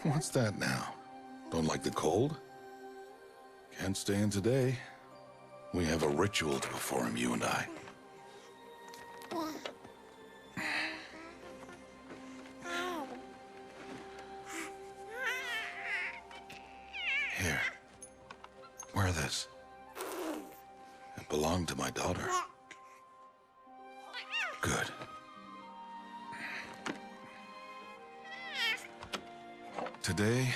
What's that now? Don't like the cold? Can't stay in today. We have a ritual to perform, you and I. Here. Wear this. It belonged to my daughter. Good. Today,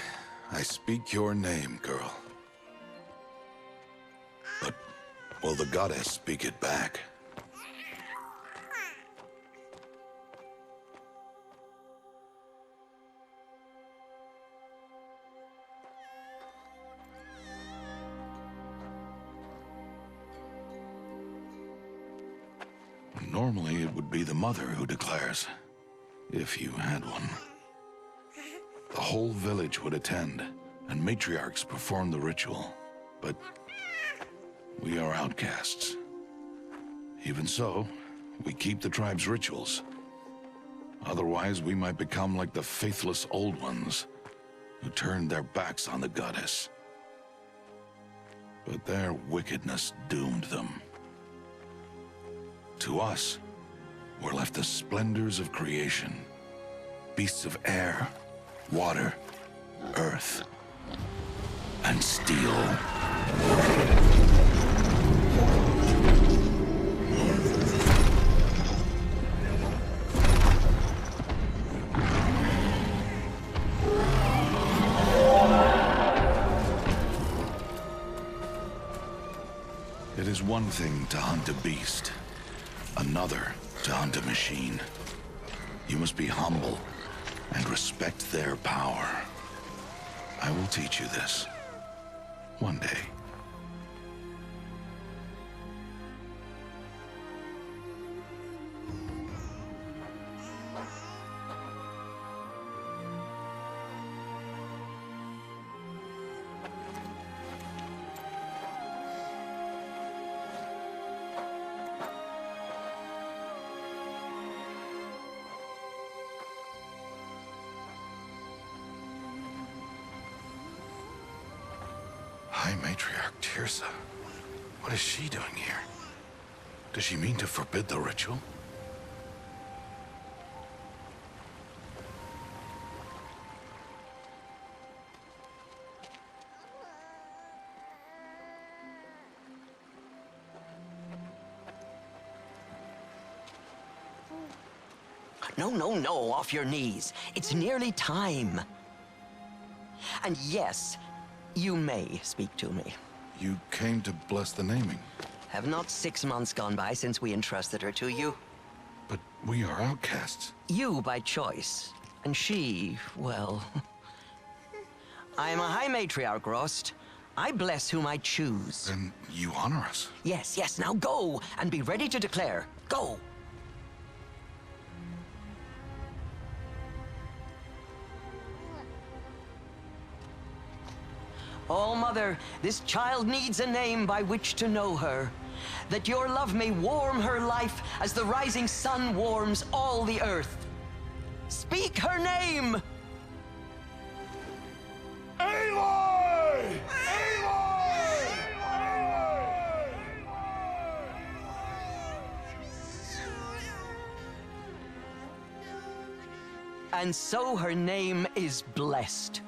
I speak your name, girl. But will the goddess speak it back? Normally, it would be the mother who declares, if you had one. The whole village would attend, and matriarchs perform the ritual. But we are outcasts. Even so, we keep the tribe's rituals. Otherwise, we might become like the faithless old ones, who turned their backs on the goddess. But their wickedness doomed them. To us, were left the splendors of creation. Beasts of air, water, earth, and steel. It is one thing to hunt a beast, another to hunt a machine. You must be humble and respect their power. I will teach you this. One day. High Matriarch Teersa. What is she doing here? Does she mean to forbid the ritual? No, off your knees. It's nearly time. And yes, you may speak to me. You came to bless the naming. Have not 6 months gone by since we entrusted her to you? But we are outcasts. You by choice. And she, well... I am a High Matriarch, Rost. I bless whom I choose. Then you honor us. Yes, now go, and be ready to declare. Go! Oh, Mother, this child needs a name by which to know her. That your love may warm her life as the rising sun warms all the earth. Speak her name! Aloy! Aloy! And so her name is blessed.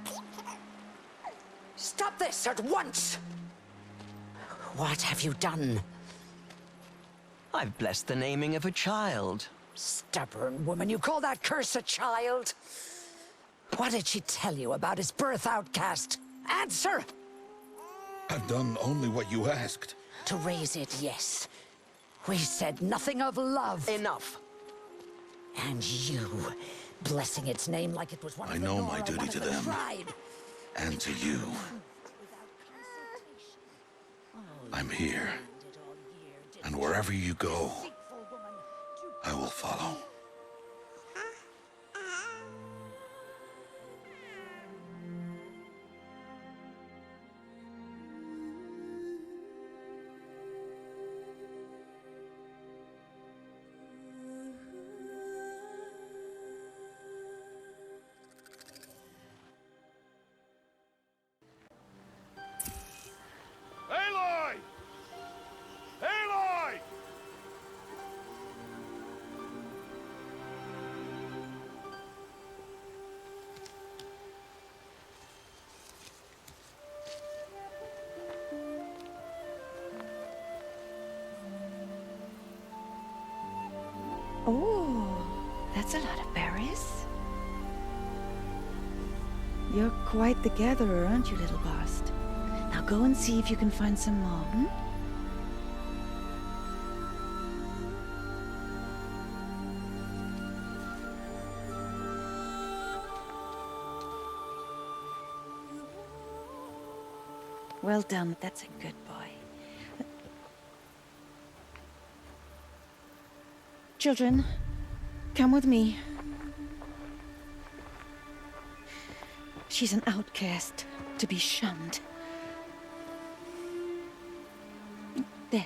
Stop this at once! What have you done? I've blessed the naming of a child. Stubborn woman, you call that curse a child? What did she tell you about his birth, outcast? Answer! I've done only what you asked. To raise it, yes. We said nothing of love. Enough. And you, blessing its name like it was one I of the know Nora, my duty one of to the them. tribe. And to you. I'm here. And wherever you go, I will follow. Oh, that's a lot of berries. You're quite the gatherer, aren't you, little Rost? Now go and see if you can find some more, hmm? Well done, that's a good boy. Children, come with me. She's an outcast, to be shunned. There.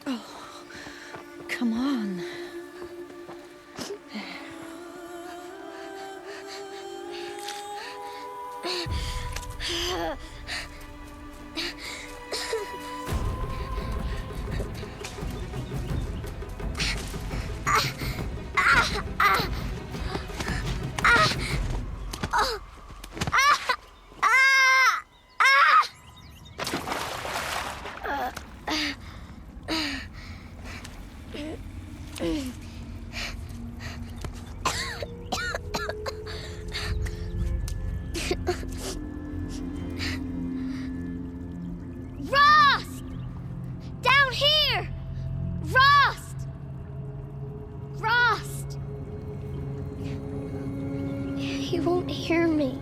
Oh, come on. Rost! Down here! Rost! Rost! He won't hear me.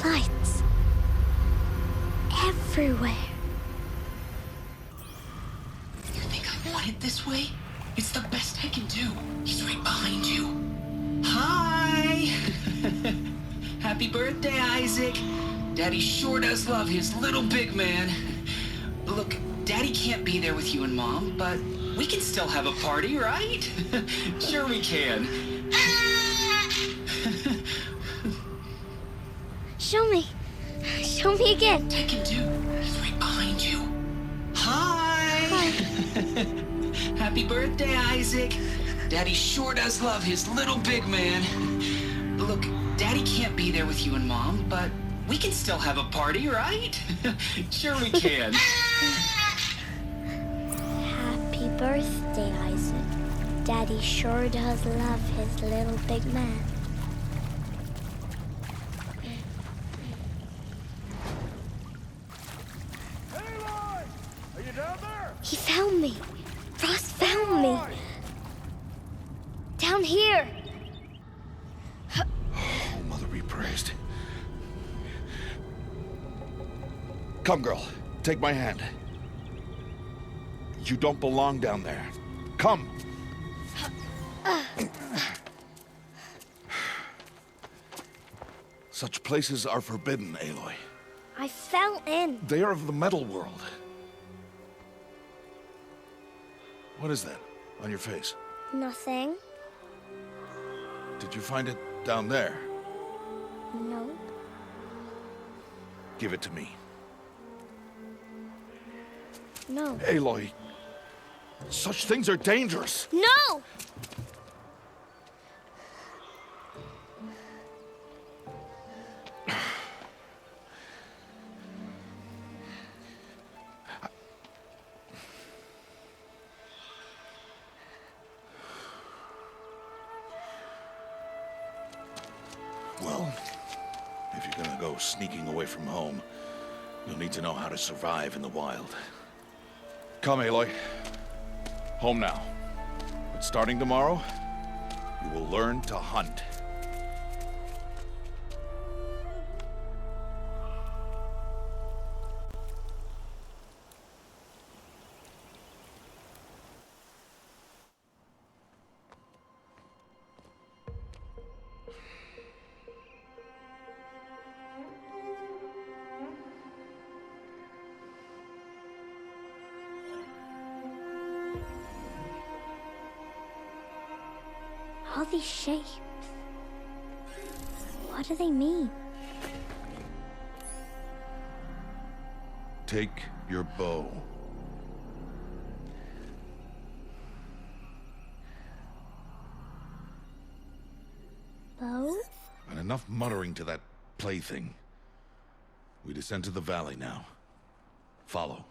Lights. Everywhere. You think I want it this way? It's the best I can do. He's right behind you. Hi! Happy birthday, Isaac. Daddy sure does love his little big man. Look, Daddy can't be there with you and Mom, but we can still have a party, right? Sure we can. Show me. Show me again. I can do. He's right behind you. Hi! Hi. Happy birthday, Isaac. Daddy sure does love his little big man. Look, Daddy can't be there with you and Mom, but we can still have a party, right? Sure we can. Happy birthday, Isaac. Daddy sure does love his little big man. Aloy! Are you down there? He found me. Rost found me. Down here. Oh, Mother be praised. Come, girl. Take my hand. You don't belong down there. Come. Such places are forbidden, Aloy. I fell in. They are of the metal world. What is that on your face? Nothing. Did you find it down there? No. Give it to me. No. Aloy, such things are dangerous. No! Well, if you're gonna go sneaking away from home, you'll need to know how to survive in the wild. Come, Aloy. Home now. But starting tomorrow, You will learn to hunt. All these shapes. What do they mean? Take your bow. Bow? And enough muttering to that plaything. We descend to the valley now. Follow.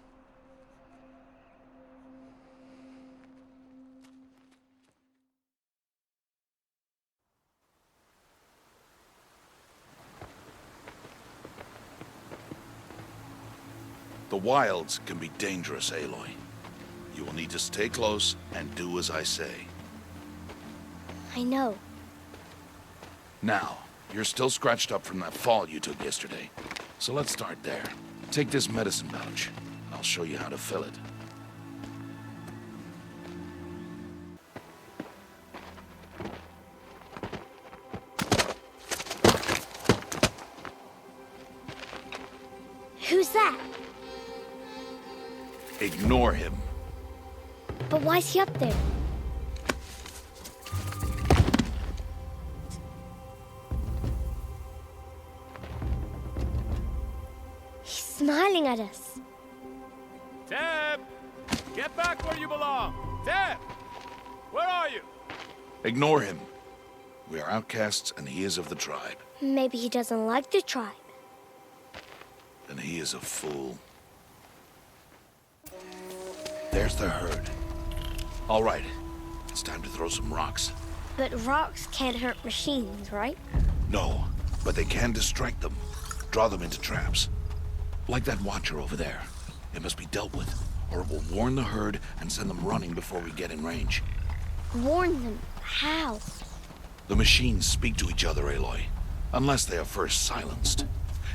The wilds can be dangerous, Aloy. You will need to stay close and do as I say. I know. Now, you're still scratched up from that fall you took yesterday. So let's start there. Take this medicine pouch. I'll show you how to fill it. Who's that? Ignore him. But why's he up there? He's smiling at us. Teb! Get back where you belong! Teb! Where are you? Ignore him. We are outcasts and he is of the tribe. Maybe he doesn't like the tribe. And he is a fool. There's the herd. All right, it's time to throw some rocks. But rocks can't hurt machines, right? No, but they can distract them. Draw them into traps. Like that watcher over there. It must be dealt with, or it will warn the herd and send them running before we get in range. Warn them? How? The machines speak to each other, Aloy. Unless they are first silenced.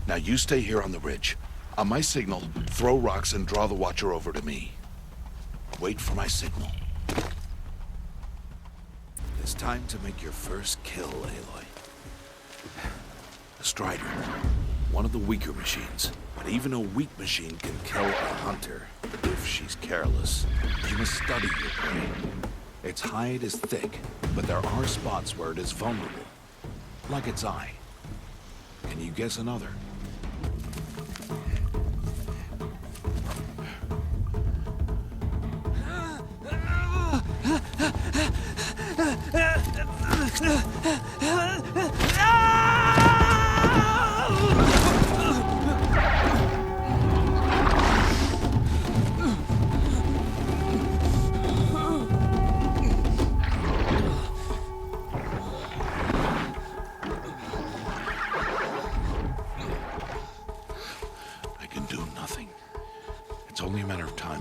Now you stay here on the ridge. On my signal, throw rocks and draw the watcher over to me. Wait for my signal. It's time to make your first kill, Aloy. The Strider. One of the weaker machines. But even a weak machine can kill a hunter, if she's careless. You must study your prey. Its hide is thick, but there are spots where it is vulnerable. Like its eye. Can you guess another?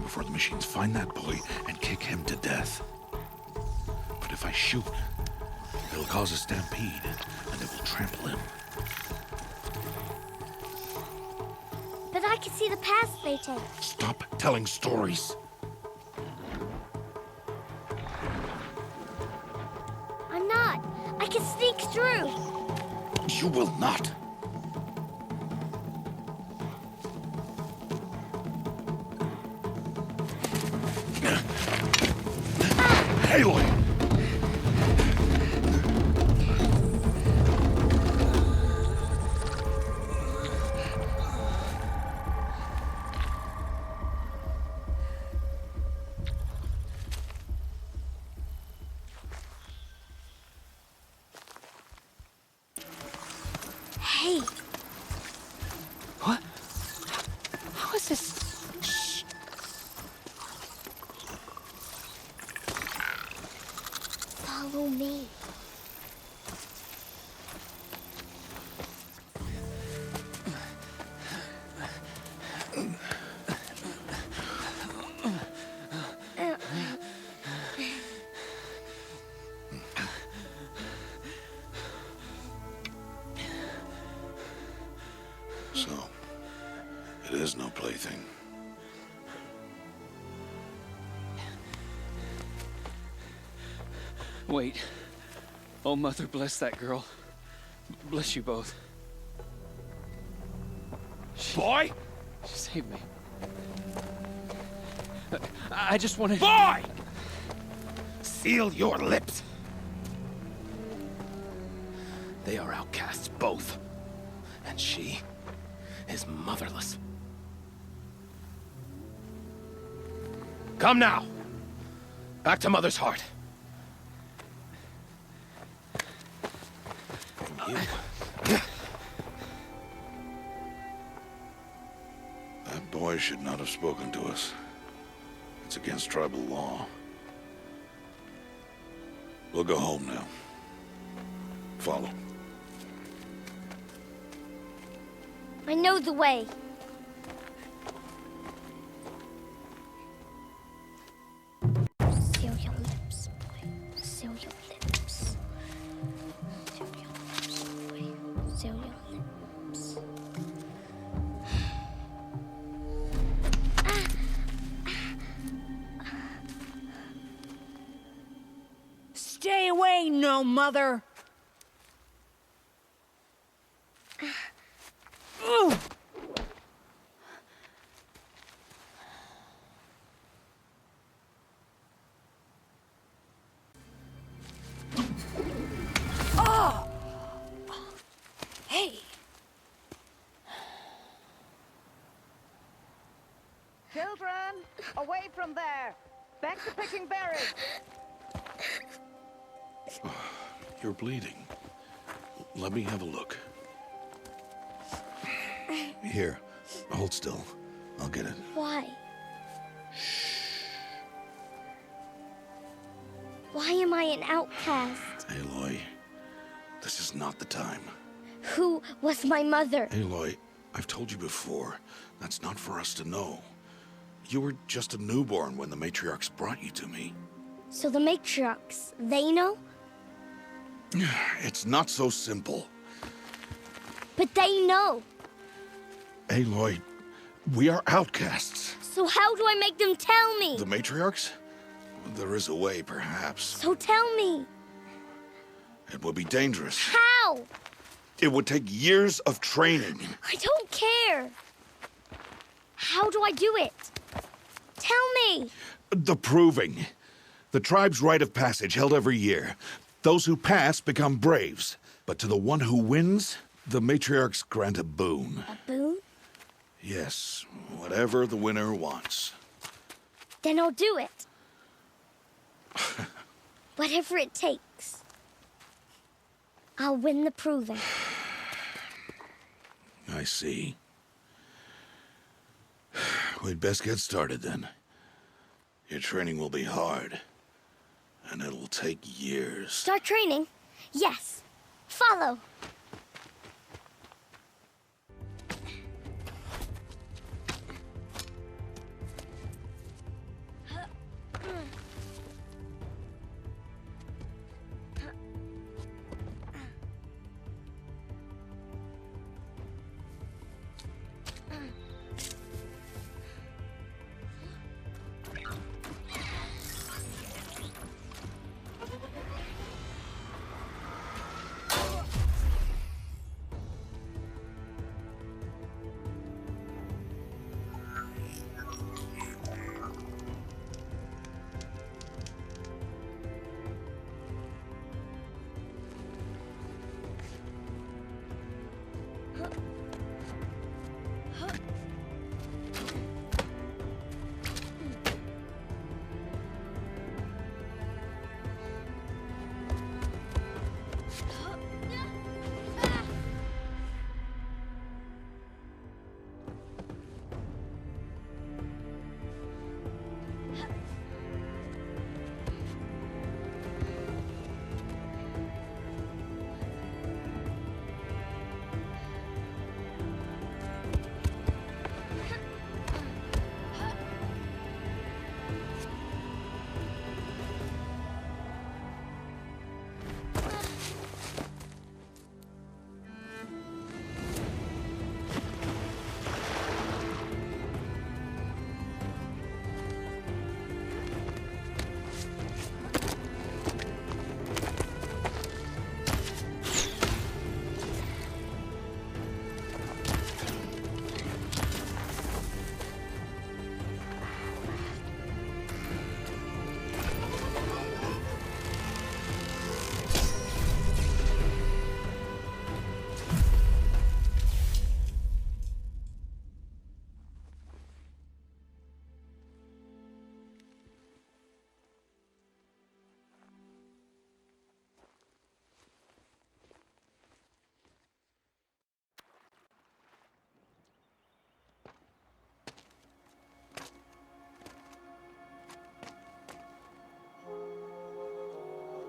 Before the machines find that boy and kick him to death. But if I shoot, it'll cause a stampede, and it will trample him. But I can see the paths they take. Stop telling stories. I'm not. I can sneak through. You will not. Aloy! Hey. What? How is this? Shh. Follow me. Wait. Oh, Mother, bless that girl. Bless you both. Boy! She saved me. I just wanted... Boy! Seal your lips. They are outcasts, both. And she is motherless. Come now. Back to Mother's heart. And you... That boy should not have spoken to us. It's against tribal law. We'll go home now. Follow. I know the way. Seal your lips, boy. Seal your lips. Seal your lips, boy. Seal your lips. Stay away, no mother! Hey! Children, away from there! Back to picking berries! You're bleeding. Let me have a look. Here, hold still. I'll get it. Why? Why am I an outcast? Aloy, this is not the time. Who was my mother? Aloy, I've told you before, that's not for us to know. You were just a newborn when the Matriarchs brought you to me. So the Matriarchs, they know? It's not so simple. But they know. Aloy, we are outcasts. So how do I make them tell me? The Matriarchs? There is a way, perhaps. So tell me. It would be dangerous. How? It would take years of training. I don't care. How do I do it? Tell me. The proving. The tribe's rite of passage held every year. Those who pass become braves. But to the one who wins, the Matriarchs grant a boon. A boon? Yes, whatever the winner wants. Then I'll do it. Whatever it takes. I'll win the proving. I see. We'd best get started then. Your training will be hard, and it'll take years. Start training? Yes. Follow.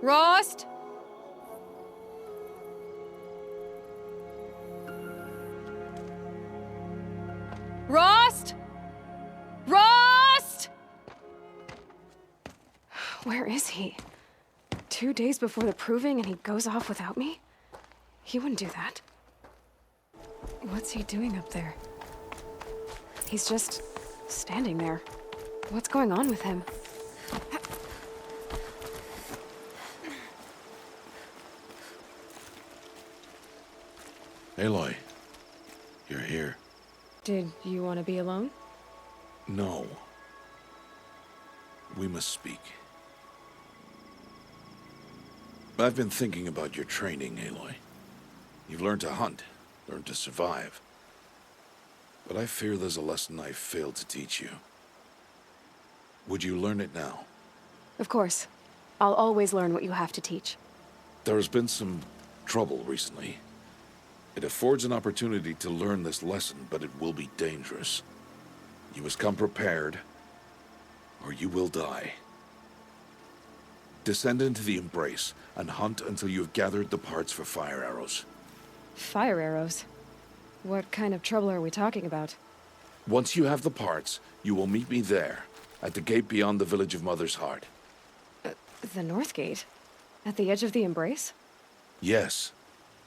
Rost? Rost? Rost? Where is he? 2 days before the proving and he goes off without me? He wouldn't do that. What's he doing up there? He's just standing there. What's going on with him? Aloy, you're here. Did you want to be alone? No. We must speak. I've been thinking about your training, Aloy. You've learned to hunt, learned to survive. But I fear there's a lesson I failed to teach you. Would you learn it now? Of course. I'll always learn what you have to teach. There has been some trouble recently. It affords an opportunity to learn this lesson, but it will be dangerous. You must come prepared, or you will die. Descend into the Embrace, and hunt until you have gathered the parts for fire arrows. Fire arrows? What kind of trouble are we talking about? Once you have the parts, you will meet me there, at the gate beyond the village of Mother's Heart. The North Gate? At the edge of the Embrace? Yes.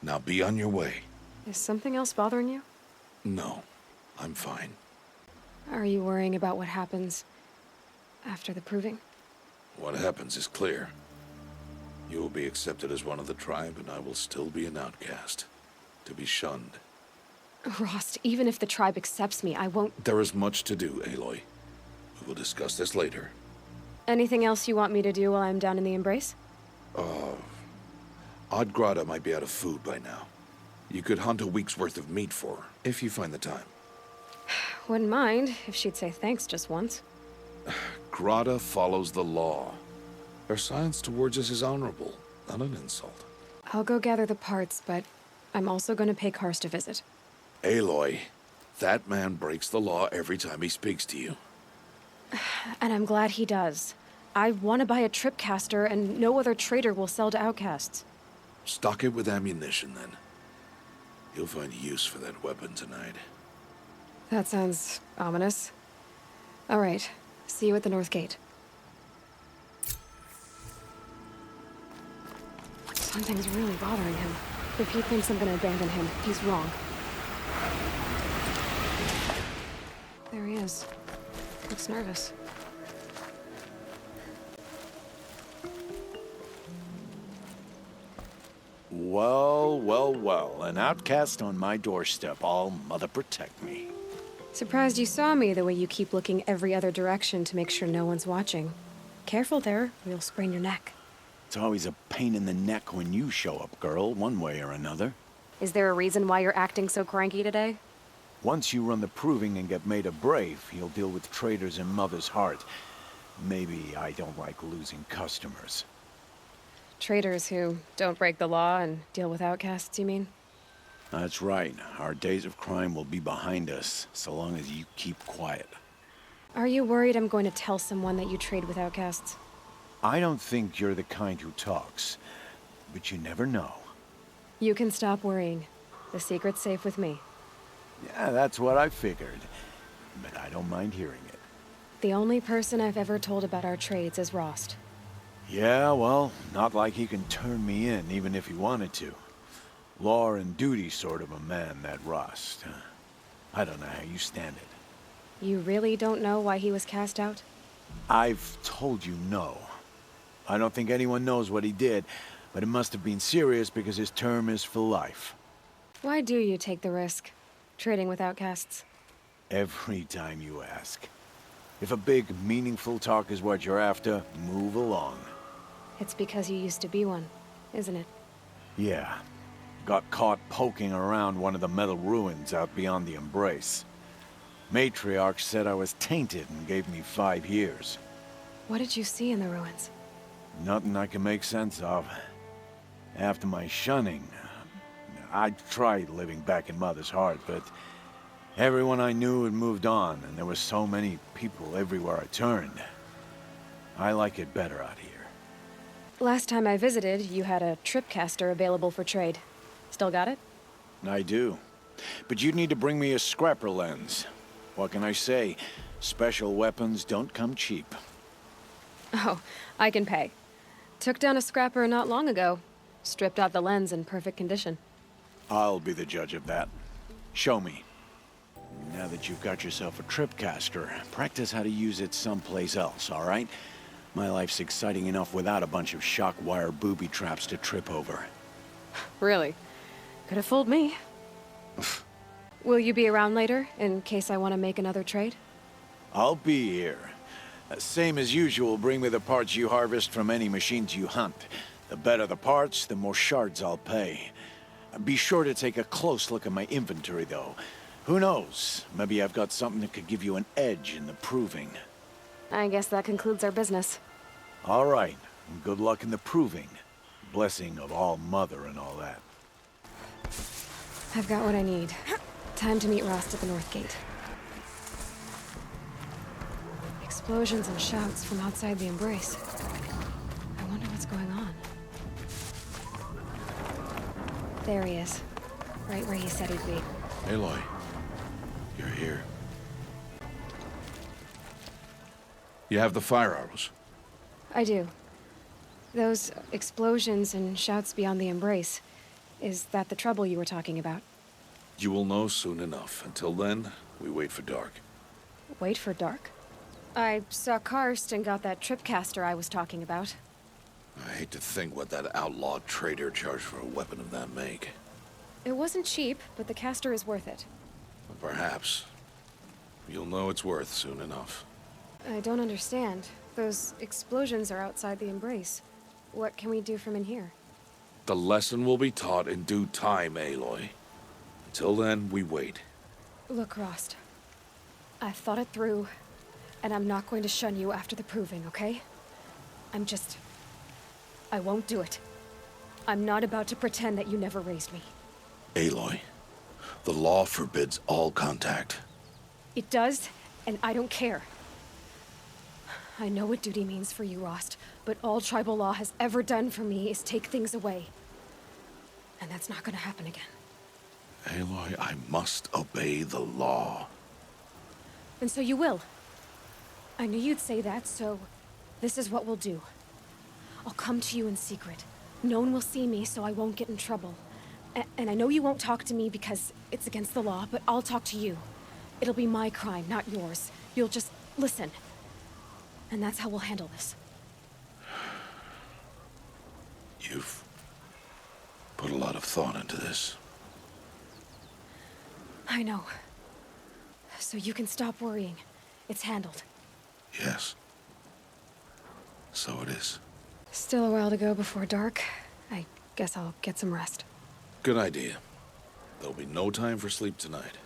Now be on your way. Is something else bothering you? No, I'm fine. Are you worrying about what happens after the proving? What happens is clear. You will be accepted as one of the tribe, and I will still be an outcast, to be shunned. Rost, even if the tribe accepts me, I won't... There is much to do, Aloy. We will discuss this later. Anything else you want me to do while I'm down in the Embrace? Odd Grata might be out of food by now. You could hunt a week's worth of meat for her, if you find the time. Wouldn't mind if she'd say thanks just once. Grata follows the law. Her silence towards us is honorable, not an insult. I'll go gather the parts, but I'm also going to pay Karst a visit. Aloy, that man breaks the law every time he speaks to you. And I'm glad he does. I want to buy a tripcaster, and no other trader will sell to outcasts. Stock it with ammunition, then. You'll find use for that weapon tonight. That sounds ominous. All right. See you at the North Gate. Something's really bothering him. If he thinks I'm gonna abandon him, he's wrong. There he is. Looks nervous. Well, well, well. An outcast on my doorstep. All mother protect me. Surprised you saw me the way you keep looking every other direction to make sure no one's watching. Careful there, or you'll sprain your neck. It's always a pain in the neck when you show up, girl, one way or another. Is there a reason why you're acting so cranky today? Once you run the proving and get made a brave, you'll deal with traitors in Mother's Heart. Maybe I don't like losing customers. Traitors who don't break the law and deal with outcasts, you mean? That's right. Our days of crime will be behind us, so long as you keep quiet. Are you worried I'm going to tell someone that you trade with outcasts? I don't think you're the kind who talks, but you never know. You can stop worrying. The secret's safe with me. Yeah, that's what I figured, but I don't mind hearing it. The only person I've ever told about our trades is Rost. Yeah, well, not like he can turn me in, even if he wanted to. Law and duty sort of a man, that Rost. I don't know how you stand it. You really don't know why he was cast out? I've told you no. I don't think anyone knows what he did, but it must have been serious because his term is for life. Why do you take the risk, trading with outcasts? Every time you ask. If a big, meaningful talk is what you're after, move along. It's because you used to be one, isn't it? Yeah. Got caught poking around one of the metal ruins out beyond the Embrace. Matriarch said I was tainted and gave me 5 years. What did you see in the ruins? Nothing I can make sense of. After my shunning, I tried living back in Mother's Heart, but everyone I knew had moved on, and there were so many people everywhere I turned. I like it better out here. Last time I visited, you had a tripcaster available for trade. Still got it? I do. But you'd need to bring me a scrapper lens. What can I say? Special weapons don't come cheap. Oh, I can pay. Took down a scrapper not long ago. Stripped out the lens in perfect condition. I'll be the judge of that. Show me. Now that you've got yourself a tripcaster, practice how to use it someplace else, all right? My life's exciting enough without a bunch of shock wire booby traps to trip over. Really? Could have fooled me. Will you be around later, in case I want to make another trade? I'll be here. Same as usual, bring me the parts you harvest from any machines you hunt. The better the parts, the more shards I'll pay. Be sure to take a close look at my inventory, though. Who knows? Maybe I've got something that could give you an edge in the proving. I guess that concludes our business. All right. Good luck in the proving. Blessing of All Mother and all that. I've got what I need. Time to meet Rost at the North Gate. Explosions and shouts from outside the Embrace. I wonder what's going on. There he is. Right where he said he'd be. Aloy, you're here. You have the fire arrows? I do. Those explosions and shouts beyond the Embrace. Is that the trouble you were talking about? You will know soon enough. Until then, we wait for dark. Wait for dark? I saw Karst and got that tripcaster I was talking about. I hate to think what that outlaw trader charged for a weapon of that make. It wasn't cheap, but the caster is worth it. Perhaps. You'll know it's worth soon enough. I don't understand. Those explosions are outside the Embrace. What can we do from in here? The lesson will be taught in due time, Aloy. Until then, we wait. Look, Rost. I've thought it through, and I'm not going to shun you after the proving, okay? I won't do it. I'm not about to pretend that you never raised me. Aloy, the law forbids all contact. It does, and I don't care. I know what duty means for you, Rost, but all tribal law has ever done for me is take things away. And that's not gonna happen again. Aloy, I must obey the law. And so you will. I knew you'd say that, so this is what we'll do. I'll come to you in secret. No one will see me, so I won't get in trouble. And I know you won't talk to me because it's against the law, but I'll talk to you. It'll be my crime, not yours. You'll just listen. And that's how we'll handle this. You've put a lot of thought into this. I know. So you can stop worrying. It's handled. Yes. So it is. Still a while to go before dark. I guess I'll get some rest. Good idea. There'll be no time for sleep tonight.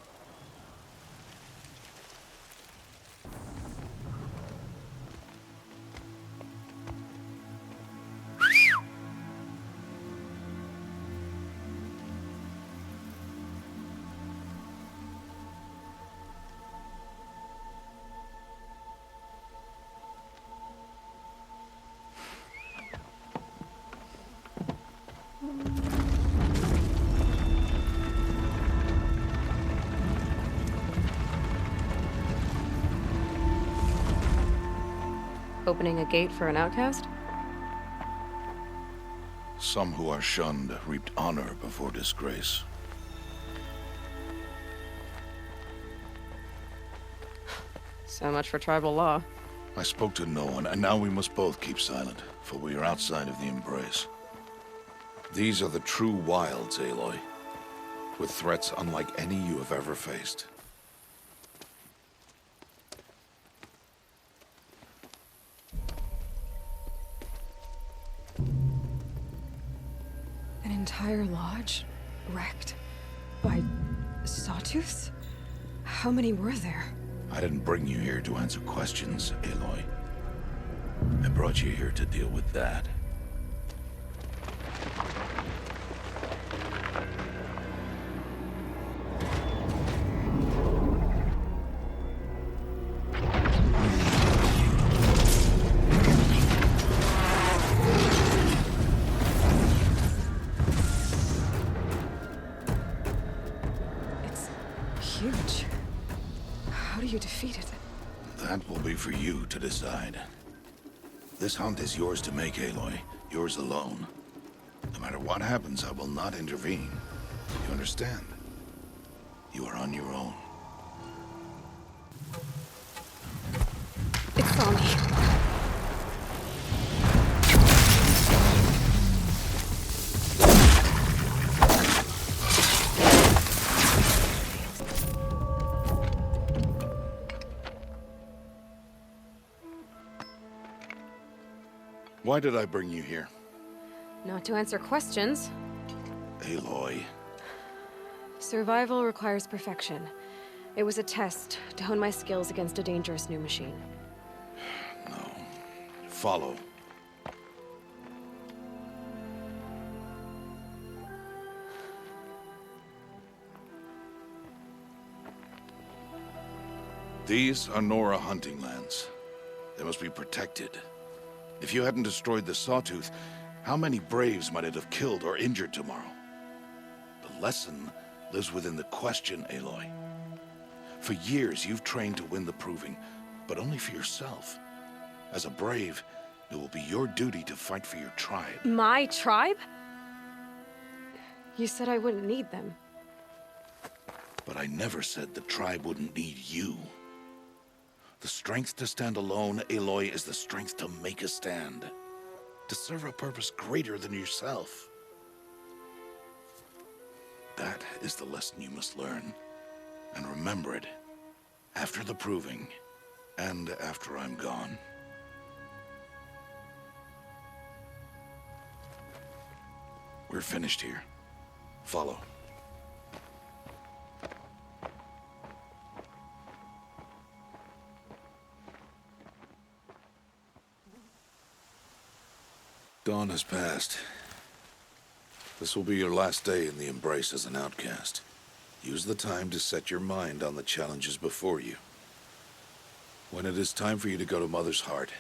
Opening a gate for an outcast? Some who are shunned reaped honor before disgrace. So much for tribal law. I spoke to no one, and now we must both keep silent, for we are outside of the Embrace. These are the true wilds, Aloy, with threats unlike any you have ever faced. An entire lodge wrecked by sawtooths? How many were there? I didn't bring you here to answer questions, Aloy. I brought you here to deal with that. This hunt is yours to make, Aloy. Yours alone. No matter what happens, I will not intervene. You understand? You are on your own. It's on me. Why did I bring you here? Not to answer questions. Aloy. Survival requires perfection. It was a test to hone my skills against a dangerous new machine. No. Follow. These are Nora hunting lands. They must be protected. If you hadn't destroyed the Sawtooth, how many Braves might it have killed or injured tomorrow? The lesson lives within the question, Aloy. For years, you've trained to win the Proving, but only for yourself. As a Brave, it will be your duty to fight for your tribe. My tribe? You said I wouldn't need them. But I never said the tribe wouldn't need you. The strength to stand alone, Aloy, is the strength to make a stand. To serve a purpose greater than yourself. That is the lesson you must learn. And remember it. After the Proving. And after I'm gone. We're finished here. Follow. Dawn has passed. This will be your last day in the Embrace as an outcast. Use the time to set your mind on the challenges before you. When it is time for you to go to Mother's Heart,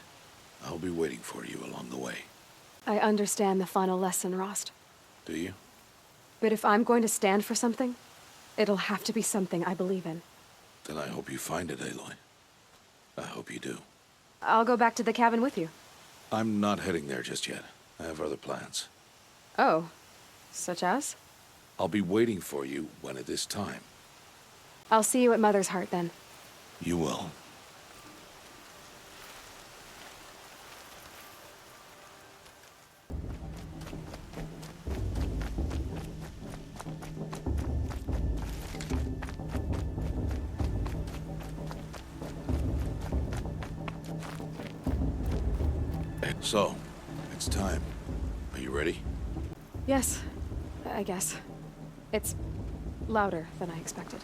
I'll be waiting for you along the way. I understand the final lesson, Rost. Do you? But if I'm going to stand for something, it'll have to be something I believe in. Then I hope you find it, Aloy. I hope you do. I'll go back to the cabin with you. I'm not heading there just yet. I have other plans. Oh, such as? I'll be waiting for you when it is time. I'll see you at Mother's Heart, then. You will. So, it's time. Are you ready? Yes, I guess. It's louder than I expected.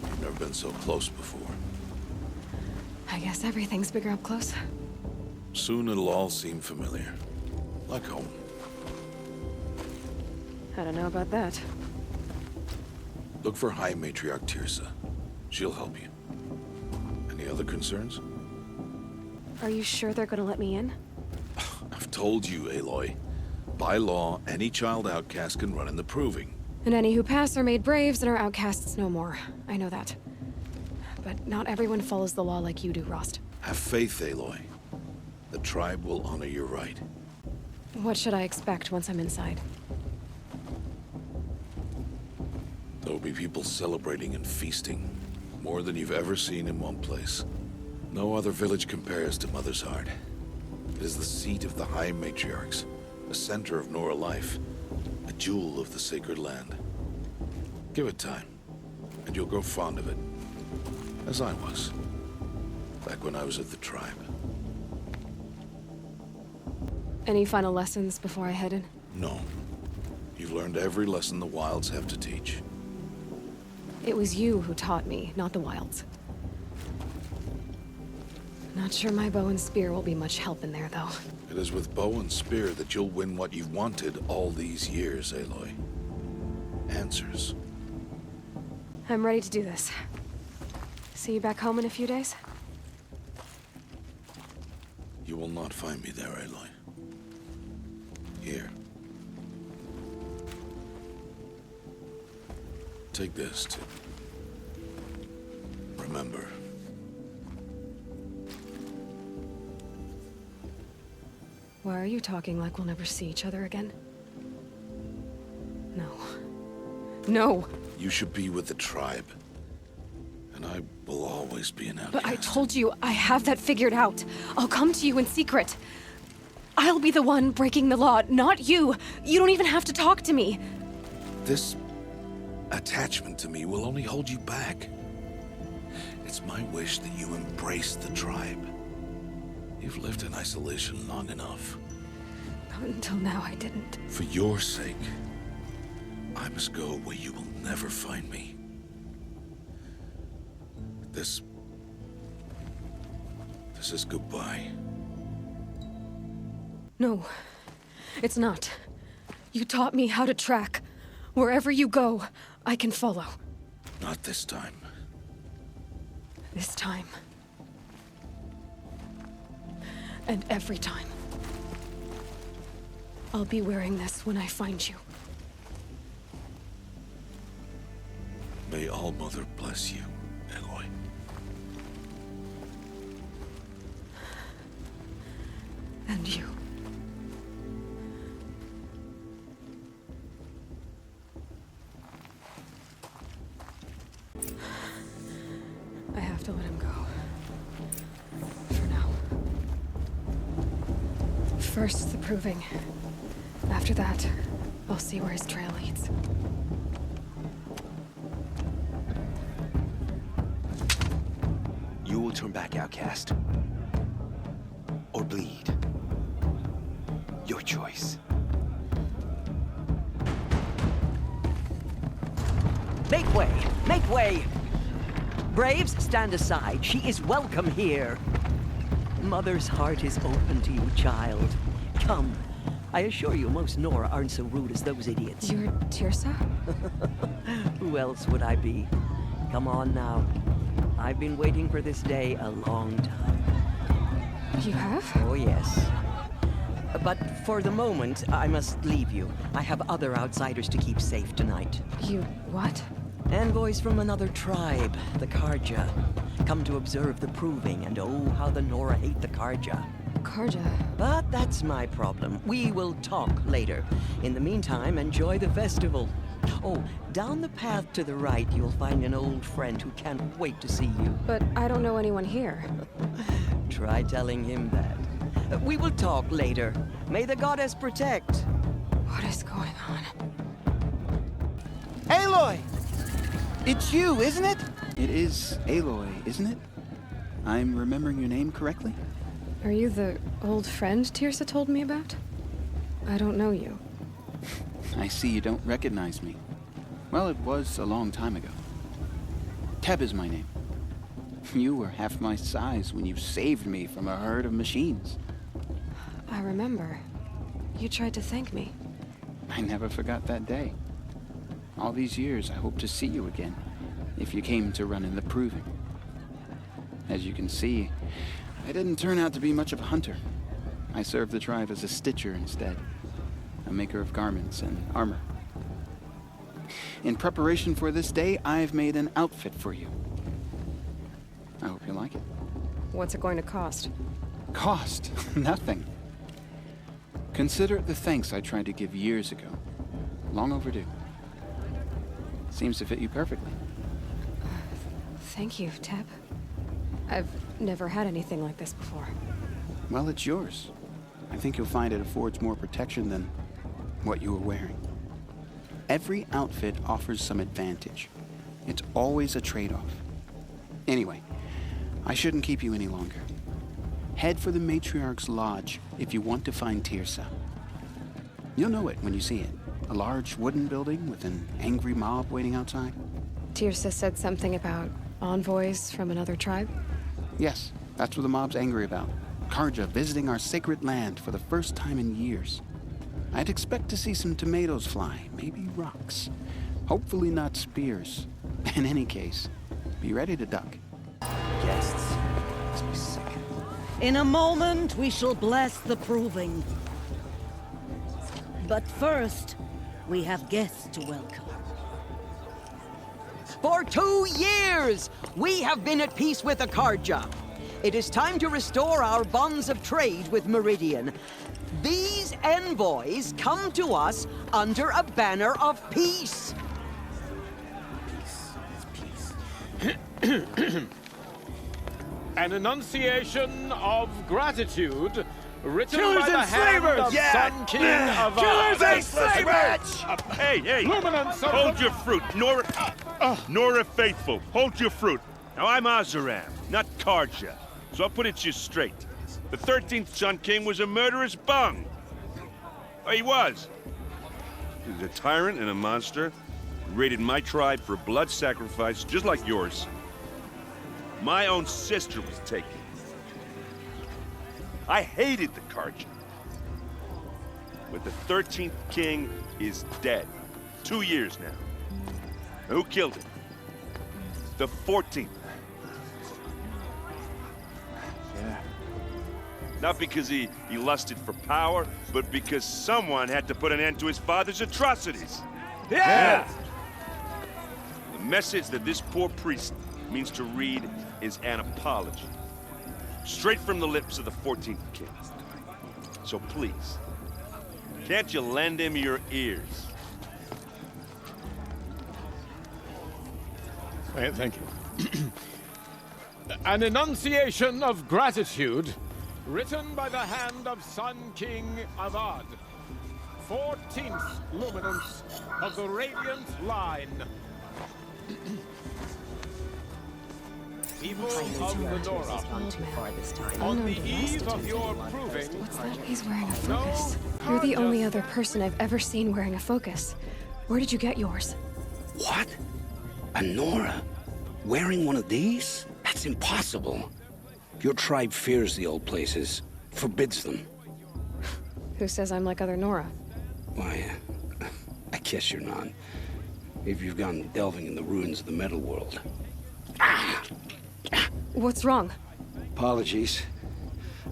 You've never been so close before. I guess everything's bigger up close. Soon it'll all seem familiar. Like home. I don't know about that. Look for High Matriarch Teersa. She'll help you. Any other concerns? Are you sure they're gonna let me in? I've told you, Aloy. By law, any child outcast can run in the Proving. And any who pass are made braves and are outcasts no more. I know that. But not everyone follows the law like you do, Rost. Have faith, Aloy. The tribe will honor your right. What should I expect once I'm inside? There will be people celebrating and feasting. More than you've ever seen in one place. No other village compares to Mother's Heart. It is the seat of the High Matriarchs, a center of Nora life, a jewel of the sacred land. Give it time, and you'll grow fond of it. As I was, back when I was at the tribe. Any final lessons before I head in? No. You've learned every lesson the Wilds have to teach. It was you who taught me, not the Wilds. Not sure my bow and spear will be much help in there, though. It is with bow and spear that you'll win what you've wanted all these years, Aloy. Answers. I'm ready to do this. See you back home in a few days? You will not find me there, Aloy. Here. Take this to remember. Why are you talking like we'll never see each other again? No. No! You should be with the tribe. And I will always be an outcast. But I told you, I have that figured out. I'll come to you in secret. I'll be the one breaking the law, not you. You don't even have to talk to me. This attachment to me will only hold you back. It's my wish that you embrace the tribe. You've lived in isolation long enough. Until now, I didn't. For your sake, I must go where you will never find me. This is goodbye. No, it's not. You taught me how to track. Wherever you go, I can follow. Not this time. This time. And every time. I'll be wearing this when I find you. May All-Mother bless you, Aloy. And you. I have to let him go. For now. First, the proving. After that, I'll see where his trail leads. You will turn back, outcast. Or bleed. Your choice. Make way! Make way! Braves, stand aside. She is welcome here. Mother's heart is open to you, child. Come. I assure you, most Nora aren't so rude as those idiots. You're Teersa? Who else would I be? Come on now. I've been waiting for this day a long time. You have? Oh, yes. But for the moment, I must leave you. I have other outsiders to keep safe tonight. You what? Envoys from another tribe, the Carja. Come to observe the proving, and oh, how the Nora hate the Carja. Carja? But that's my problem. We will talk later. In the meantime, enjoy the festival. Oh, down the path to the right, you'll find an old friend who can't wait to see you. But I don't know anyone here. Try telling him that. We will talk later. May the goddess protect. What is going on? Aloy! It's you, isn't it? It is Aloy, isn't it? I'm remembering your name correctly? Are you the old friend Teersa told me about? I don't know you. I see you don't recognize me. Well, it was a long time ago. Teb is my name. You were half my size when you saved me from a herd of machines. I remember. You tried to thank me. I never forgot that day. All these years, I hope to see you again, if you came to run in the proving. As you can see, I didn't turn out to be much of a hunter. I served the tribe as a stitcher instead, a maker of garments and armor. In preparation for this day, I've made an outfit for you. I hope you like it. What's it going to cost? Cost? Nothing. Consider it the thanks I tried to give years ago. Long overdue. Seems to fit you perfectly. Thank you, Teb. I've never had anything like this before. Well, it's yours. I think you'll find it affords more protection than what you were wearing. Every outfit offers some advantage. It's always a trade-off. Anyway, I shouldn't keep you any longer. Head for the Matriarch's lodge if you want to find Teersa. You'll know it when you see it. A large wooden building with an angry mob waiting outside. Teersa said something about envoys from another tribe? Yes, that's what the mob's angry about. Carja visiting our sacred land for the first time in years. I'd expect to see some tomatoes fly, maybe rocks. Hopefully not spears. In any case, be ready to duck. Guests. Must be sick. In a moment, we shall bless the proving. But first, we have guests to welcome. For 2 years, we have been at peace with the Carja. it is time to restore our bonds of trade with Meridian. These envoys come to us under a banner of peace. An enunciation of gratitude written Killers by the and hand slavers! of Sun King of Killers and slavers! Hey! Hold your fruit, Nora Faithful, hold your fruit. Now, I'm Azaram, not Karja, so I'll put it to you straight. The 13th Sun King was a murderous bung. Oh, he was. He was a tyrant and a monster. He raided my tribe for blood sacrifice, just like yours. My own sister was taken. I hated the Karja. But the 13th king is dead. 2 years now. Who killed him? The 14th. Yeah. Not because he lusted for power, but because someone had to put an end to his father's atrocities. Yeah! The message that this poor priest means to read is an apology. Straight from the lips of the 14th king. So please, can't you lend him your ears? Thank you. An enunciation of gratitude written by the hand of Sun King Avad, 14th luminance of the Radiant Line. People of the Nora, on the eve of your proving... What's that? He's wearing a focus. You're the only other person I've ever seen wearing a focus. Where did you get yours? What? A Nora? Wearing one of these? That's impossible. Your tribe fears the old places, forbids them. Who says I'm like other Nora? Why, I guess you're not. If you've gone delving in the ruins of the metal world. What's wrong? Apologies.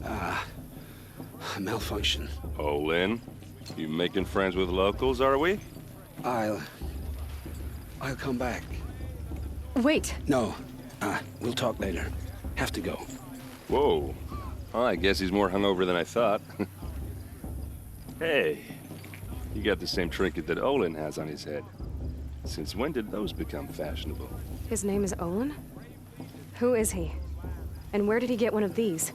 A malfunction. Oh, Lynn, you making friends with locals, are we? I'll come back. Wait. No. We'll talk later. Have to go. Whoa. Oh, I guess he's more hungover than I thought. Hey, you got the same trinket that Olin has on his head. Since when did those become fashionable? His name is Olin? Who is he? And where did he get one of these?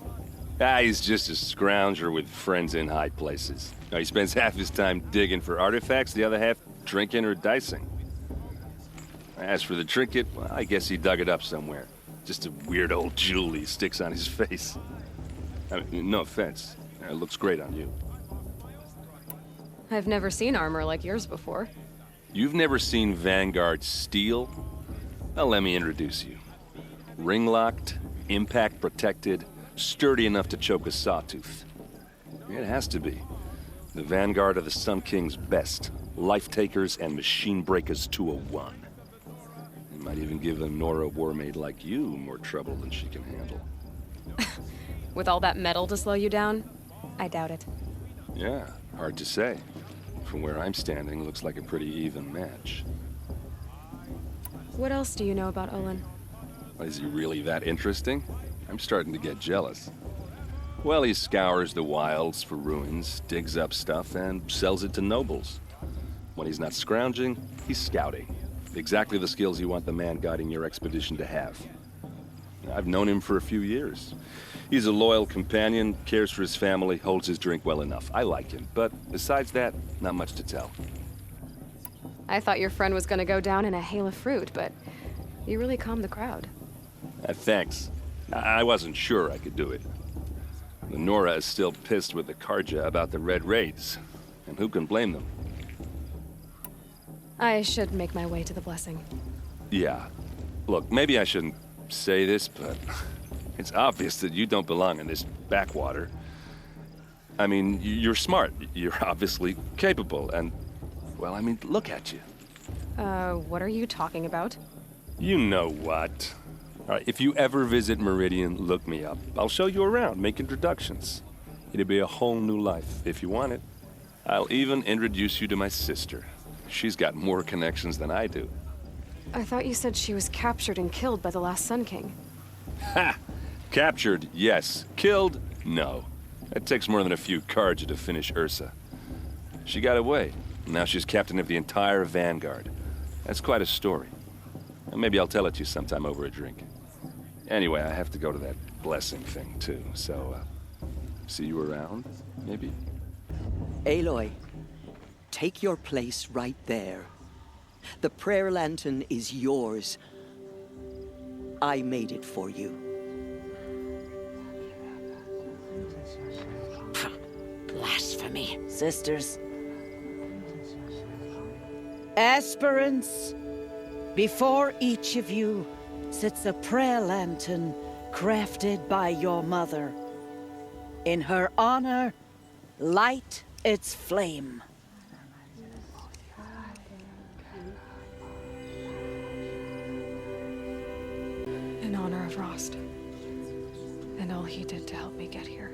He's just a scrounger with friends in high places. Now, he spends half his time digging for artifacts, the other half drinking or dicing. As for the trinket, well, I guess he dug it up somewhere. Just a weird old jewel he sticks on his face. I mean, no offense. It looks great on you. I've never seen armor like yours before. You've never seen Vanguard steel? Well, let me introduce you. Ring-locked, impact-protected, sturdy enough to choke a sawtooth. It has to be. The Vanguard of the Sun King's best. Life-takers and machine-breakers to a one. It might even give a Nora warmaid like you more trouble than she can handle. With all that metal to slow you down? I doubt it. Yeah, hard to say. From where I'm standing, looks like a pretty even match. What else do you know about Olin? Is he really that interesting? I'm starting to get jealous. Well, he scours the wilds for ruins, digs up stuff, and sells it to nobles. When he's not scrounging, he's scouting. Exactly the skills you want the man guiding your expedition to have. I've known him for a few years. He's a loyal companion, cares for his family, holds his drink well enough. I like him, but besides that, not much to tell. I thought your friend was gonna go down in a hail of fruit, but you really calmed the crowd. Thanks. I wasn't sure I could do it. The Nora is still pissed with the Karja about the Red Raids, and who can blame them? I should make my way to the blessing. Yeah. Look, maybe I shouldn't say this, but it's obvious that you don't belong in this backwater. I mean, you're smart. You're obviously capable, and, well, I mean, look at you. What are you talking about? You know what. All right, if you ever visit Meridian, look me up. I'll show you around, make introductions. It'll be a whole new life, if you want it. I'll even introduce you to my sister. She's got more connections than I do. I thought you said she was captured and killed by the last Sun King. Ha! Captured, yes. Killed, no. It takes more than a few cards to finish Ursa. She got away. Now she's captain of the entire Vanguard. That's quite a story. And maybe I'll tell it to you sometime over a drink. Anyway, I have to go to that blessing thing, too. So, see you around, maybe? Aloy, take your place right there. The prayer lantern is yours. I made it for you. Blasphemy. Sisters. Aspirants, before each of you sits a prayer lantern crafted by your mother. In her honor, light its flame. In honor of Rost, and all he did to help me get here.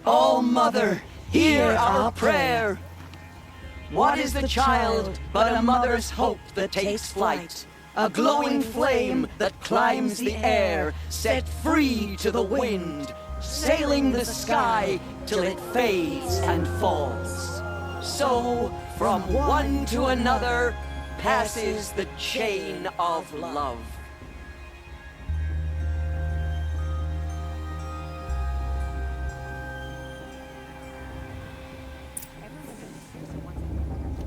Oh, Mother, hear our prayer. What is the child but a mother's hope that takes flight? A glowing flame that climbs the air, set free to the wind, sailing the sky till it fades and falls. So, from one to another, passes the chain of love.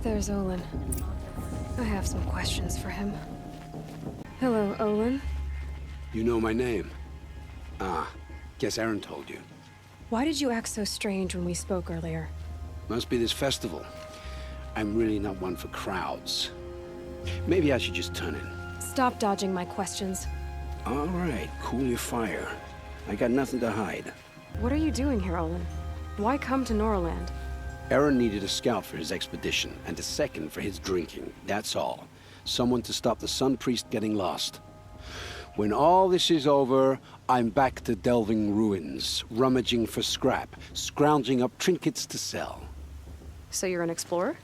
There's Olin. I have some questions for him. Hello, Olin. You know my name? Ah, guess Erend told you. Why did you act so strange when we spoke earlier? Must be this festival. I'm really not one for crowds. Maybe I should just turn in. Stop dodging my questions. All right, cool your fire. I got nothing to hide. What are you doing here, Olin? Why come to Norland? Erend needed a scout for his expedition, and a second for his drinking. That's all. Someone to stop the Sun Priest getting lost. When all this is over, I'm back to delving ruins, rummaging for scrap, scrounging up trinkets to sell. So you're an explorer?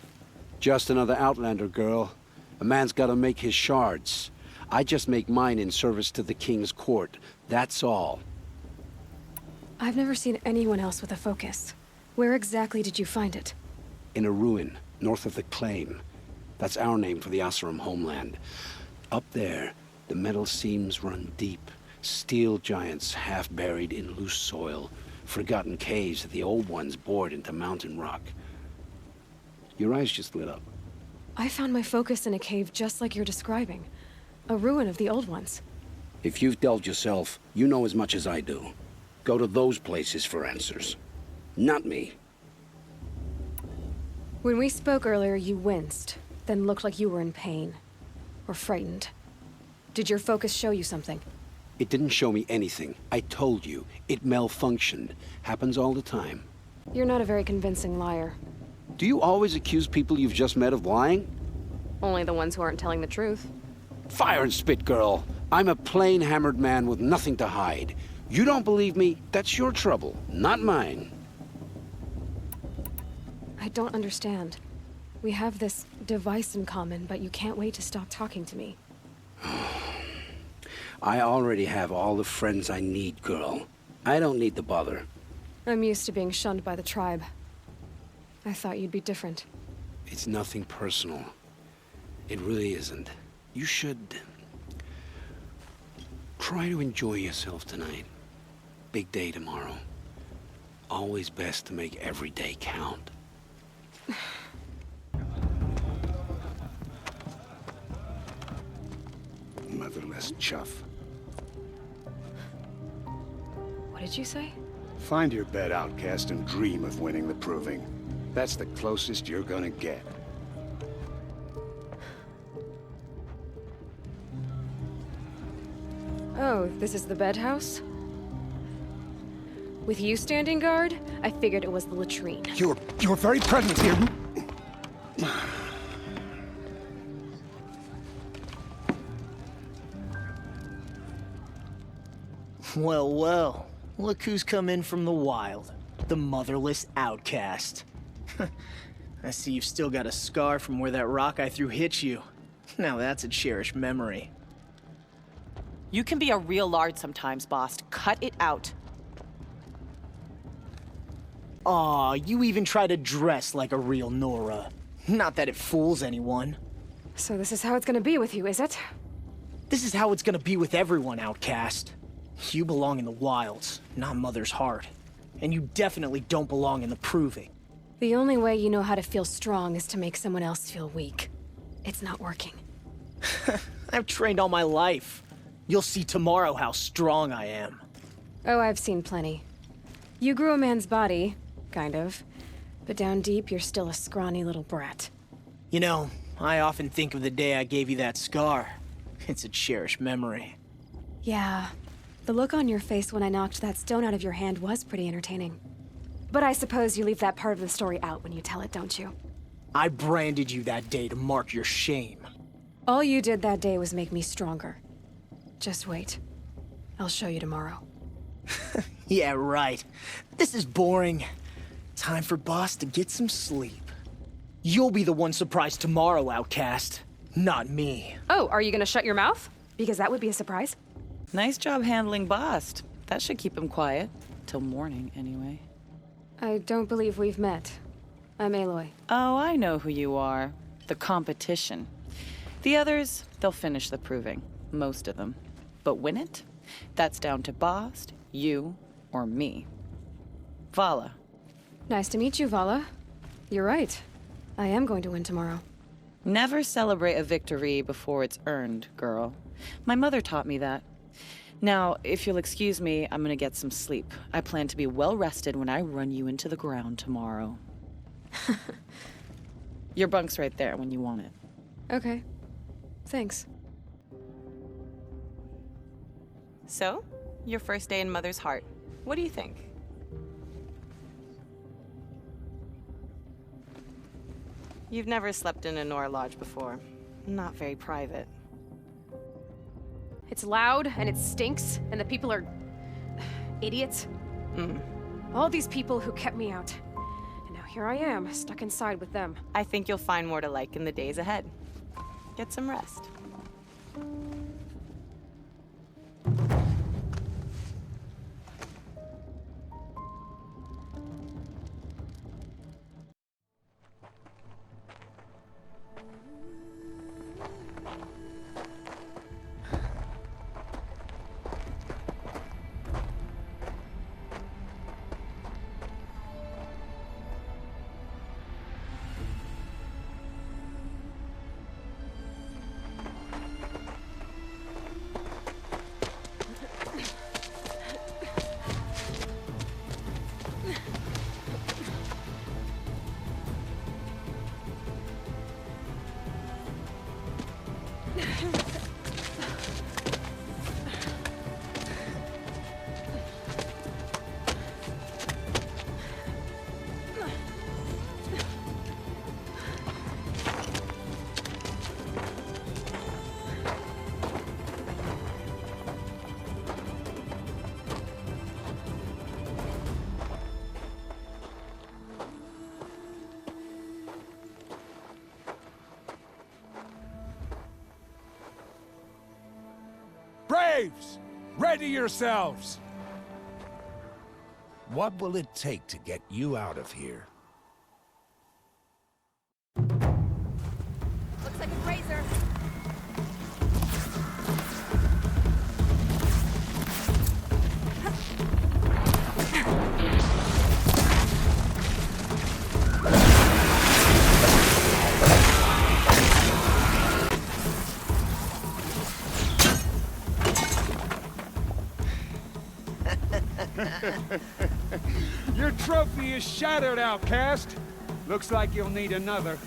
Just another Outlander, girl. A man's gotta make his shards. I just make mine in service to the King's court. That's all. I've never seen anyone else with a focus. Where exactly did you find it? In a ruin, north of the Claim. That's our name for the Oseram homeland. Up there, the metal seams run deep. Steel giants half buried in loose soil. Forgotten caves that the old ones bored into mountain rock. Your eyes just lit up. I found my focus in a cave just like you're describing. A ruin of the old ones. If you've delved yourself, you know as much as I do. Go to those places for answers. Not me. When we spoke earlier, you winced, then looked like you were in pain. Or frightened. Did your focus show you something? It didn't show me anything. I told you. It malfunctioned. Happens all the time. You're not a very convincing liar. Do you always accuse people you've just met of lying? Only the ones who aren't telling the truth. Fire and spit, girl. I'm a plain hammered man with nothing to hide. You don't believe me? That's your trouble, not mine. I don't understand. We have this device in common, but you can't wait to stop talking to me. I already have all the friends I need, girl. I don't need the bother. I'm used to being shunned by the tribe. I thought you'd be different. It's nothing personal. It really isn't. You should try to enjoy yourself tonight. Big day tomorrow. Always best to make every day count. Motherless chuff. What did you say? Find your bed, outcast, and dream of winning the proving. That's the closest you're gonna get. Oh, this is the bedhouse? With you standing guard, I figured it was the latrine. Your very presence here... Well, well. Look who's come in from the wild. The motherless outcast. I see you've still got a scar from where that rock I threw hit you. Now that's a cherished memory. You can be a real lard sometimes, boss. Cut it out. Aw, you even try to dress like a real Nora. Not that it fools anyone. So this is how it's gonna be with you, is it? This is how it's gonna be with everyone, Outcast. You belong in the wilds, not Mother's heart. And you definitely don't belong in the Proving. The only way you know how to feel strong is to make someone else feel weak. It's not working. I've trained all my life. You'll see tomorrow how strong I am. Oh, I've seen plenty. You grew a man's body, kind of. But down deep, you're still a scrawny little brat. You know, I often think of the day I gave you that scar. It's a cherished memory. Yeah. The look on your face when I knocked that stone out of your hand was pretty entertaining. But I suppose you leave that part of the story out when you tell it, don't you? I branded you that day to mark your shame. All you did that day was make me stronger. Just wait. I'll show you tomorrow. Yeah, right. This is boring. Time for Boss to get some sleep. You'll be the one surprised tomorrow, Outcast. Not me. Oh, are you gonna shut your mouth? Because that would be a surprise. Nice job handling Bost. That should keep him quiet. Till morning, anyway. I don't believe we've met. I'm Aloy. Oh, I know who you are. The competition. The others, they'll finish the proving. Most of them. But win it? That's down to Bost, you, or me. Vala. Nice to meet you, Vala. You're right. I am going to win tomorrow. Never celebrate a victory before it's earned, girl. My mother taught me that. Now, if you'll excuse me, I'm gonna get some sleep. I plan to be well rested when I run you into the ground tomorrow. Your bunk's right there when you want it. Okay. Thanks. So, your first day in Mother's heart. What do you think? You've never slept in a Nora lodge before. Not very private. It's loud, and it stinks, and the people are... idiots. All these people who kept me out. And now here I am, stuck inside with them. I think you'll find more to like in the days ahead. Get some rest. Braves! Ready yourselves! What will it take to get you out of here? Looks like a razor. Your trophy is shattered, Outcast. Looks like you'll need another.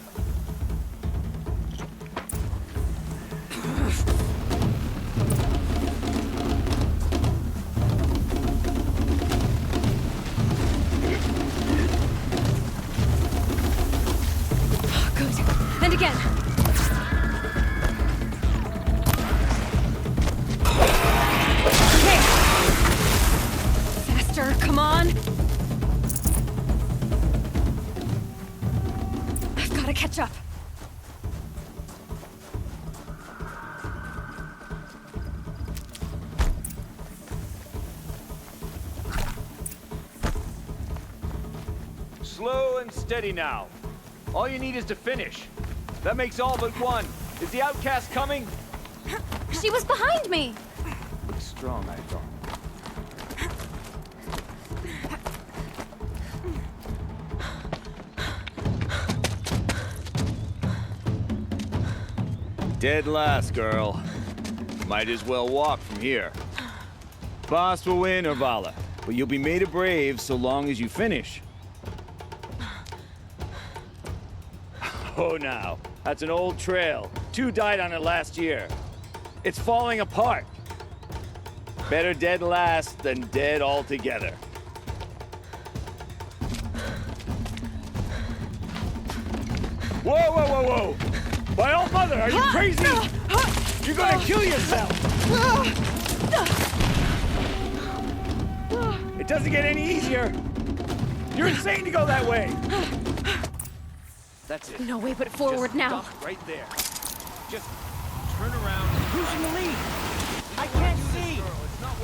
Good. And again. Come on! I've got to catch up. Slow and steady now. All you need is to finish. That makes all but one. Is the outcast coming? She was behind me! Looks strong, I thought. Dead last, girl. Might as well walk from here. Boss will win or Vala, but you'll be made a brave so long as you finish. Oh, now. That's an old trail. 2 died on it last year. It's falling apart. Better dead last than dead altogether. Whoa, whoa, whoa, whoa! By all mother, are you crazy? You're gonna kill yourself! It doesn't get any easier. You're insane to go that way. That's it. No way but forward Just now. stop right there. Just turn around. Who's in the lead? I can't see.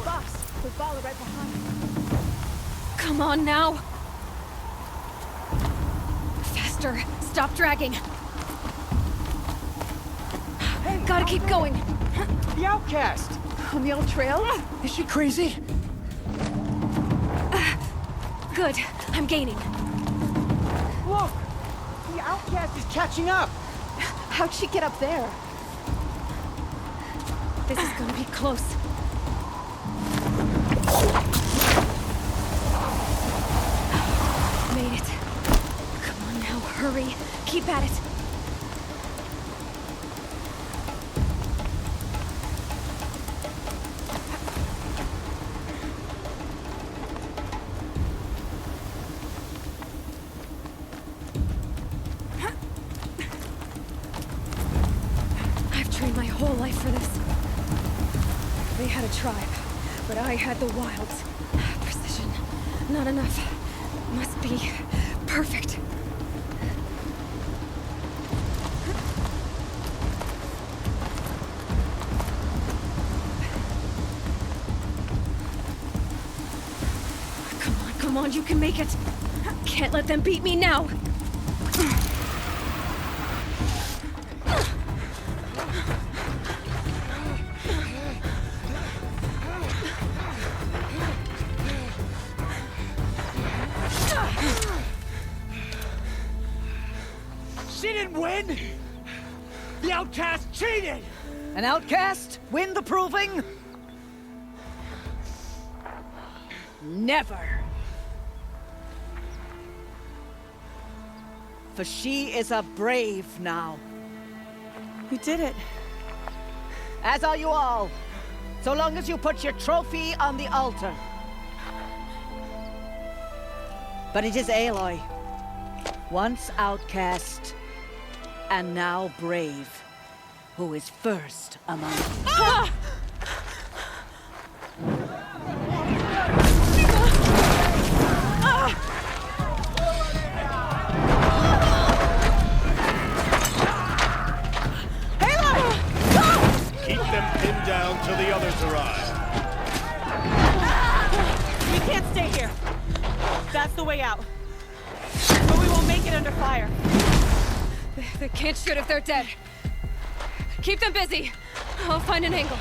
Boss, with Varl right behind. Come on now. Faster. Stop dragging. Hey, gotta keep going. The outcast. On the old trail? Is she crazy? Good. I'm gaining. Look! The outcast is catching up! How'd she get up there? This is gonna be close. Made it. Come on now, hurry. Keep at it. My whole life for this. They had a tribe, but I had the wilds. Precision. Not enough. Must be perfect. Come on, you can make it. Can't let them beat me now. She didn't win! The outcast cheated! An outcast win the proving? Never. For she is a brave now. You did it. As are you all. So long as you put your trophy on the altar. But it is Aloy. Once outcast, and now brave, who is first among us. Ah! Keep them pinned down till the others arrive. We can't stay here. That's the way out. But we won't make it under fire. They can't shoot if they're dead. Keep them busy. I'll find an angle.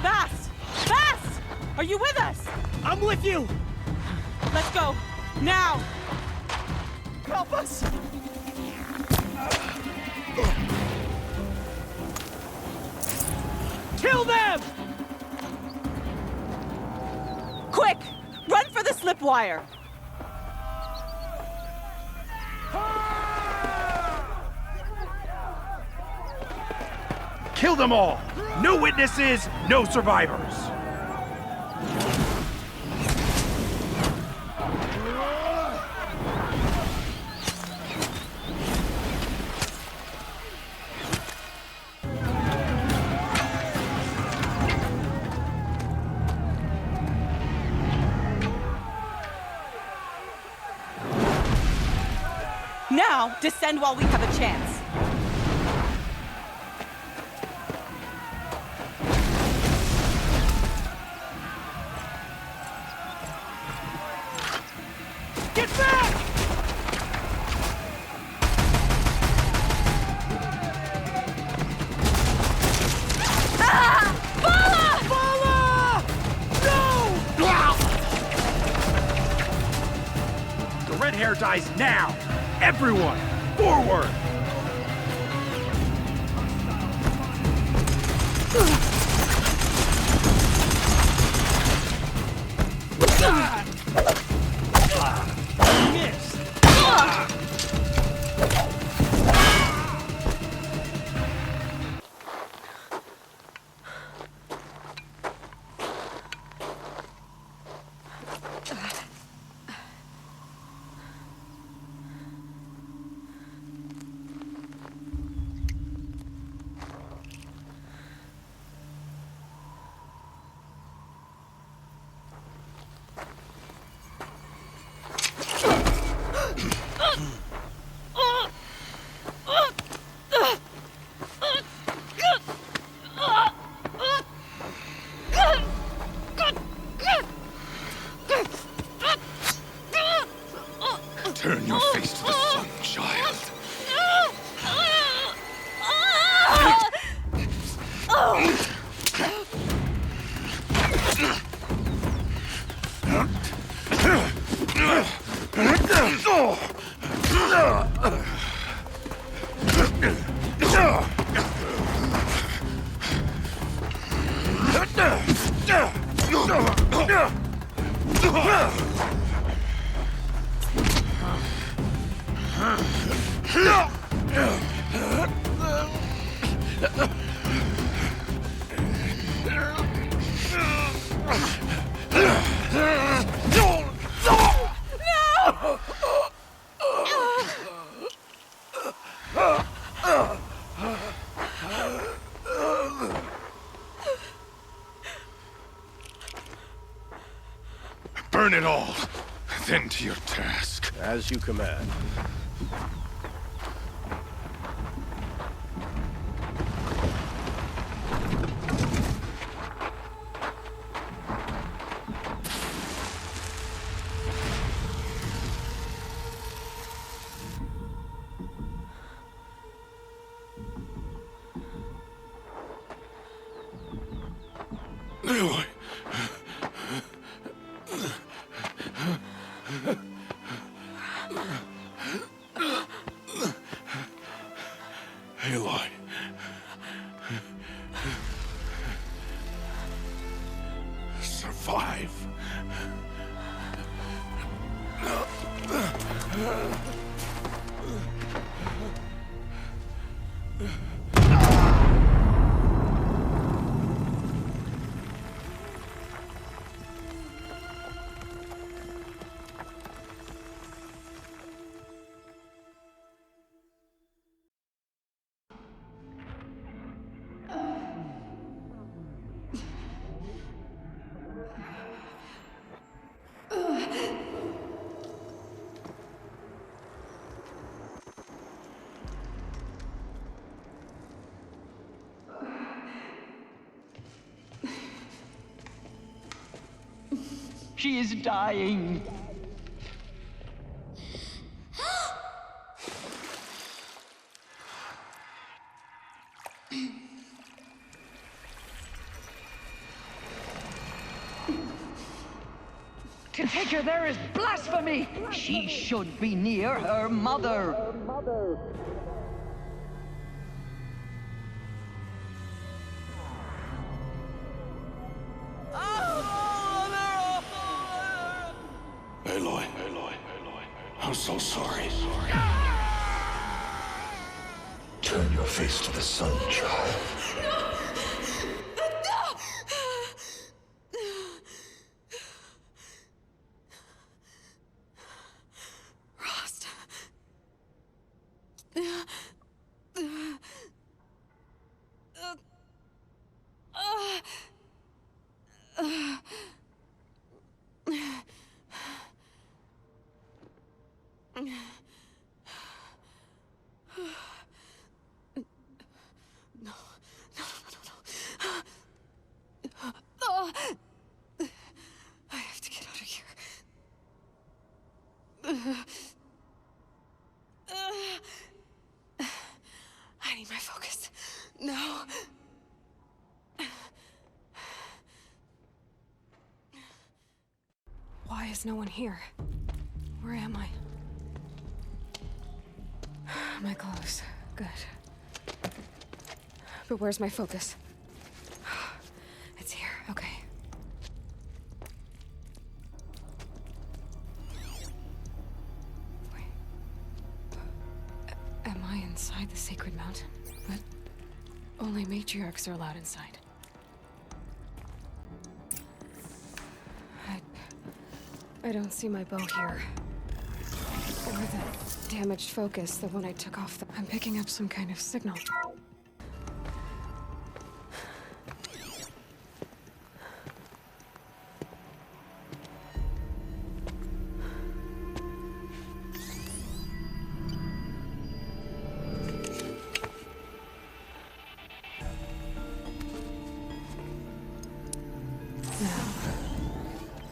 Fast! Fast! Are you with us? I'm with you! Let's go. Now! Help us! Kill them! Quick! Run for the slip wire! Kill them all! No witnesses, no survivors! Now, descend while we have a chance. Get back! red hair dies now! Everyone, forward! Missed! Turn your face to the sun, child. Burn it all, then to your task. As you command. Aloy. Aloy. Survive. She is dying. To take her there is blasphemy! She should be near her mother. Aloy, I'm so sorry. Turn your face to the sun, child. Rost. I have to get out of here. I need my focus. No. Why is no one here? Where am I? My clothes. Good. But where's my focus? It's here. Okay. Am I inside the sacred mountain? But only matriarchs are allowed inside. I don't see my bow here. Or that damaged focus, the one I took off. I'm picking up some kind of signal.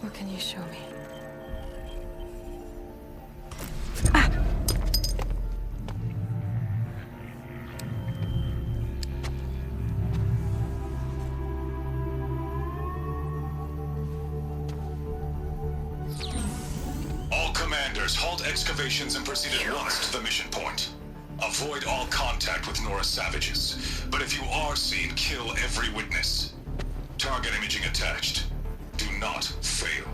What can you show me? All commanders, halt excavations and proceed at once to the mission point. Avoid all contact with Nora savages, but if you are seen, kill every witness. Target imaging attached. Do not fail.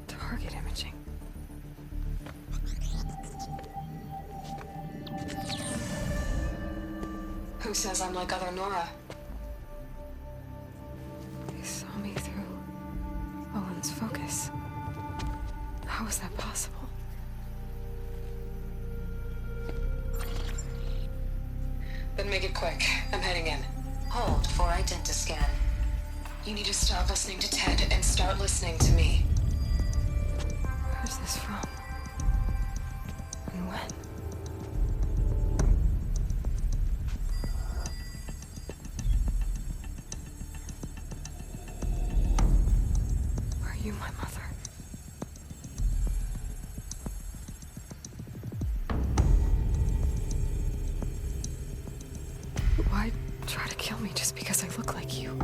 Target imaging. Who says I'm like other Nora? They saw me through Owen's focus. How is that possible? Then make it quick. I'm heading in. Hold for identiscan. You need to stop listening to Ted and start listening to me. Where's this from? And when? Are you my mother? Why try to kill me just because I look like you?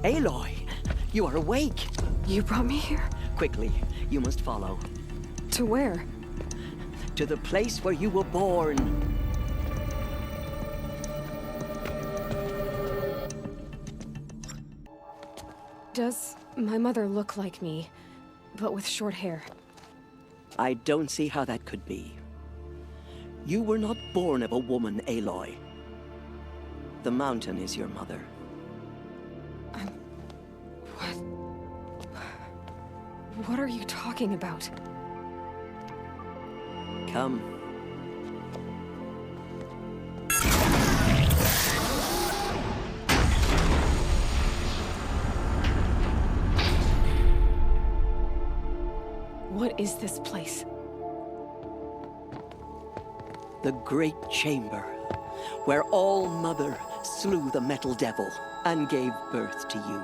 Aloy, you are awake. You brought me here? Quickly, you must follow. To where? To the place where you were born. Does my mother look like me, but with short hair? I don't see how that could be. You were not born of a woman, Aloy. The mountain is your mother. What are you talking about? Come. What is this place? The Great Chamber, where All Mother slew the Metal Devil and gave birth to you.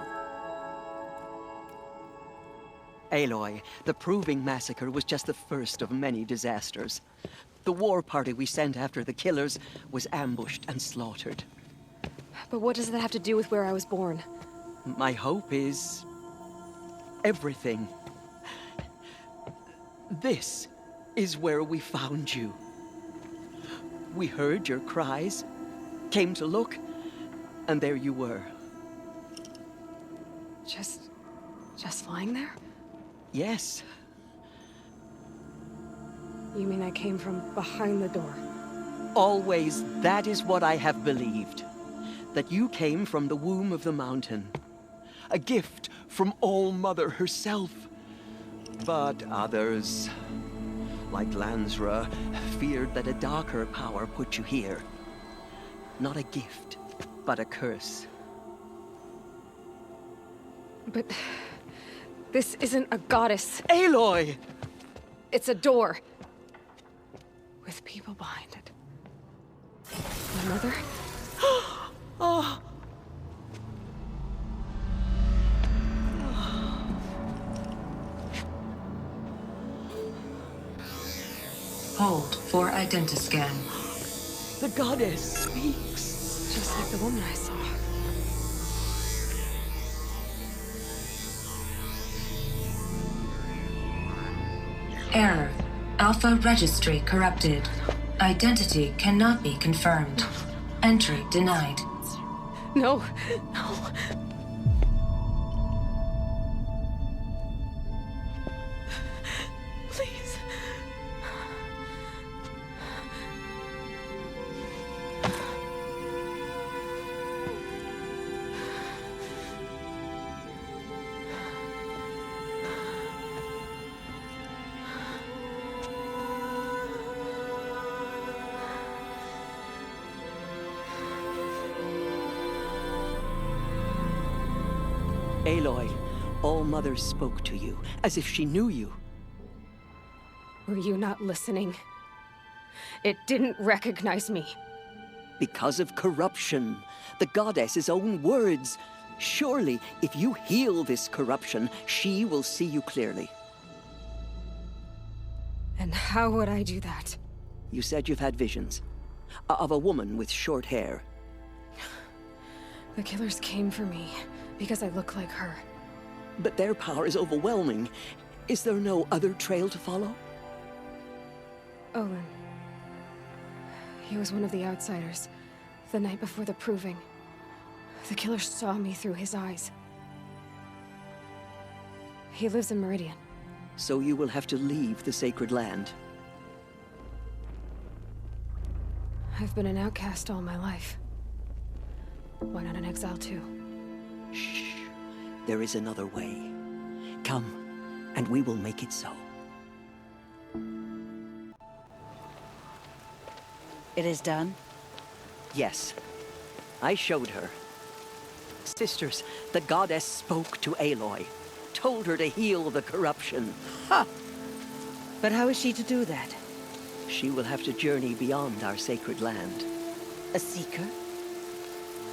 Aloy, the Proving Massacre was just the first of many disasters. The war party we sent after the killers was ambushed and slaughtered. But what does that have to do with where I was born? My hope is everything. This is where we found you. We heard your cries, came to look, and there you were. Just lying there? Yes. You mean I came from behind the door? Always, that is what I have believed. That you came from the womb of the mountain. A gift from All Mother herself. But others, like Lansra, feared that a darker power put you here. Not a gift, but a curse. But this isn't a goddess. Aloy! It's a door. With people behind it. My mother? Oh! Hold for identiscan. The goddess speaks. Just like the woman I saw. Error. Alpha registry corrupted. Identity cannot be confirmed. Entry denied. No, no. Please. Aloy, All-Mother spoke to you, as if she knew you. Were you not listening? It didn't recognize me. Because of corruption. The goddess's own words. Surely, if you heal this corruption, she will see you clearly. And how would I do that? You said you've had visions. Of a woman with short hair. The killers came for me because I look like her. But their power is overwhelming. Is there no other trail to follow? Olin. He was one of the outsiders, the night before the proving. The killer saw me through his eyes. He lives in Meridian. So you will have to leave the sacred land. I've been an outcast all my life. Why not an exile too? Shh. There is another way. Come, and we will make it so. It is done? Yes. I showed her. Sisters, the goddess spoke to Aloy. Told her to heal the corruption. Ha! But how is she to do that? She will have to journey beyond our sacred land. A seeker?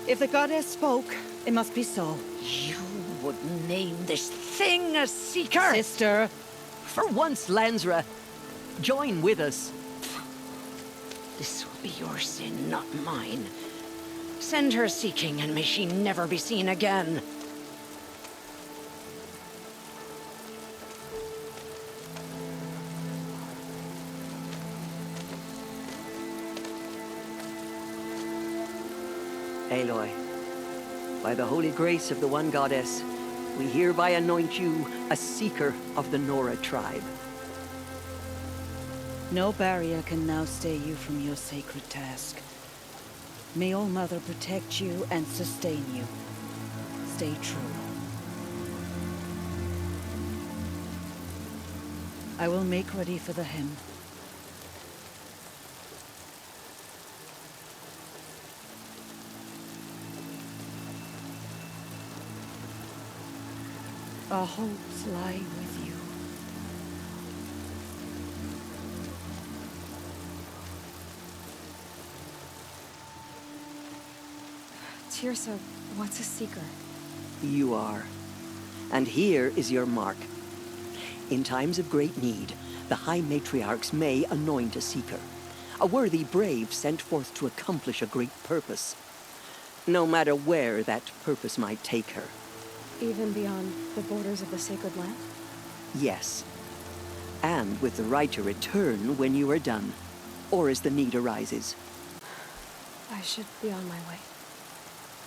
If the goddess spoke, it must be so. You would name this thing a seeker? Sister! For once, Lansra, join with us. This will be your sin, not mine. Send her seeking, and may she never be seen again. Aloy, by the holy grace of the one goddess, we hereby anoint you a seeker of the Nora tribe. No barrier can now stay you from your sacred task. May All-Mother protect you and sustain you. Stay true. I will make ready for the hymn. Our hopes lie with you. Teersa, what's a seeker? You are. And here is your mark. In times of great need, the High Matriarchs may anoint a seeker. A worthy brave sent forth to accomplish a great purpose. No matter where that purpose might take her. Even beyond the borders of the sacred land? Yes. And with the right to return when you are done, or as the need arises. I should be on my way.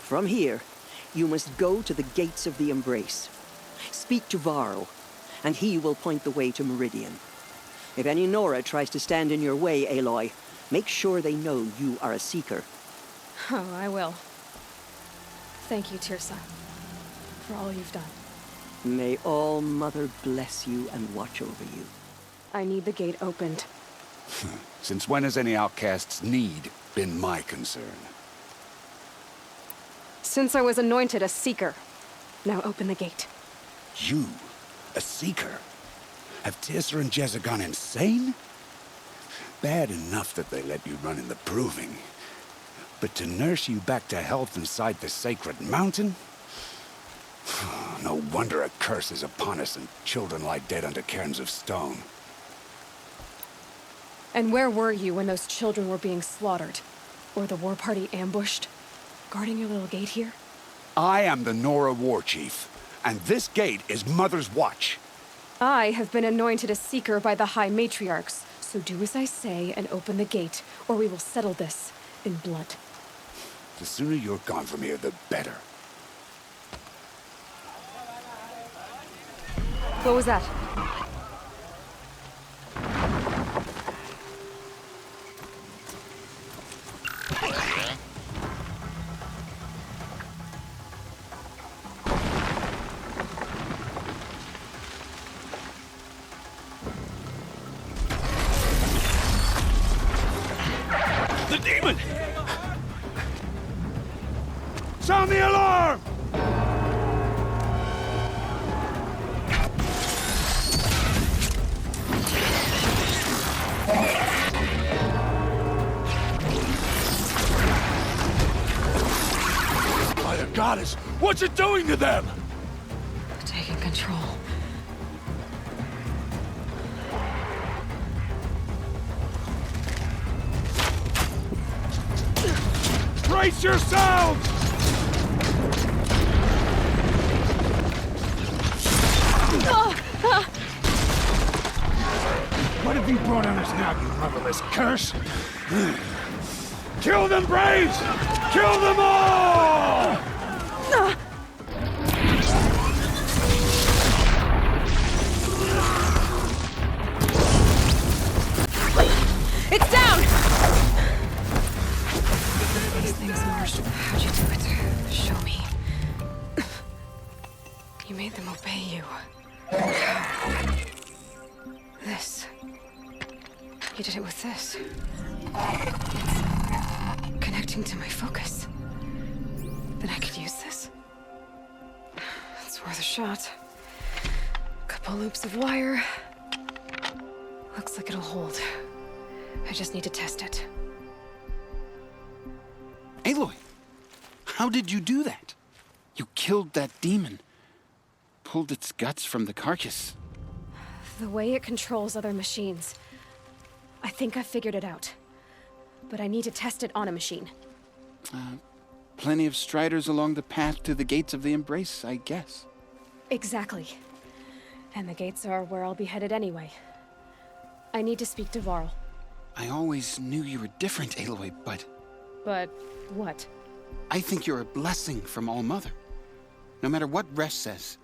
From here, you must go to the gates of the Embrace. Speak to Varl, and he will point the way to Meridian. If any Nora tries to stand in your way, Aloy, make sure they know you are a seeker. Oh, I will. Thank you, Teersa, for all you've done. May All-Mother bless you and watch over you. I need the gate opened. Since when has any outcast's need been my concern? Since I was anointed a seeker. Now open the gate. You? A seeker? Have Teersa and Jezza gone insane? Bad enough that they let you run in the proving. But to nurse you back to health inside the sacred mountain? No wonder a curse is upon us and children lie dead under cairns of stone. And where were you when those children were being slaughtered? Or the war party ambushed? Guarding your little gate here? I am the Nora war chief, and this gate is Mother's watch. I have been anointed a seeker by the High Matriarchs, so do as I say and open the gate, or we will settle this in blood. The sooner you're gone from here, the better. What was that? The demon! Sound the alarm! By the goddess, what's it doing to them? Taking control. Brace yourselves! What have you brought on us now, you motherless curse? Kill them, Braves! Kill them all! It's down! These things marched. How'd you do it? Show me. You made them obey you. This. You did it with this. It's connecting to my focus. Then I could use this. It's worth a shot. Couple loops of wire. Looks like it'll hold. I just need to test it. Aloy, how did you do that? You killed that demon. Pulled its guts from the carcass. The way it controls other machines. I think I figured it out. But I need to test it on a machine. Plenty of striders along the path to the gates of the Embrace, I guess. Exactly. And the gates are where I'll be headed anyway. I need to speak to Varl. I always knew you were different, Aloy, but... But what? I think you're a blessing from All-Mother. No matter what Resh says.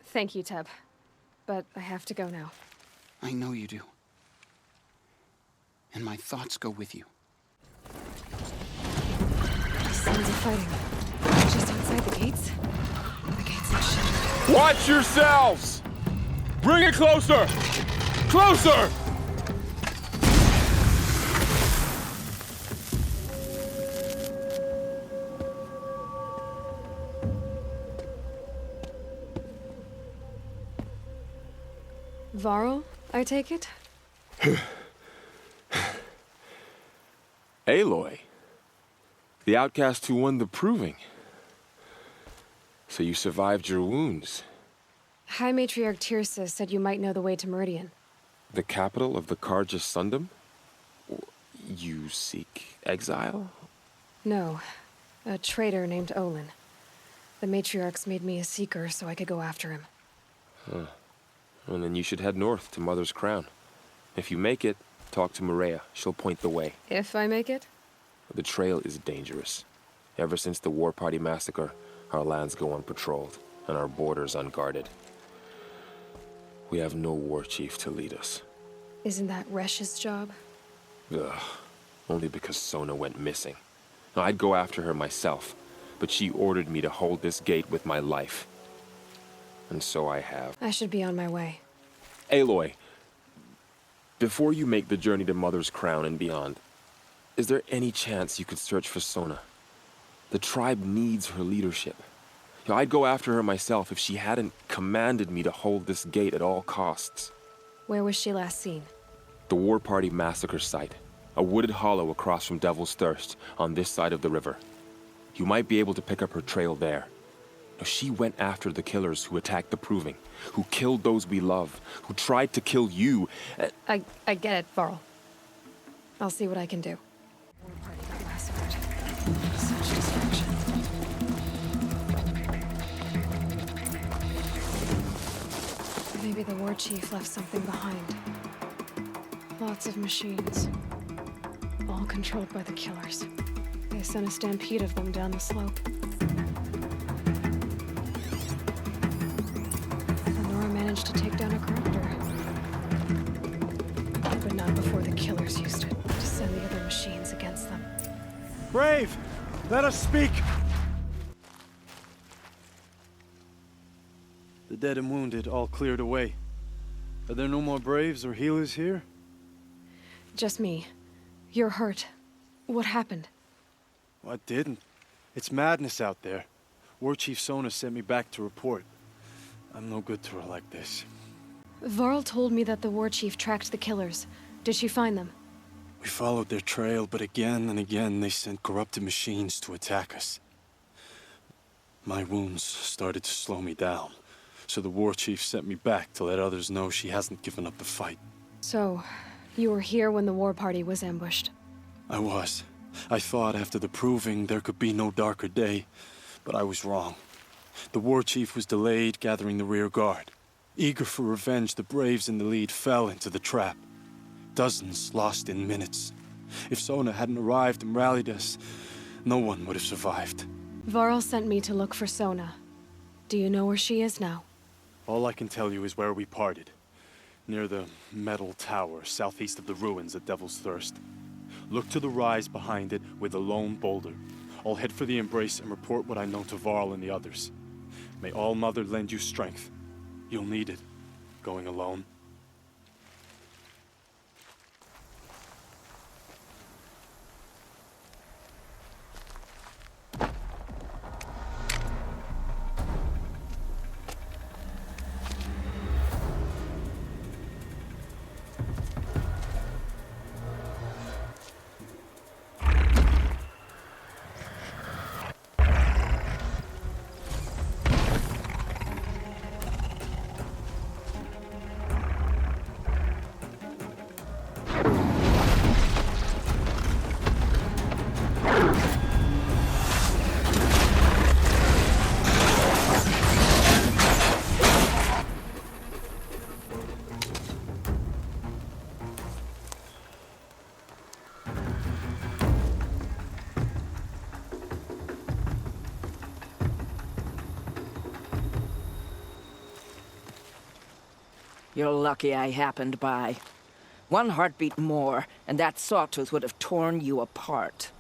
Thank you, Teb. But I have to go now. I know you do. And my thoughts go with you. Sounds of fighting. Just outside the gates? The gates are shut. Watch yourselves! Bring it closer! Closer! Varl, I take it? Aloy. The outcast who won the proving. So you survived your wounds. High Matriarch Teersa said you might know the way to Meridian. The capital of the Carja Sundom? You seek exile? No. A traitor named Olin. The Matriarchs made me a seeker so I could go after him. Huh. Well, then you should head north to Mother's Crown. If you make it, talk to Maria. She'll point the way. If I make it? The trail is dangerous. Ever since the War Party massacre, our lands go unpatrolled, and our borders unguarded. We have no war chief to lead us. Isn't that Resh's job? Ugh. Only because Sona went missing. Now, I'd go after her myself, but she ordered me to hold this gate with my life. And so I have. I should be on my way. Aloy, before you make the journey to Mother's Crown and beyond, is there any chance you could search for Sona? The tribe needs her leadership. I'd go after her myself if she hadn't commanded me to hold this gate at all costs. Where was she last seen? The War Party massacre site. A wooded hollow across from Devil's Thirst, on this side of the river. You might be able to pick up her trail there. She went after the killers who attacked the Proving, who killed those we love, who tried to kill you. I get it, Varl. I'll see what I can do. War Party got massacred. Such destruction. Maybe the war chief left something behind. Lots of machines. All controlled by the killers. They sent a stampede of them down the slope. Lenora managed to take down a corruptor. But not before the killers used it to send the other machines against them. Brave! Let us speak! The dead and wounded all cleared away. Are there no more Braves or healers here? Just me. You're hurt. What happened? I didn't. It's madness out there. War Chief Sona sent me back to report. I'm no good to her like this. Varl told me that the war chief tracked the killers. Did she find them? We followed their trail, but again and again they sent corrupted machines to attack us. My wounds started to slow me down, so the war chief sent me back to let others know she hasn't given up the fight. So, you were here when the war party was ambushed? I was. I thought after the proving there could be no darker day, but I was wrong. The war chief was delayed gathering the rear guard. Eager for revenge, the Braves in the lead fell into the trap. Dozens lost in minutes. If Sona hadn't arrived and rallied us, no one would have survived. Varl sent me to look for Sona. Do you know where she is now? All I can tell you is where we parted. Near the metal tower, southeast of the ruins at Devil's Thirst. Look to the rise behind it with a lone boulder. I'll head for the embrace and report what I know to Varl and the others. May All Mother lend you strength. You'll need it, going alone. You're lucky I happened by. One heartbeat more, and that sawtooth would have torn you apart.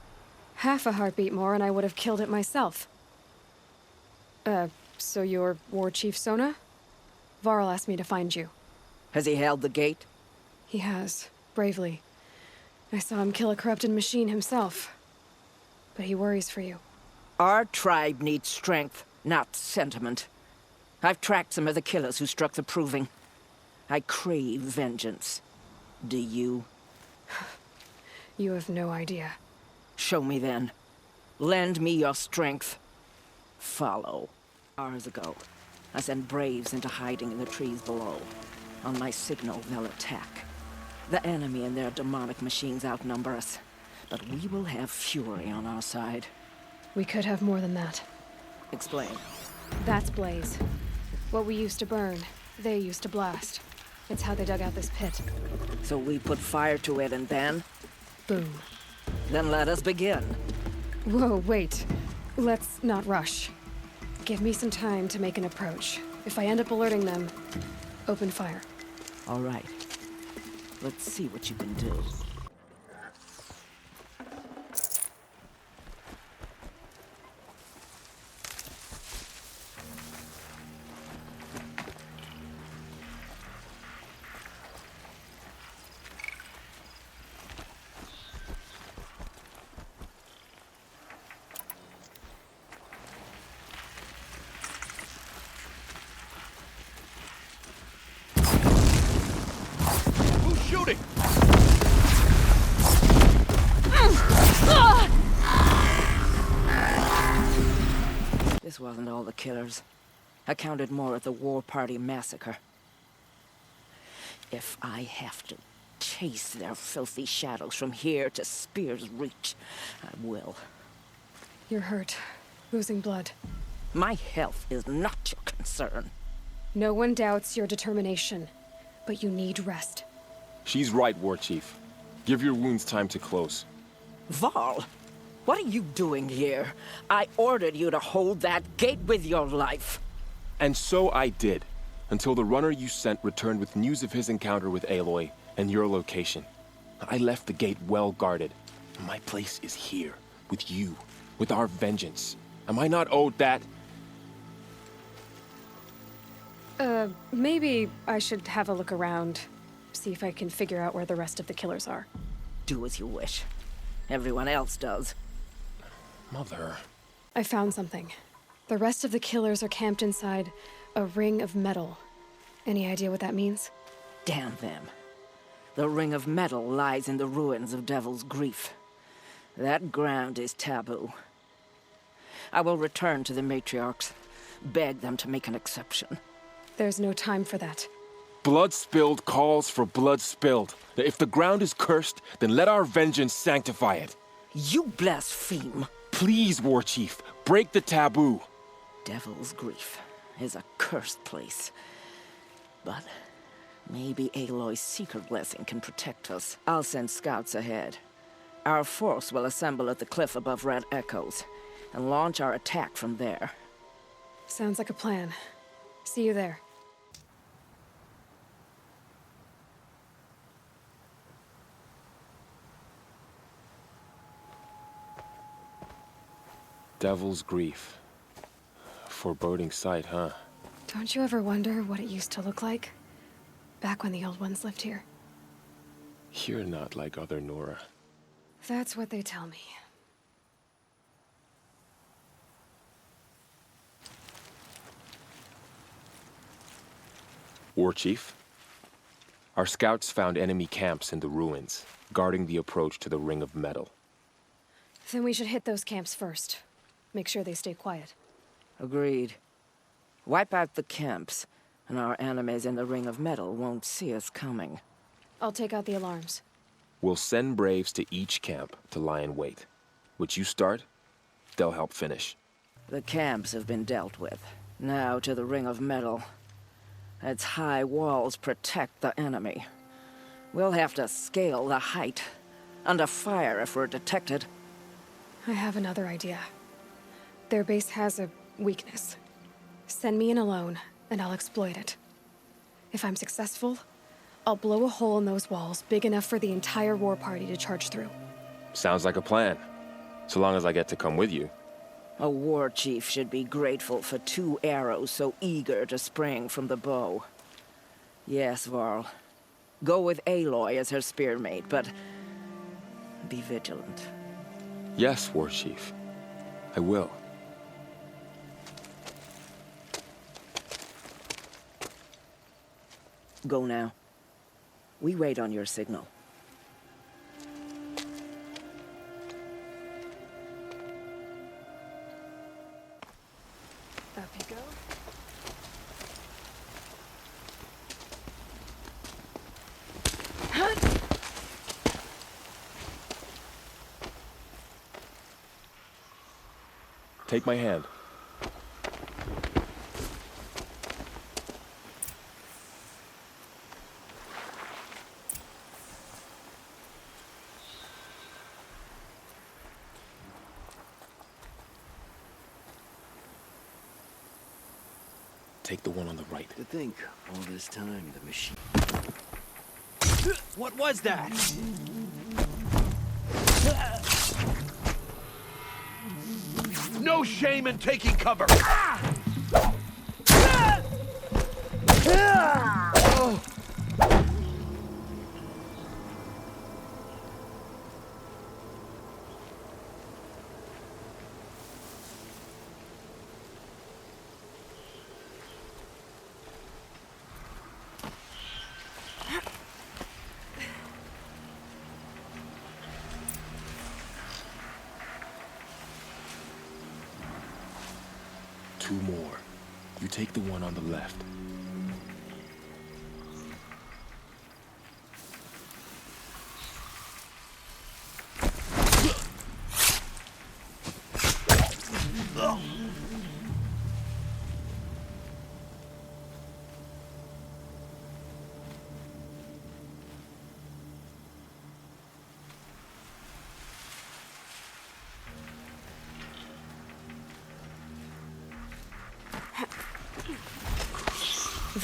Half a heartbeat more and I would have killed it myself. So you're War Chief Sona? Varl asked me to find you. Has he held the gate? He has, bravely. I saw him kill a corrupted machine himself. But he worries for you. Our tribe needs strength, not sentiment. I've tracked some of the killers who struck the proving. I crave vengeance. Do you? You have no idea. Show me then. Lend me your strength. Follow. Hours ago, I sent Braves into hiding in the trees below. On my signal, they'll attack. The enemy and their demonic machines outnumber us, but we will have fury on our side. We could have more than that. Explain. That's Blaze. What we used to burn, they used to blast. It's how they dug out this pit. So we put fire to it and then? Boom. Then let us begin. Whoa, wait. Let's not rush. Give me some time to make an approach. If I end up alerting them, open fire. All right. Let's see what you can do. Shooting! This wasn't all the killers. I counted more at the war party massacre. If I have to chase their filthy shadows from here to Spear's Reach, I will. You're hurt. Losing blood. My health is not your concern. No one doubts your determination, but you need rest. She's right, War Chief. Give your wounds time to close. Varl, what are you doing here? I ordered you to hold that gate with your life. And so I did, until the runner you sent returned with news of his encounter with Aloy and your location. I left the gate well guarded. My place is here, with you, with our vengeance. Am I not owed that? Maybe I should have a look around, see if I can figure out where the rest of the killers are. Do as you wish. Everyone else does. Mother... I found something. The rest of the killers are camped inside a ring of metal. Any idea what that means? Damn them. The ring of metal lies in the ruins of Devil's Grief. That ground is taboo. I will return to the Matriarchs, beg them to make an exception. There's no time for that. Blood spilled calls for blood spilled. If the ground is cursed, then let our vengeance sanctify it. You blaspheme. Please, War Chief, break the taboo. Devil's Grief is a cursed place. But maybe Aloy's secret blessing can protect us. I'll send scouts ahead. Our force will assemble at the cliff above Red Echoes and launch our attack from there. Sounds like a plan. See you there. Devil's Grief. Foreboding sight, huh? Don't you ever wonder what it used to look like? Back when the old ones lived here. You're not like other Nora. That's what they tell me. War Chief? Our scouts found enemy camps in the ruins, guarding the approach to the Ring of Metal. Then we should hit those camps first. Make sure they stay quiet. Agreed. Wipe out the camps, and our enemies in the Ring of Metal won't see us coming. I'll take out the alarms. We'll send Braves to each camp to lie in wait. Which you start, they'll help finish. The camps have been dealt with. Now to the Ring of Metal. Its high walls protect the enemy. We'll have to scale the height. Under fire if we're detected. I have another idea. Their base has a weakness. Send me in alone, and I'll exploit it. If I'm successful, I'll blow a hole in those walls big enough for the entire war party to charge through. Sounds like a plan. So long as I get to come with you. A war chief should be grateful for 2 arrows so eager to spring from the bow. Yes, Varl. Go with Aloy as her spearmate, but be vigilant. Yes, War Chief. I will. Go now. We wait on your signal. Up you go. Take my hand. Take the one on the right. To think, all this time, the machine... What was that? No shame in taking cover! Two more. You take the one on the left.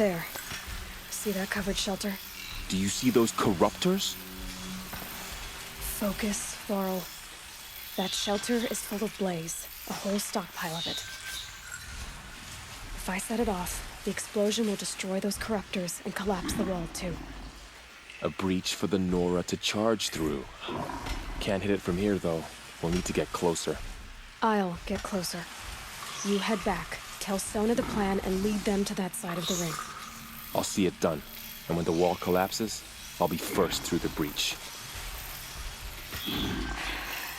There. See that covered shelter? Do you see those corruptors? Focus, Varl. That shelter is full of blaze. A whole stockpile of it. If I set it off, the explosion will destroy those corruptors and collapse the wall, too. A breach for the Nora to charge through. Can't hit it from here, though. We'll need to get closer. I'll get closer. You head back, tell Sona the plan, and lead them to that side of the ring. I'll see it done. And when the wall collapses, I'll be first through the breach.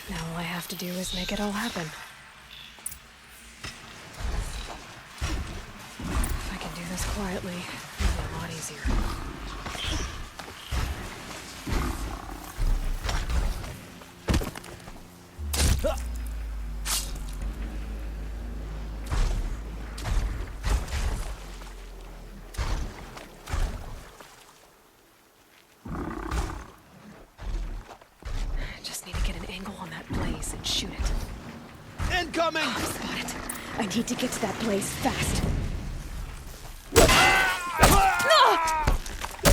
Now all I have to do is make it all happen. If I can do this quietly, it'll be a lot easier. And shoot it. Incoming! Oh, spot it. I need to get to that blaze fast.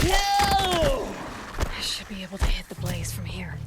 No! I should be able to hit the blaze from here.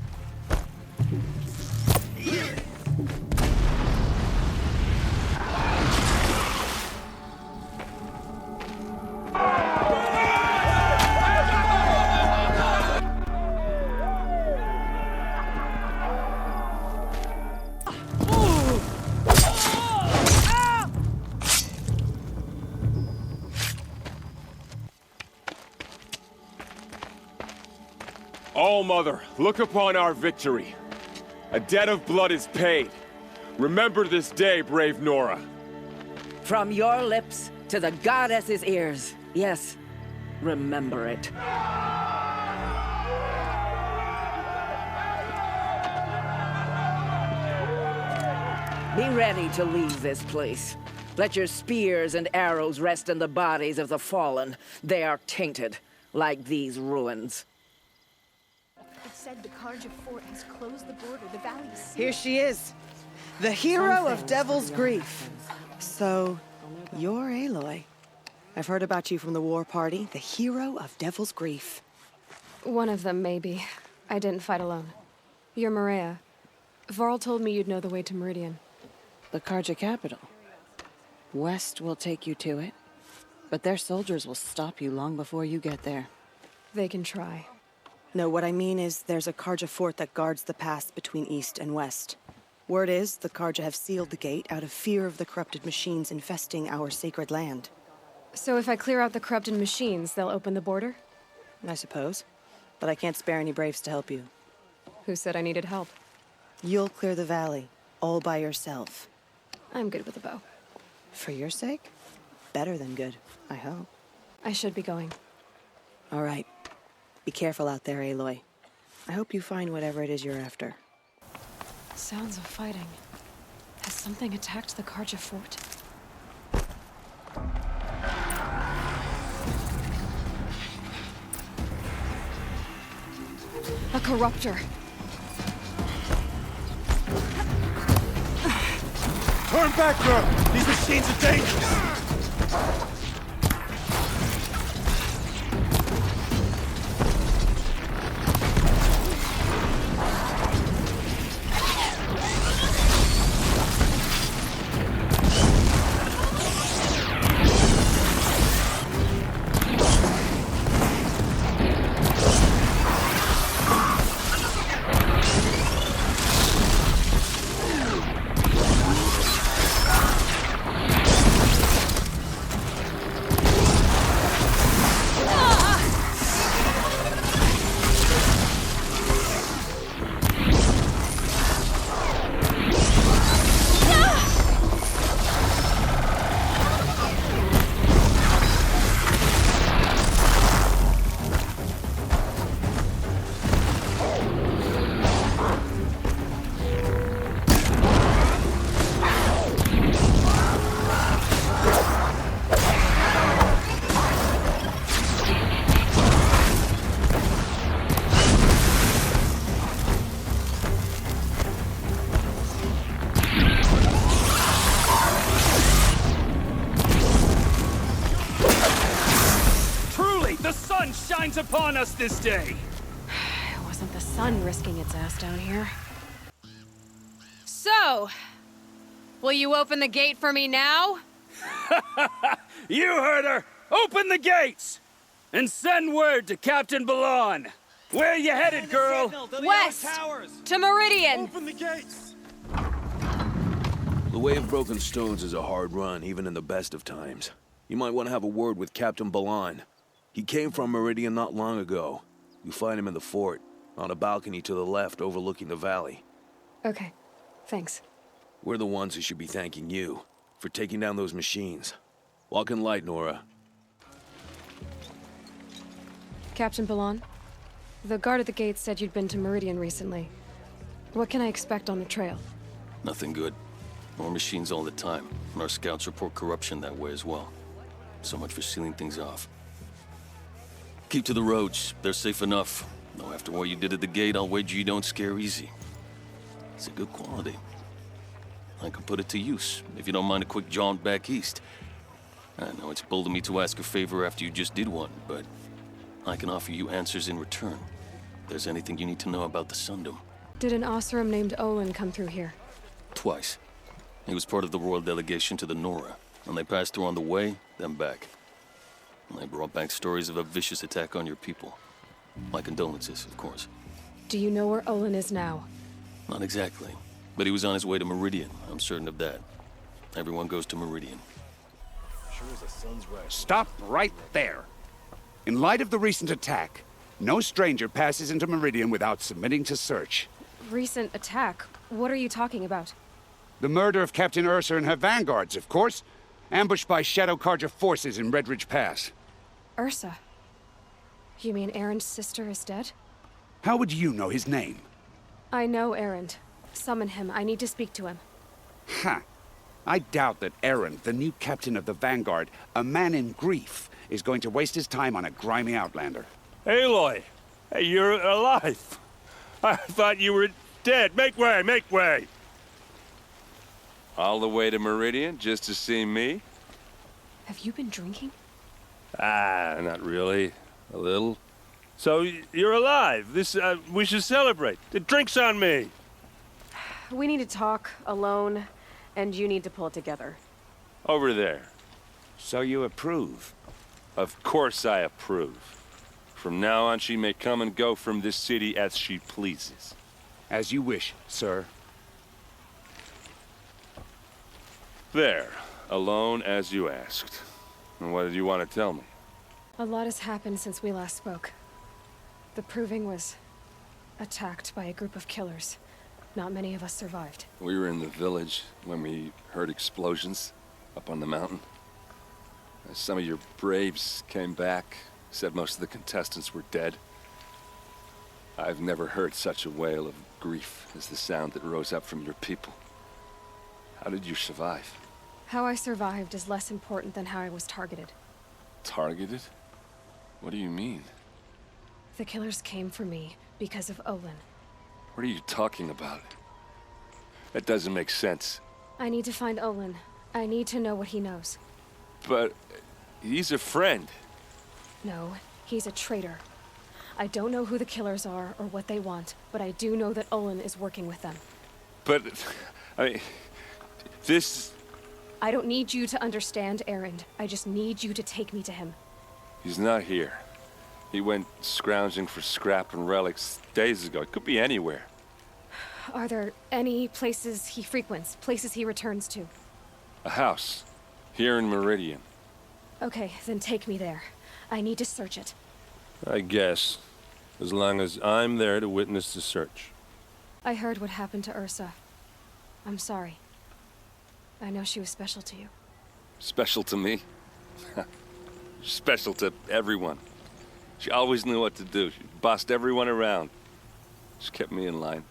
All Mother, look upon our victory. A debt of blood is paid. Remember this day, brave Nora. From your lips to the goddess's ears. Yes, remember it. Be ready to leave this place. Let your spears and arrows rest in the bodies of the fallen. They are tainted, like these ruins. It said the Carja Fort has closed the border. The valley is sealed. Here she is. The hero of Devil's Grief. So, you're Aloy. I've heard about you from the war party. The hero of Devil's Grief. One of them, maybe. I didn't fight alone. You're Maria. Varl told me you'd know the way to Meridian. The Carja capital. West will take you to it. But their soldiers will stop you long before you get there. They can try. No, what I mean is there's a Carja fort that guards the pass between East and West. Word is, the Carja have sealed the gate out of fear of the corrupted machines infesting our sacred land. So if I clear out the corrupted machines, they'll open the border? I suppose. But I can't spare any braves to help you. Who said I needed help? You'll clear the valley, all by yourself. I'm good with a bow. For your sake? Better than good, I hope. I should be going. All right. Be careful out there, Aloy. I hope you find whatever it is you're after. Sounds of fighting. Has something attacked the Carja fort? A corruptor. Turn back, girl! These machines are dangerous! descends upon us this day. It wasn't the sun risking its ass down here. So, will you open the gate for me now? You heard her! Open the gates! And send word to Captain Blanc. Where you headed, girl? West! To Meridian! Open the gates! The Way of Broken Stones is a hard run, even in the best of times. You might want to have a word with Captain Blanc. He came from Meridian not long ago. You'll find him in the fort, on a balcony to the left overlooking the valley. Okay, thanks. We're the ones who should be thanking you for taking down those machines. Walk in light, Nora. Captain Blanc, the guard at the gate said you'd been to Meridian recently. What can I expect on the trail? Nothing good. More machines all the time, and our scouts report corruption that way as well. So much for sealing things off. Keep to the roads. They're safe enough. Though after what you did at the gate, I'll wager you don't scare easy. It's a good quality. I can put it to use, if you don't mind a quick jaunt back east. I know it's bold of me to ask a favor after you just did one, but I can offer you answers in return. If there's anything you need to know about the Sundom. Did an Osram named Olin come through here? Twice. He was part of the royal delegation to the Nora, and they passed through on the way, then back. And they brought back stories of a vicious attack on your people. My condolences, of course. Do you know where Olin is now? Not exactly, but he was on his way to Meridian, I'm certain of that. Everyone goes to Meridian. Sure as the sun's right. Stop right there. In light of the recent attack, no stranger passes into Meridian without submitting to search. Recent attack? What are you talking about? The murder of Captain Ursa and her vanguards, of course. Ambushed by Shadow Carja forces in Red Ridge Pass. Ursa? You mean Erend's sister is dead? How would you know his name? I know Erend. Summon him. I need to speak to him. Ha! I doubt that Erend, the new captain of the Vanguard, a man in grief, is going to waste his time on a grimy outlander. Aloy! Hey, you're alive! I thought you were dead. Make way, make way! All the way to Meridian just to see me? Have you been drinking? Ah, not really. A little. So, you're alive. We should celebrate. The drink's on me. We need to talk, alone, and you need to pull it together. Over there. So you approve? Of course I approve. From now on, she may come and go from this city as she pleases. As you wish, sir. There. Alone as you asked. And what did you want to tell me? A lot has happened since we last spoke. The Proving was attacked by a group of killers. Not many of us survived. We were in the village when we heard explosions up on the mountain. Some of your braves came back, said most of the contestants were dead. I've never heard such a wail of grief as the sound that rose up from your people. How did you survive? How I survived is less important than how I was targeted. Targeted? What do you mean? The killers came for me because of Olin. What are you talking about? That doesn't make sense. I need to find Olin. I need to know what he knows. But he's a friend. No, he's a traitor. I don't know who the killers are or what they want, but I do know that Olin is working with them. But, I mean, this... I don't need you to understand, Erend. I just need you to take me to him. He's not here. He went scrounging for scrap and relics days ago. It could be anywhere. Are there any places he frequents, places he returns to? A house. Here in Meridian. Okay, then take me there. I need to search it. I guess. As long as I'm there to witness the search. I heard what happened to Ursa. I'm sorry. I know she was special to you. Special to me? Special to everyone. She always knew what to do. She bossed everyone around. She kept me in line.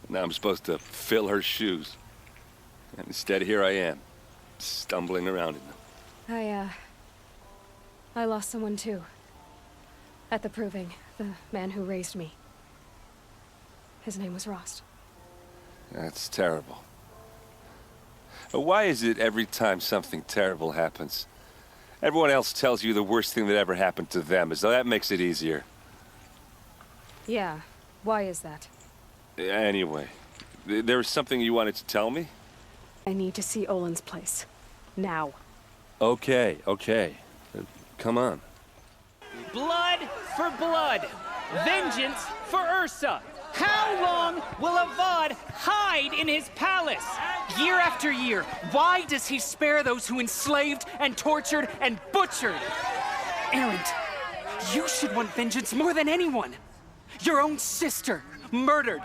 Now I'm supposed to fill her shoes. And instead, here I am, stumbling around in them. I lost someone too. At the Proving, the man who raised me. His name was Rost. That's terrible. Why is it every time something terrible happens, Everyone else tells you the worst thing that ever happened to them, as though that makes it easier. Yeah, why is that? Anyway, there was something you wanted to tell me? I need to see Olin's place. Now. Okay. Come on. Blood for blood. Vengeance for Ursa. How long will Avad hide in his palace? Year after year, why does he spare those who enslaved and tortured and butchered? Erend, you should want vengeance more than anyone. Your own sister, murdered,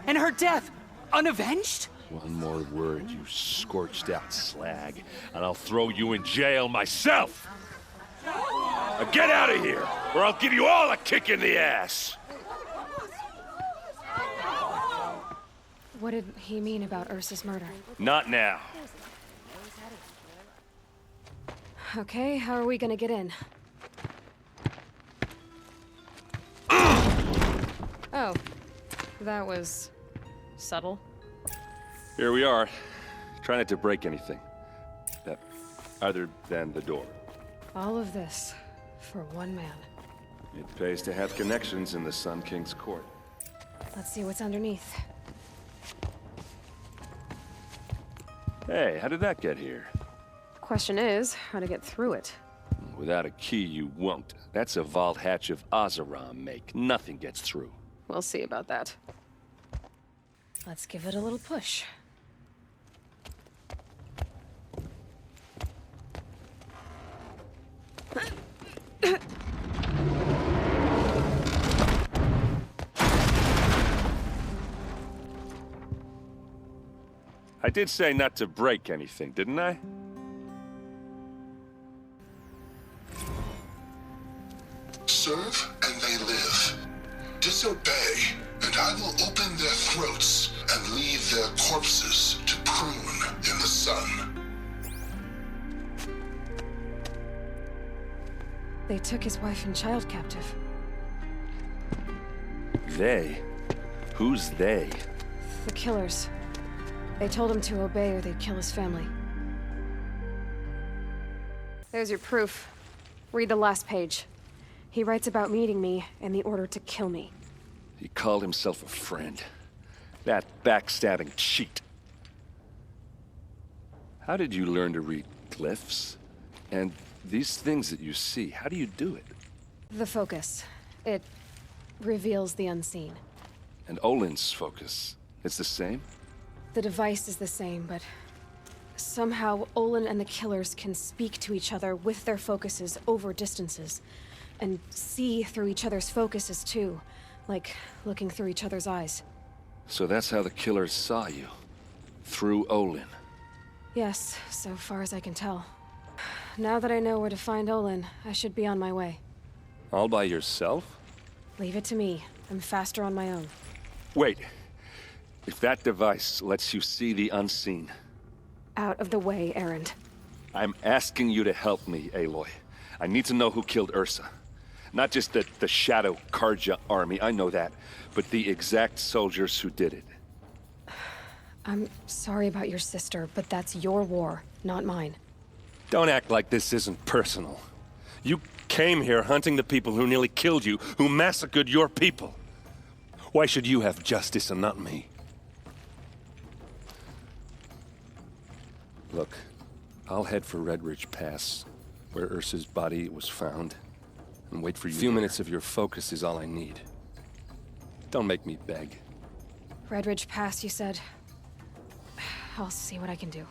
and her death, unavenged? One more word, you scorched-out slag, and I'll throw you in jail myself! Now get out of here, or I'll give you all a kick in the ass! What did he mean about Ursa's murder? Not now. Okay, how are we gonna get in? Oh, that was subtle. Here we are. Try not to break anything. Other than the door. All of this for one man. It pays to have connections in the Sun King's court. Let's see what's underneath. Hey, how did that get here? Question is, how to get through it. Without a key, you won't. That's a vault hatch of Oseram make. Nothing gets through. We'll see about that. Let's give it a little push. I did say not to break anything, didn't I? Serve and they live. Disobey, and I will open their throats and leave their corpses to prune in the sun. They took his wife and child captive. They? Who's they? The killers. They told him to obey or they'd kill his family. There's your proof. Read the last page. He writes about meeting me and the order to kill me. He called himself a friend. That backstabbing cheat. How did you learn to read glyphs? And these things that you see, how do you do it? The focus. It reveals the unseen. And Olin's focus, it's the same? The device is the same, but somehow Olin and the killers can speak to each other with their focuses over distances. And see through each other's focuses too, like looking through each other's eyes. So that's how the killers saw you? Through Olin? Yes, so far as I can tell. Now that I know where to find Olin, I should be on my way. All by yourself? Leave it to me. I'm faster on my own. Wait. If that device lets you see the unseen... Out of the way, Erend. I'm asking you to help me, Aloy. I need to know who killed Ursa. Not just the Shadow Karja army, I know that, but the exact soldiers who did it. I'm sorry about your sister, but that's your war, not mine. Don't act like this isn't personal. You came here hunting the people who nearly killed you, who massacred your people. Why should you have justice and not me? Look, I'll head for Red Ridge Pass, where Ursa's body was found, and wait for you. A few minutes of your focus is all I need. Don't make me beg. Red Ridge Pass, you said? I'll see what I can do.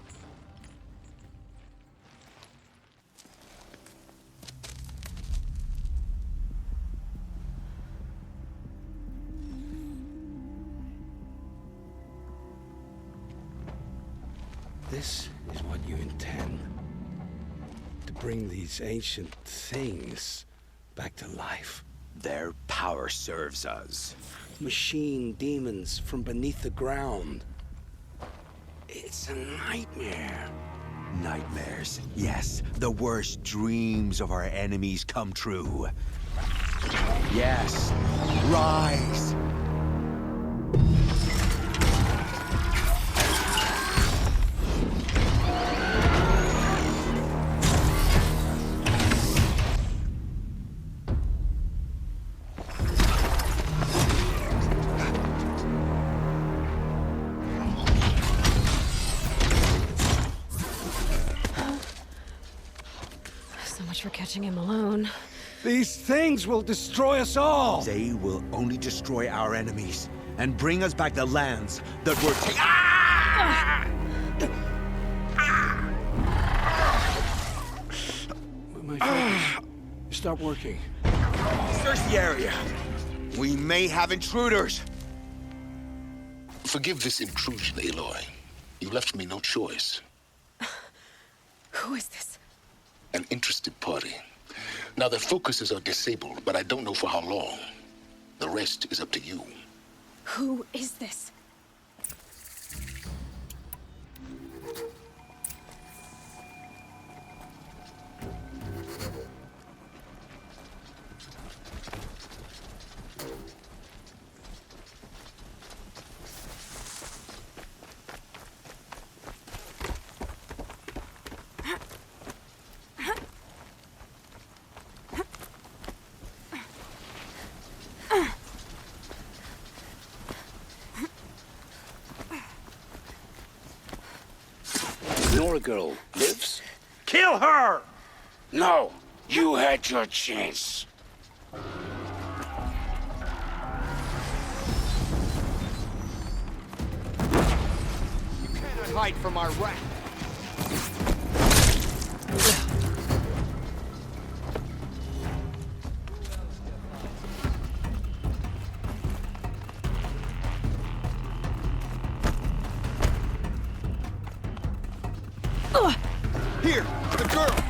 This is what you intend. To bring these ancient things back to life. Their power serves us. Machine demons from beneath the ground. It's a nightmare. Nightmares, yes. The worst dreams of our enemies come true. Yes, rise! for catching him alone. These things will destroy us all! They will only destroy our enemies and bring us back the lands that were My focus. Stop working. Search the area. We may have intruders. Forgive this intrusion, Aloy. You left me no choice. Who is this? An interested party. Now, their focuses are disabled, but I don't know for how long. The rest is up to you. Who is this? Your girl lives? Kill her! No, you had your chance. You cannot hide from our wrath. Here, the girl!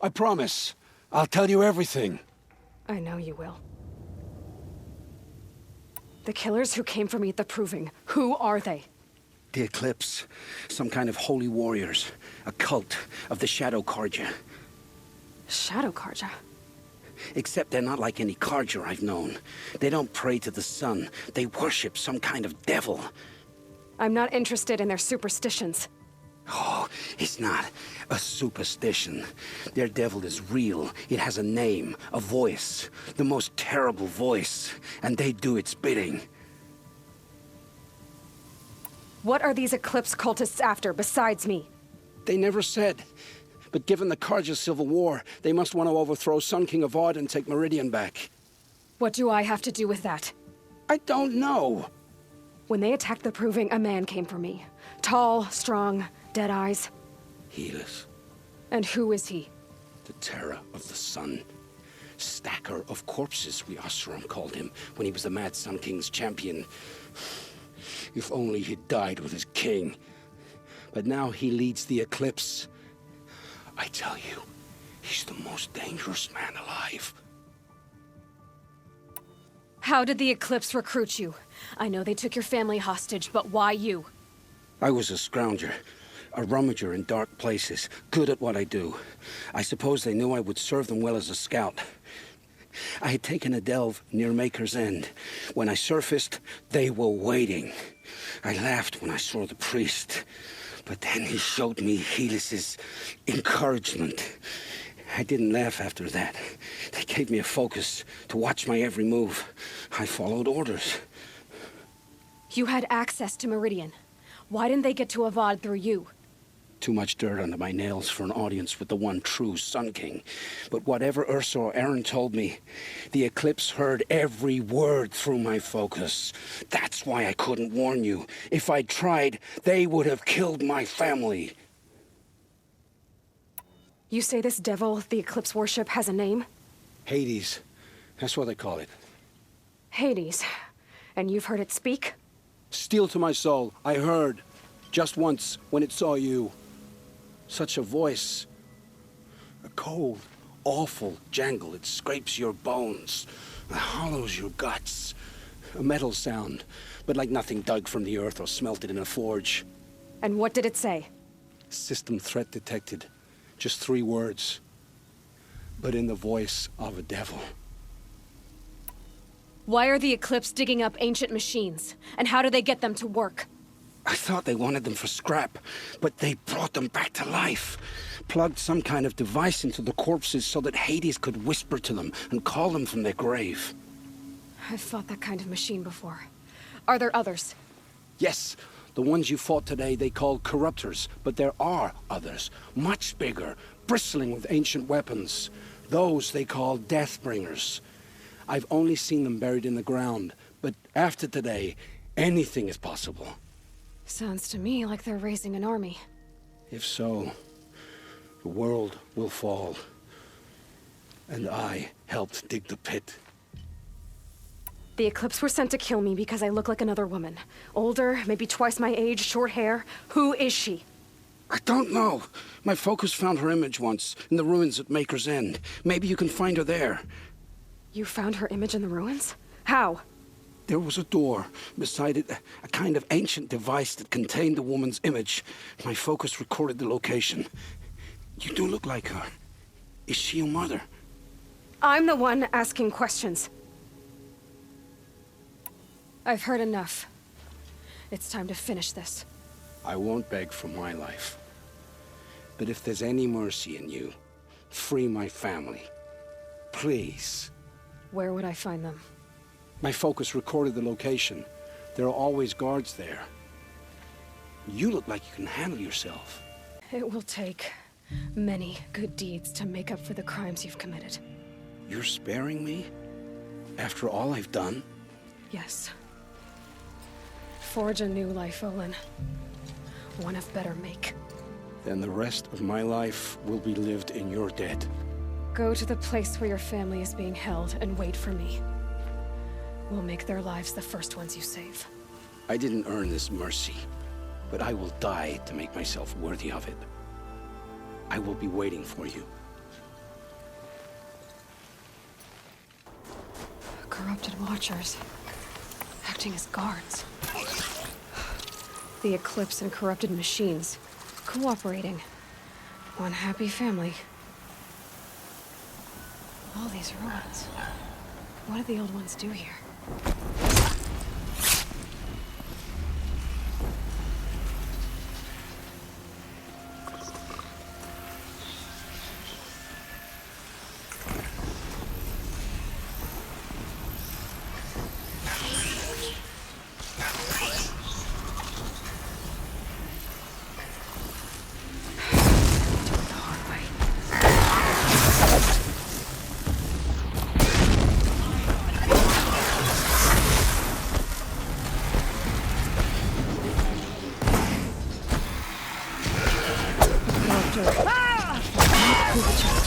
I promise. I'll tell you everything. I know you will. The killers who came for me at the Proving, who are they? The Eclipse. Some kind of holy warriors. A cult of the Shadow Carja. Shadow Carja? Except they're not like any Carja I've known. They don't pray to the sun. They worship some kind of devil. I'm not interested in their superstitions. Oh, it's not a superstition. Their devil is real. It has a name, a voice, the most terrible voice, and they do its bidding. What are these Eclipse cultists after, besides me? They never said. But given the Carja civil war, they must want to overthrow Sun King Avad and take Meridian back. What do I have to do with that? I don't know. When they attacked the Proving, a man came for me. Tall, strong, dead eyes. Helis. And who is he? The terror of the sun. Stacker of corpses, we Oseram called him, when he was the Mad Sun King's champion. If only he'd died with his king. But now he leads the Eclipse. I tell you, he's the most dangerous man alive. How did the Eclipse recruit you? I know they took your family hostage, but why you? I was a scrounger, a rummager in dark places, good at what I do. I suppose they knew I would serve them well as a scout. I had taken a delve near Maker's End. When I surfaced, they were waiting. I laughed when I saw the priest, but then he showed me Helis's encouragement. I didn't laugh after that. They gave me a focus to watch my every move. I followed orders. You had access to Meridian. Why didn't they get to Avad through you? Too much dirt under my nails for an audience with the one true Sun King. But whatever Ursa or Erend told me, the Eclipse heard every word through my focus. That's why I couldn't warn you. If I'd tried, they would have killed my family. You say this devil, the Eclipse worship, has a name? Hades. That's what they call it. Hades. And you've heard it speak? Steel to my soul. I heard. Just once, when it saw you. Such a voice. A cold, awful jangle. It scrapes your bones. It hollows your guts. A metal sound, but like nothing dug from the earth or smelted in a forge. And what did it say? System threat detected. Just 3 words. But in the voice of a devil. Why are the Eclipse digging up ancient machines? And how do they get them to work? I thought they wanted them for scrap, but they brought them back to life. Plugged some kind of device into the corpses so that Hades could whisper to them and call them from their grave. I've fought that kind of machine before. Are there others? Yes, the ones you fought today they called corruptors, but there are others, much bigger, bristling with ancient weapons. Those they call Deathbringers. I've only seen them buried in the ground, but after today, anything is possible. Sounds to me like they're raising an army. If so, the world will fall. And I helped dig the pit. The Eclipse were sent to kill me because I look like another woman. Older, maybe twice my age, short hair. Who is she? I don't know. My focus found her image once, in the ruins at Maker's End. Maybe you can find her there. You found her image in the ruins? How? There was a door. Beside it, a kind of ancient device that contained the woman's image. My focus recorded the location. You do look like her. Is she your mother? I'm the one asking questions. I've heard enough. It's time to finish this. I won't beg for my life. But if there's any mercy in you, free my family. Please. Where would I find them? My focus recorded the location. There are always guards there. You look like you can handle yourself. It will take many good deeds to make up for the crimes you've committed. You're sparing me? After all I've done? Yes. Forge a new life, Olin. One of better make. Then the rest of my life will be lived in your debt. Go to the place where your family is being held and wait for me. We'll make their lives the first ones you save. I didn't earn this mercy, but I will die to make myself worthy of it. I will be waiting for you. Corrupted Watchers. Acting as guards. The Eclipse and corrupted machines. Cooperating. One happy family. All these ruins. What did the old ones do here? after. Through the church.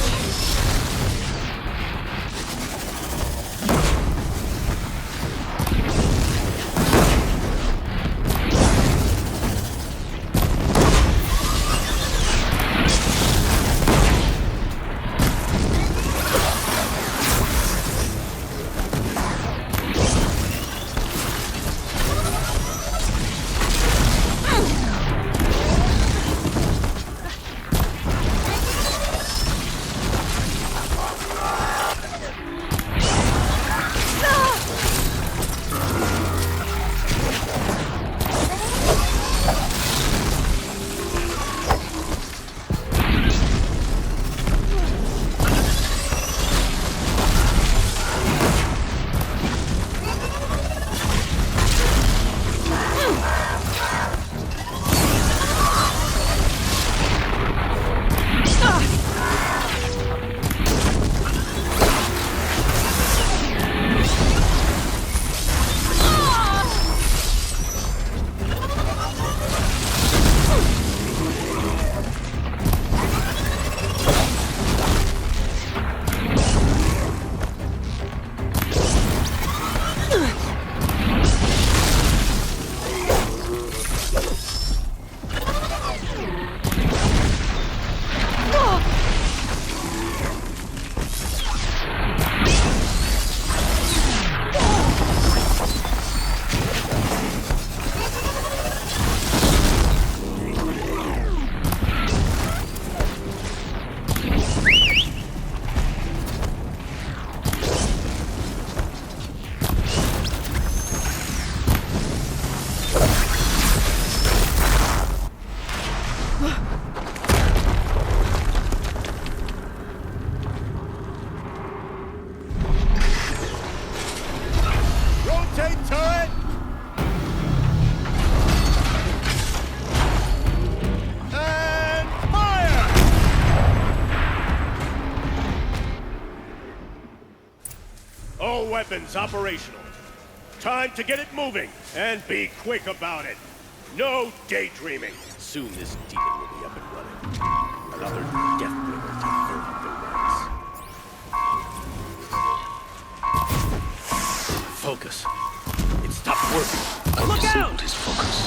Weapons operational. Time to get it moving, and be quick about it. No daydreaming. Soon this demon will be up and running. Another death bringer to burn the ranks. Focus. It stopped working. Look out! His focus.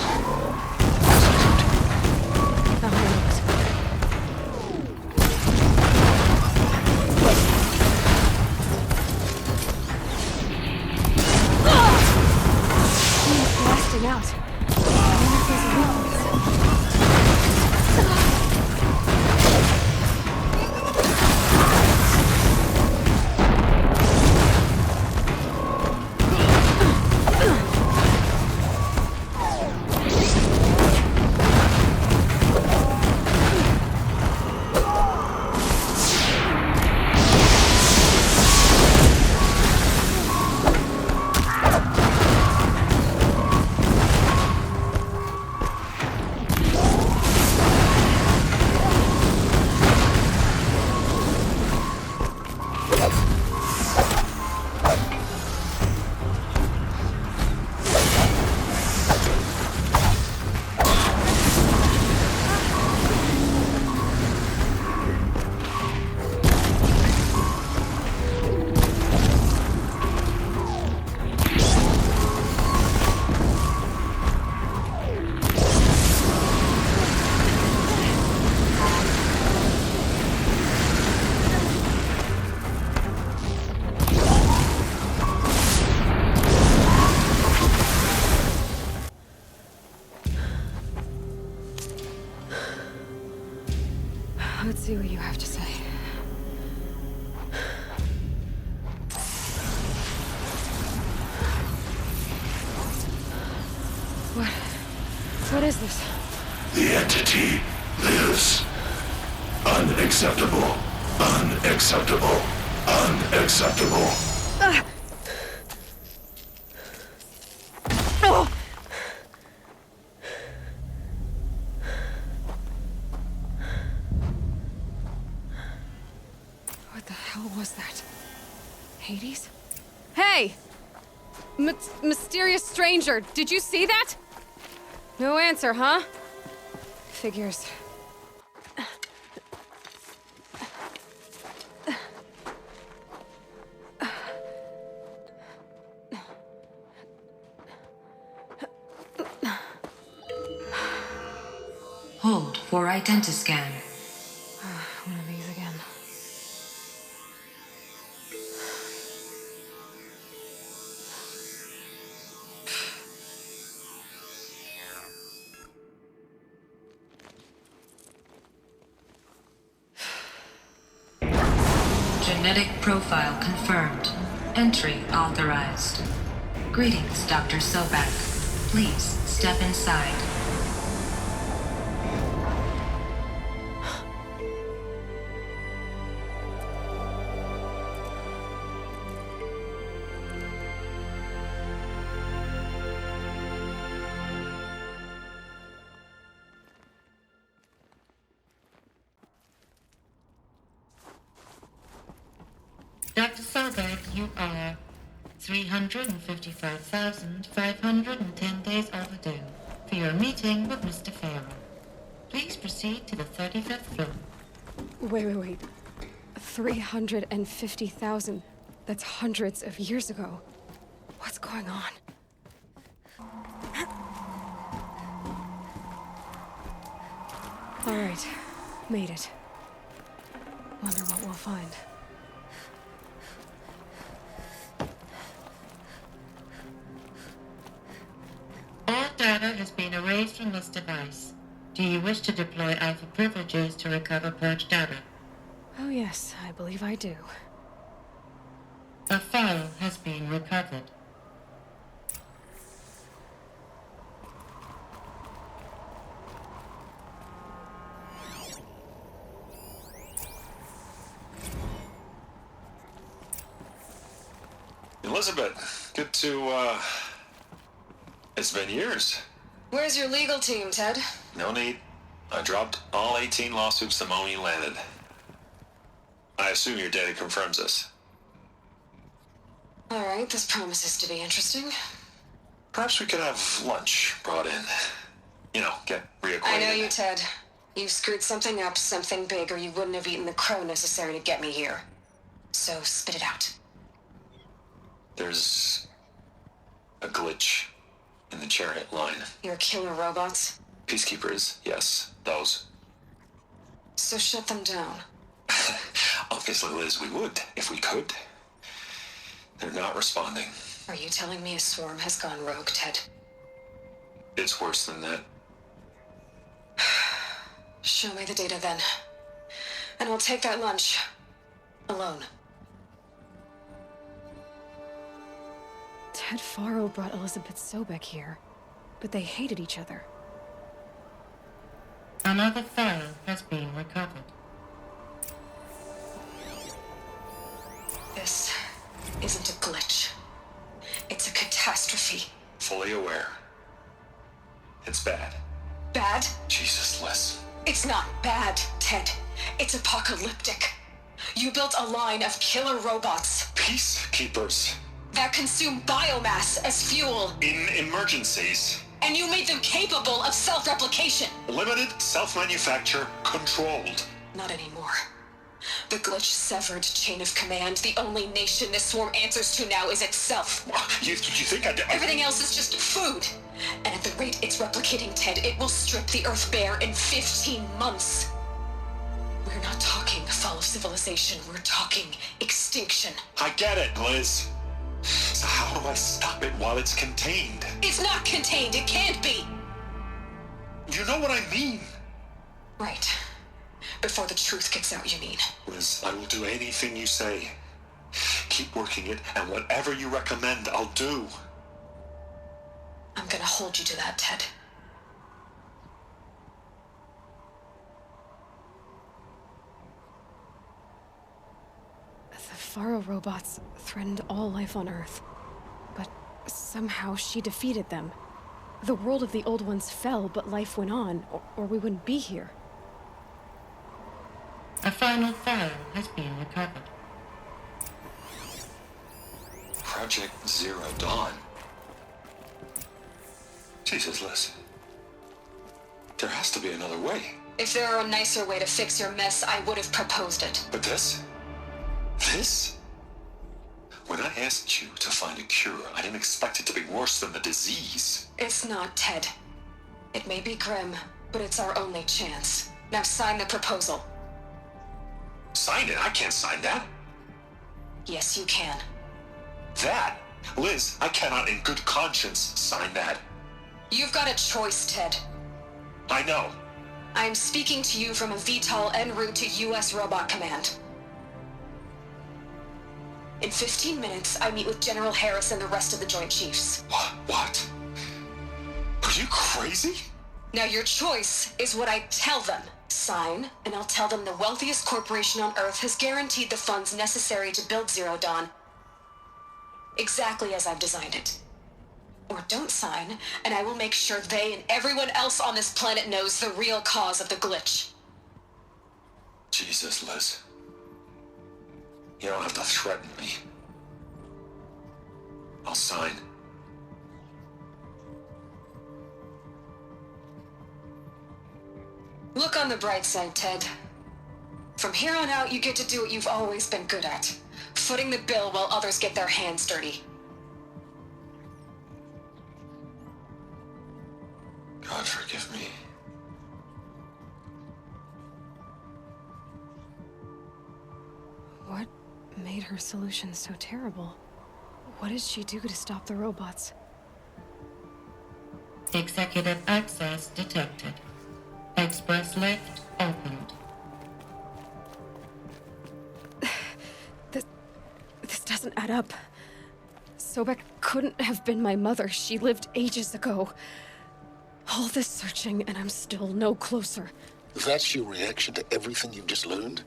Out. Let's see what you have to say. What is this? The entity lives. Unacceptable. Unacceptable. Unacceptable. What the hell was that? Hades? Hey! Mysterious stranger, did you see that? No answer, huh? Figures. for identiscan. One of these again. Genetic profile confirmed. Entry authorized. Greetings, Dr. Sobeck. Please step inside. Dr. Sobeck, you are 355,510 days overdue for your meeting with Mr. Farrell. Please proceed to the 35th floor. Wait. 350,000. That's hundreds of years ago. What's going on? All right, made it. Wonder what we'll find. All data has been erased from this device. Do you wish to deploy alpha privileges to recover purged data? Oh yes, I believe I do. A file has been recovered. Elizabet, good to, It's been years. Where's your legal team, Ted? No need. I dropped all 18 lawsuits the moment you landed. I assume your data confirms this. All right, this promises to be interesting. Perhaps we could have lunch brought in. You know, get reacquainted. I know you, Ted. You screwed something up, something big, or you wouldn't have eaten the crow necessary to get me here. So spit it out. There's a glitch in the chariot line. Your killer robots? Peacekeepers, yes, those. So shut them down. Obviously, Liz, we would, if we could. They're not responding. Are you telling me a swarm has gone rogue, Ted? It's worse than that. Show me the data then. And I'll take that lunch. Alone. Ted Faro brought Elizabet Sobeck here, but they hated each other. Another file has been recovered. This isn't a glitch. It's a catastrophe. Fully aware. It's bad. Bad? Jesus, Liz. It's not bad, Ted. It's apocalyptic. You built a line of killer robots. Peacekeepers. That consume biomass as fuel. In emergencies. And you made them capable of self-replication. Limited, self-manufacture, controlled. Not anymore. The glitch severed chain of command. The only nation this swarm answers to now is itself. You think I did? Everything else is just food. And at the rate it's replicating, Ted, it will strip the Earth bare in 15 months. We're not talking fall of civilization. We're talking extinction. I get it, Liz. So how do I stop it while it's contained? It's not contained. It can't be. You know what I mean. Right. Before the truth gets out, you mean? Liz, I will do anything you say. Keep working it, and whatever you recommend, I'll do. I'm gonna hold you to that, Ted. The Faro robots threatened all life on Earth. But somehow she defeated them. The world of the old ones fell, but life went on, or we wouldn't be here. A final file has been recovered. Project Zero Dawn. Jesus, Liz. There has to be another way. If there were a nicer way to fix your mess, I would have proposed it. But this? This? When I asked you to find a cure, I didn't expect it to be worse than the disease. It's not, Ted. It may be grim, But it's our only chance. Now sign the proposal. Sign it? I can't sign that. Yes, you can. That? Liz, I cannot in good conscience sign that. You've got a choice, Ted. I know. I'm speaking to you from a VTOL en route to U.S. Robot Command. In 15 minutes, I meet with General Harris and the rest of the Joint Chiefs. What? Are you crazy? Now your choice is what I tell them. Sign, and I'll tell them the wealthiest corporation on Earth has guaranteed the funds necessary to build Zero Dawn. Exactly as I've designed it. Or don't sign, and I will make sure they and everyone else on this planet knows the real cause of the glitch. Jesus, Liz. You don't have to threaten me. I'll sign. Look on the bright side, Ted. From here on out, you get to do what you've always been good at. Footing the bill while others get their hands dirty. God forgive me. What made her solution so terrible? What did she do to stop the robots? Executive access detected. Express lift opened. This doesn't add up. Sobeck couldn't have been my mother. She lived ages ago. All this searching, and I'm still no closer. That's your reaction to everything you've just learned?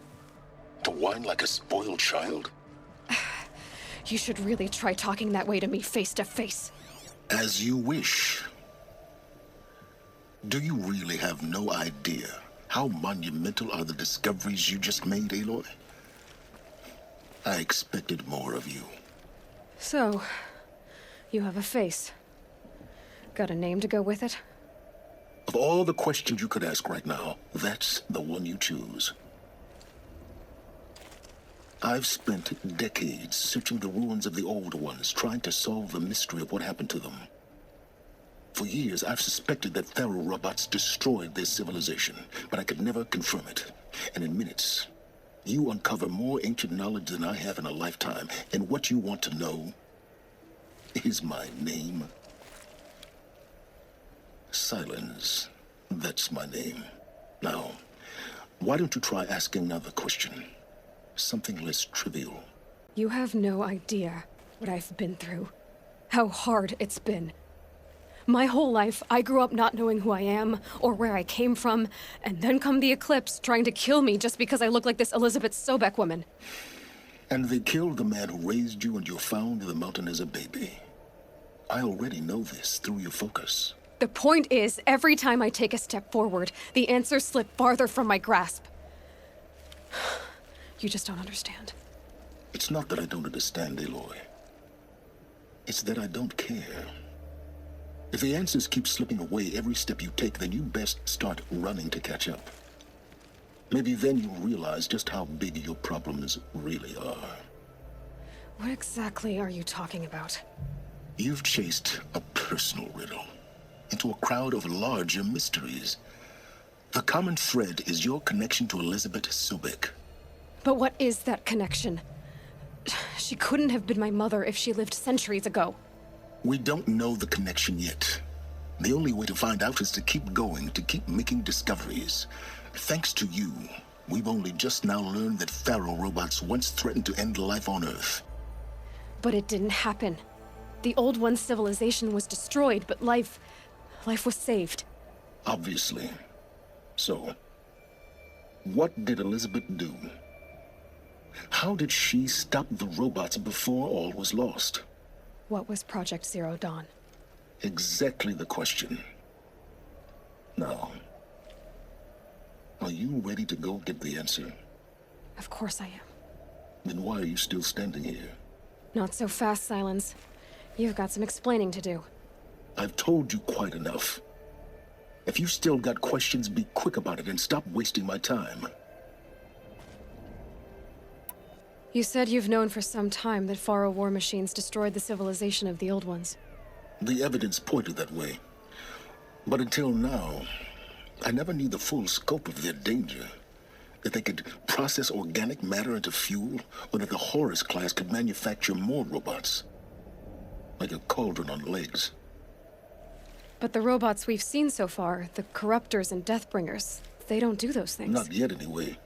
To whine like a spoiled child? You should really try talking that way to me face to face. As you wish. Do you really have no idea how monumental are the discoveries you just made, Aloy? I expected more of you. So, you have a face. Got a name to go with it? Of all the questions you could ask right now, that's the one you choose. I've spent decades searching the ruins of the old ones, trying to solve the mystery of what happened to them. For years, I've suspected that feral robots destroyed their civilization, but I could never confirm it. And in minutes, you uncover more ancient knowledge than I have in a lifetime. And what you want to know is my name. Sylens. That's my name. Now, why don't you try asking another question? Something less trivial. You have no idea what I've been through. How hard it's been. My whole life, I grew up not knowing who I am or where I came from, and then come the Eclipse trying to kill me just because I look like this Elizabet Sobeck woman. And they killed the man who raised you and you found in the mountain as a baby. I already know this through your focus. The point is, every time I take a step forward, the answers slip farther from my grasp. You just don't understand. It's not that I don't understand, Aloy. It's that I don't care. If the answers keep slipping away every step you take, then you best start running to catch up. Maybe then you'll realize just how big your problems really are. What exactly are you talking about? You've chased a personal riddle into a crowd of larger mysteries. The common thread is your connection to Elizabet Sobeck. But what is that connection? She couldn't have been my mother if she lived centuries ago. We don't know the connection yet. The only way to find out is to keep going, to keep making discoveries. Thanks to you, we've only just now learned that feral robots once threatened to end life on Earth. But it didn't happen. The Old One's civilization was destroyed, but life was saved. Obviously. So, what did Elizabet do? How did she stop the robots before all was lost? What was Project Zero Dawn? Exactly the question. Now, are you ready to go get the answer? Of course I am. Then why are you still standing here? Not so fast, Sylens. You've got some explaining to do. I've told you quite enough. If you still got questions, be quick about it and stop wasting my time. You said you've known for some time that Varl war machines destroyed the civilization of the Old Ones. The evidence pointed that way. But until now, I never knew the full scope of their danger. That they could process organic matter into fuel, or that the Horus class could manufacture more robots. Like a cauldron on legs. But the robots we've seen so far, the Corruptors and Deathbringers, they don't do those things. Not yet, anyway.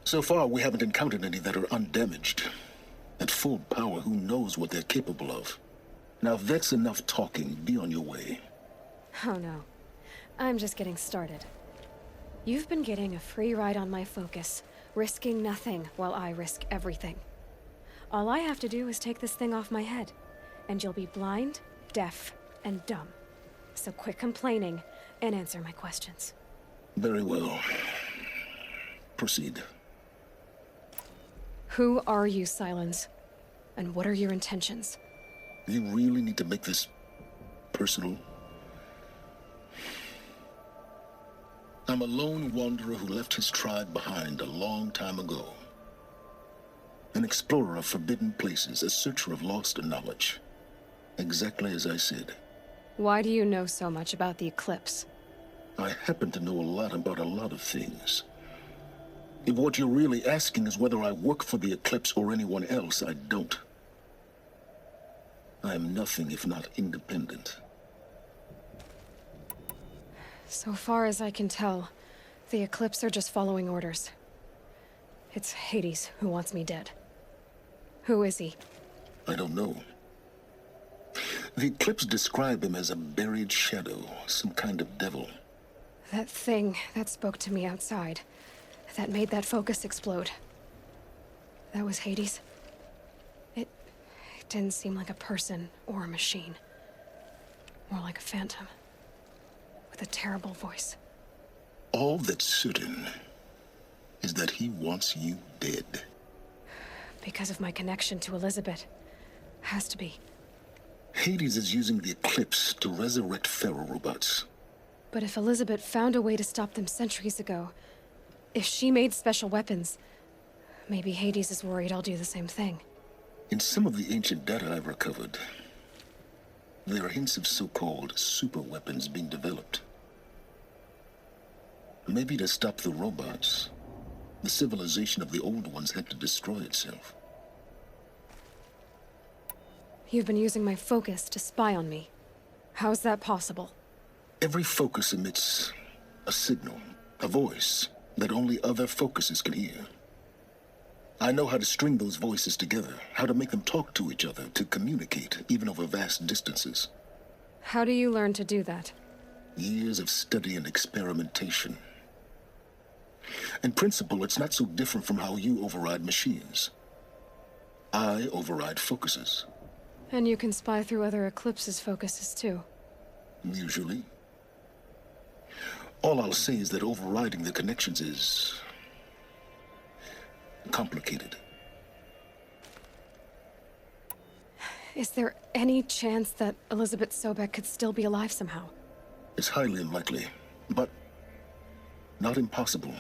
So far, we haven't encountered any that are undamaged. At full power, who knows what they're capable of? Now, if that's enough talking, be on your way. Oh no. I'm just getting started. You've been getting a free ride on my focus, risking nothing while I risk everything. All I have to do is take this thing off my head, and you'll be blind, deaf, and dumb. So quit complaining and answer my questions. Very well. Proceed. Who are you, Sylens? And what are your intentions? You really need to make this personal? I'm a lone wanderer who left his tribe behind a long time ago. An explorer of forbidden places, a searcher of lost knowledge. Exactly as I said. Why do you know so much about the Eclipse? I happen to know a lot about a lot of things. If what you're really asking is whether I work for the Eclipse or anyone else, I don't. I am nothing if not independent. So far as I can tell, the Eclipse are just following orders. It's Hades who wants me dead. Who is he? I don't know. The Eclipse describe him as a buried shadow, some kind of devil. That thing that spoke to me outside, that made that focus explode. That was Hades? It didn't seem like a person or a machine. More like a phantom. With a terrible voice. All that's certain is that he wants you dead. Because of my connection to Elizabet. Has to be. Hades is using the Eclipse to resurrect ferrorobots. But if Elizabet found a way to stop them centuries ago, if she made special weapons, maybe Hades is worried I'll do the same thing. In some of the ancient data I've recovered, there are hints of so-called super weapons being developed. Maybe to stop the robots, the civilization of the old ones had to destroy itself. You've been using my focus to spy on me. How's that possible? Every focus emits a signal, a voice, that only other focuses can hear. I know how to string those voices together, how to make them talk to each other, to communicate, even over vast distances. How do you learn to do that? Years of study and experimentation. In principle, it's not so different from how you override machines. I override focuses. And you can spy through other Eclipse's focuses too. Usually. All I'll say is that overriding the connections is complicated. Is there any chance that Elizabet Sobeck could still be alive somehow? It's highly unlikely, but not impossible.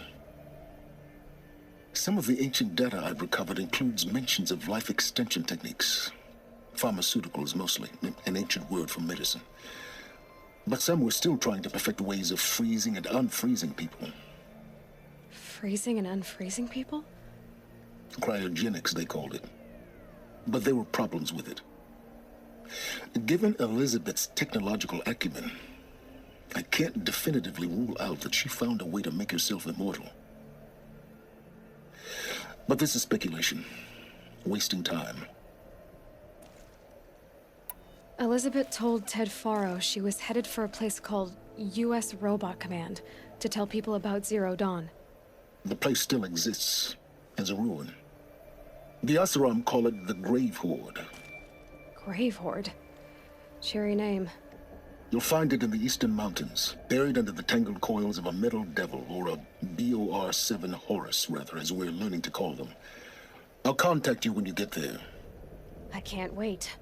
Some of the ancient data I've recovered includes mentions of life extension techniques. Pharmaceuticals, mostly, an ancient word for medicine. But some were still trying to perfect ways of freezing and unfreezing people. Freezing and unfreezing people? Cryogenics, they called it. But there were problems with it. Given Elizabet's technological acumen, I can't definitively rule out that she found a way to make herself immortal. But this is speculation. Wasting time. Elizabet told Ted Faro she was headed for a place called U.S. Robot Command to tell people about Zero Dawn. The place still exists as a ruin. The Asuram call it the Grave Horde. Grave Horde? Cheery name. You'll find it in the Eastern Mountains, buried under the tangled coils of a metal devil, or a BOR-7 Horus, rather, as we're learning to call them. I'll contact you when you get there. I can't wait.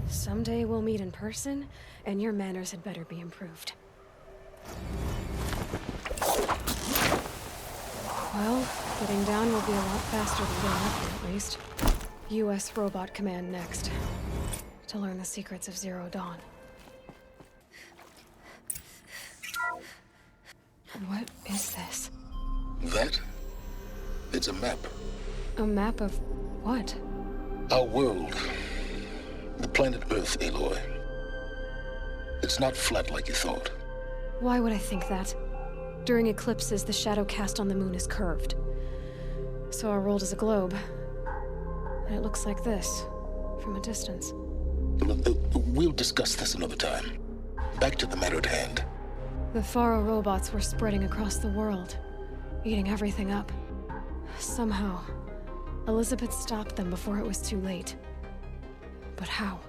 Someday we'll meet in person, and your manners had better be improved. Well, getting down will be a lot faster than getting up here, at least. U.S. Robot Command next. To learn the secrets of Zero Dawn. And what is this? That? It's a map. A map of what? Our world. The planet Earth, Aloy. It's not flat like you thought. Why would I think that? During eclipses, the shadow cast on the moon is curved. So our world is a globe. And it looks like this, from a distance. We'll discuss this another time. Back to the matter at hand. The Faro robots were spreading across the world, eating everything up. Somehow, Elizabet stopped them before it was too late. But how?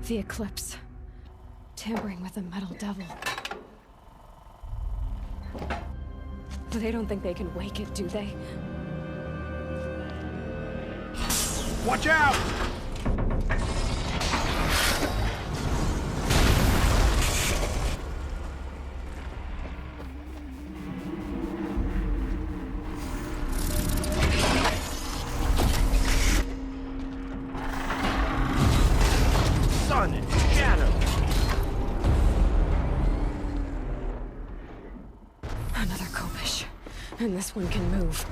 The eclipse. Tampering with the metal devil. They don't think they can wake it, do they? Watch out! Sun and shadow. Another Kopish. And this one can move.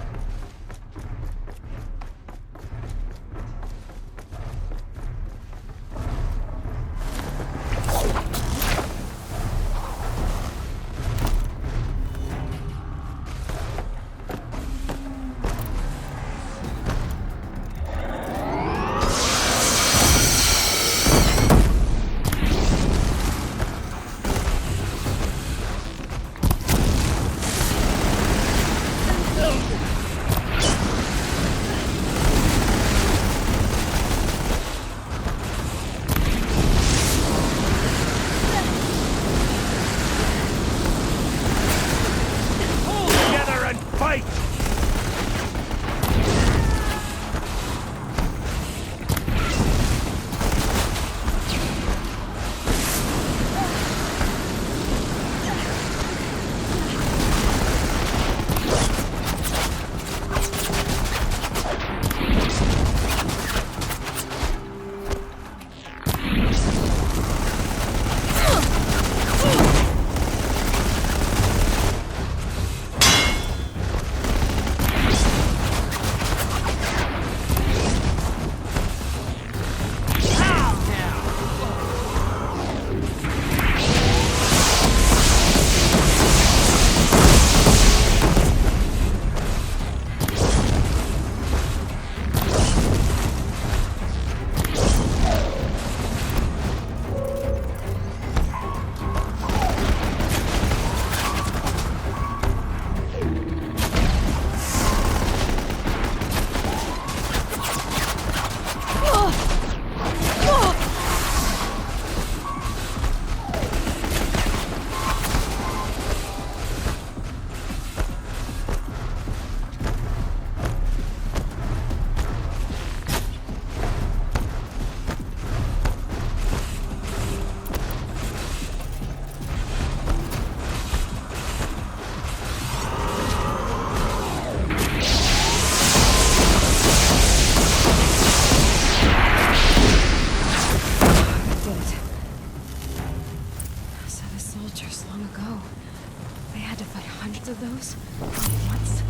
Of those all at once.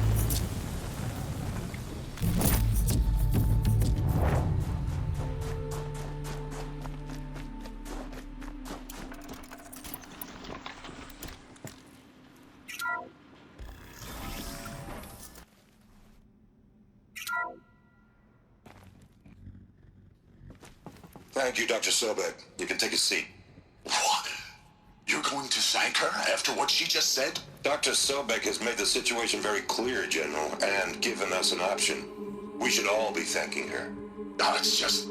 Thank you, Dr. Sobeck. You can take a seat. What? You're going to thank her after what she just said? Dr. Sobeck has made the situation very clear, General, and given us an option. We should all be thanking her. No, it's just...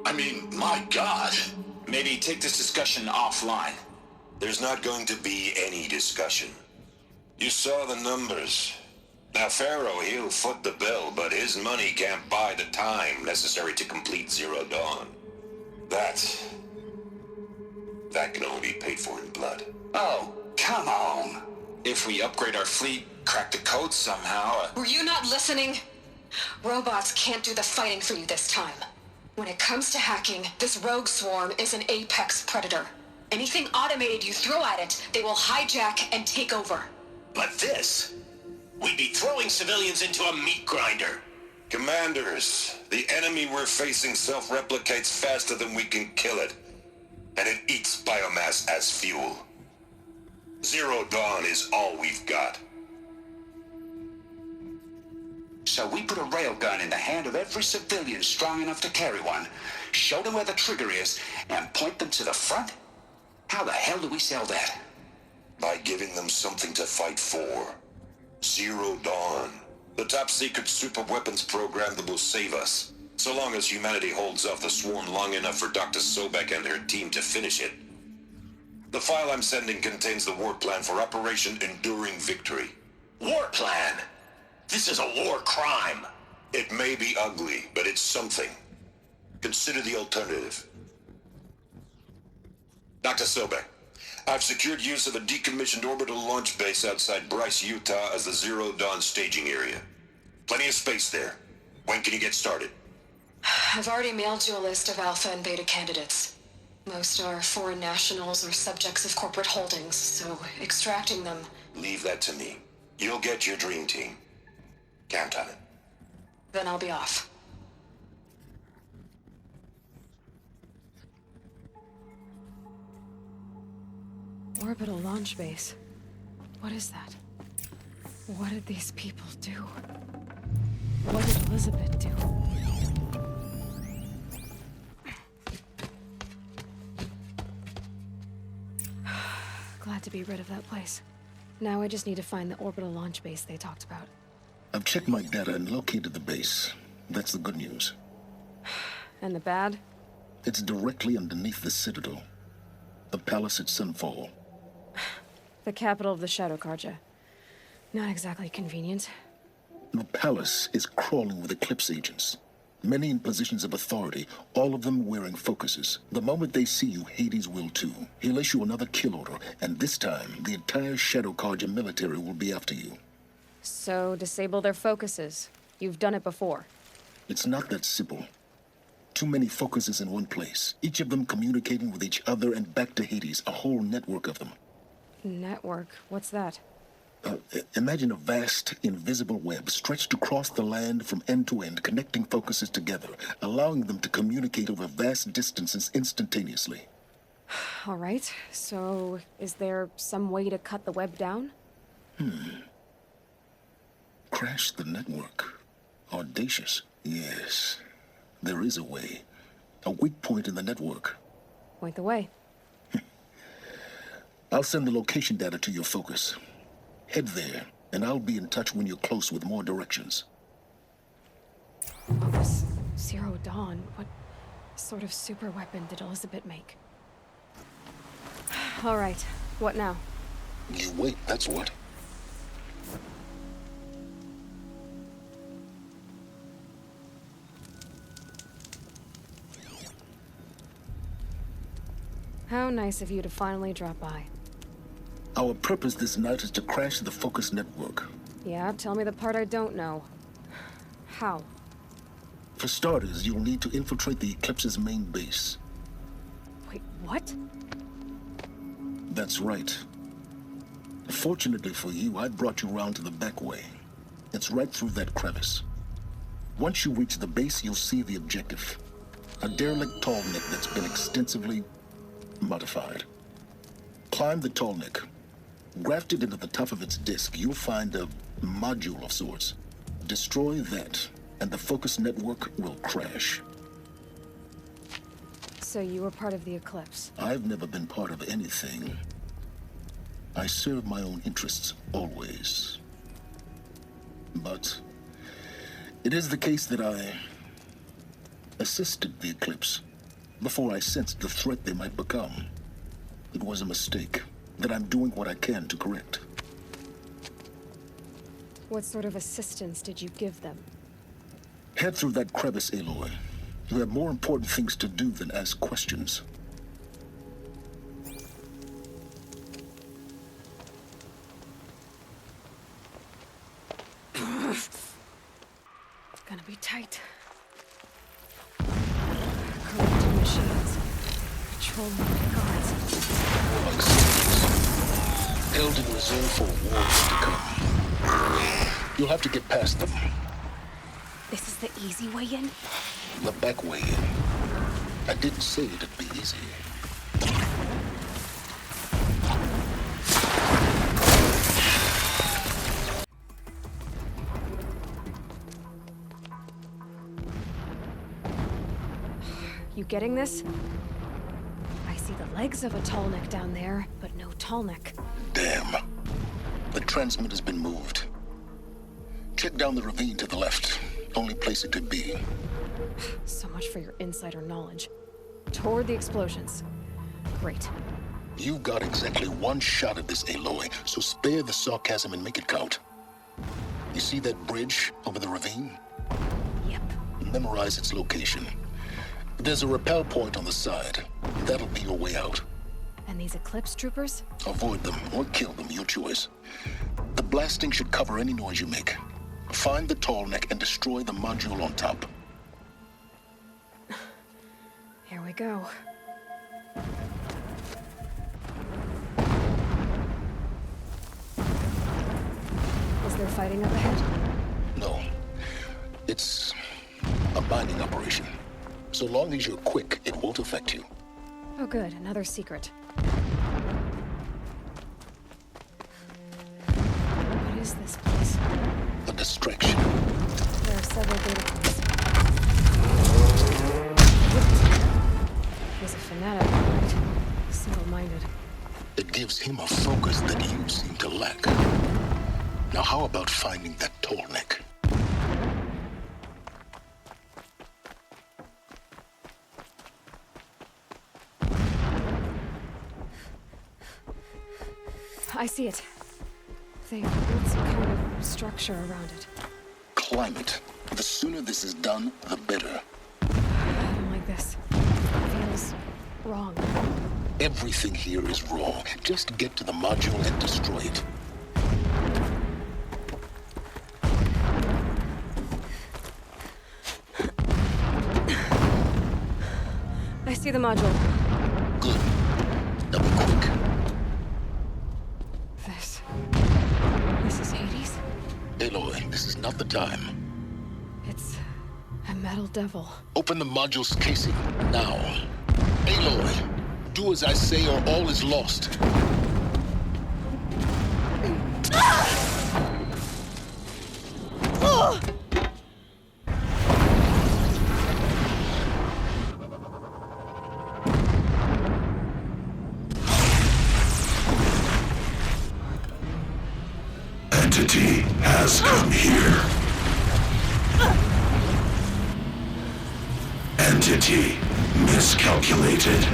I mean, my God. Maybe take this discussion offline. There's not going to be any discussion. You saw the numbers. Now, Pharaoh, he'll foot the bill, but his money can't buy the time necessary to complete Zero Dawn. That That can only be paid for in blood. Oh, come on. If we upgrade our fleet, crack the code somehow... Were you not listening? Robots can't do the fighting for you this time. When it comes to hacking, this rogue swarm is an apex predator. Anything automated you throw at it, they will hijack and take over. But this... we'd be throwing civilians into a meat grinder. Commanders, the enemy we're facing self-replicates faster than we can kill it. And it eats biomass as fuel. Zero Dawn is all we've got. So we put a railgun in the hand of every civilian strong enough to carry one, show them where the trigger is, and point them to the front? How the hell do we sell that? By giving them something to fight for. Zero Dawn. The top-secret super-weapons program that will save us. So long as humanity holds off the swarm long enough for Dr. Sobeck and her team to finish it. The file I'm sending contains the war plan for Operation Enduring Victory. War plan? This is a war crime. It may be ugly, but it's something. Consider the alternative. Dr. Sobeck, I've secured use of a decommissioned orbital launch base outside Bryce, Utah as the Zero Dawn staging area. Plenty of space there. When can you get started? I've already mailed you a list of alpha and beta candidates. Most are foreign nationals or subjects of corporate holdings, so extracting them... Leave that to me. You'll get your dream team. Count on it. Then I'll be off. Orbital launch base. What is that? What did these people do? What did Elizabet do? Glad to be rid of that place. Now I just need to find the orbital launch base they talked about. I've checked my data and located the base. That's the good news. And the bad? It's directly underneath the Citadel. The palace at Sunfall. The capital of the Shadow Carja. Not exactly convenient. The palace is crawling with Eclipse agents. Many in positions of authority, all of them wearing focuses. The moment they see you, Hades will too. He'll issue another kill order, and this time, the entire Shadow Carja military will be after you. So, disable their focuses. You've done it before. It's not that simple. Too many focuses in one place, each of them communicating with each other and back to Hades, a whole network of them. Network? What's that? Imagine a vast, invisible web stretched across the land from end to end, connecting focuses together, allowing them to communicate over vast distances instantaneously. All right, so is there some way to cut the web down? Crash the network. Audacious. Yes, there is a way. A weak point in the network. Point the way. I'll send the location data to your focus. Head there, and I'll be in touch when you're close with more directions. What was Zero Dawn? What sort of super weapon did Elizabet make? All right, what now? You wait, that's what. How nice of you to finally drop by. Our purpose this night is to crash the Focus network. Yeah, tell me the part I don't know. How? For starters, you'll need to infiltrate the Eclipse's main base. Wait, what? That's right. Fortunately for you, I brought you round to the back way. It's right through that crevice. Once you reach the base, you'll see the objective. A derelict tallneck that's been extensively modified. Climb the tallneck. Grafted into the top of its disk, you'll find a module of sorts. Destroy that, and the Focus network will crash. So you were part of the Eclipse? I've never been part of anything. I serve my own interests, always. But it is the case that I assisted the Eclipse before I sensed the threat they might become. It was a mistake that I'm doing what I can to correct. What sort of assistance did you give them? Head through that crevice, Aloy. You have more important things to do than ask questions. right. Corrupted machines. Patrol guards. More like soldiers. Held in reserve for wars to come. You'll have to get past them. This is the easy way in? The back way in. I didn't say it'd be easy. You getting this? I see the legs of a tall neck down there, but no tall neck. Damn. The transmitter's been moved. Check down the ravine to the left. Only place it could be. So much for your insider knowledge. Toward the explosions. Great. You've got exactly one shot at this, Aloy, so spare the sarcasm and make it count. You see that bridge over the ravine? Yep. Memorize its location. There's a rappel point on the side. That'll be your way out. And these Eclipse troopers? Avoid them or kill them, your choice. The blasting should cover any noise you make. Find the tall neck and destroy the module on top. Here we go. Is there fighting up ahead? No. It's a binding operation. So long as you're quick, it won't affect you. Oh good, another secret. What is this place? A distraction. There are several data points. He's a fanatic, right? Single-minded. It gives him a focus that you seem to lack. Now how about finding that tall neck? I see it. They built some kind of structure around it. Climb it. The sooner this is done, the better. I don't like this. It feels wrong. Everything here is wrong. Just get to the module and destroy it. I see the module. Good. Now be quick. This is Hades? Aloy, this is not the time. It's a metal devil. Open the module's casing, now. Aloy, do as I say or all is lost. Entity has come here. Entity miscalculated.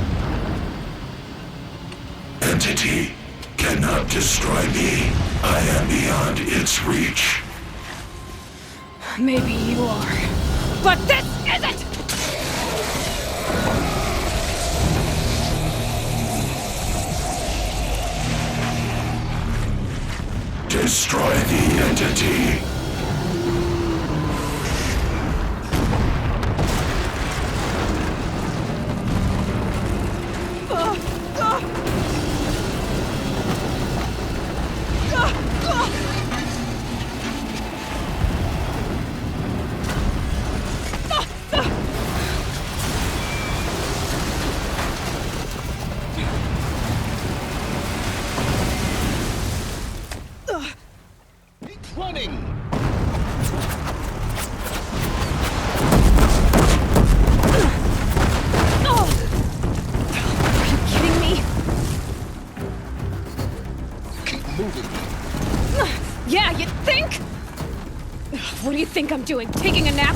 Entity cannot destroy me. I am beyond its reach. Maybe you are. But this isn't! Destroy the entity. What do you think I'm doing? Taking a nap?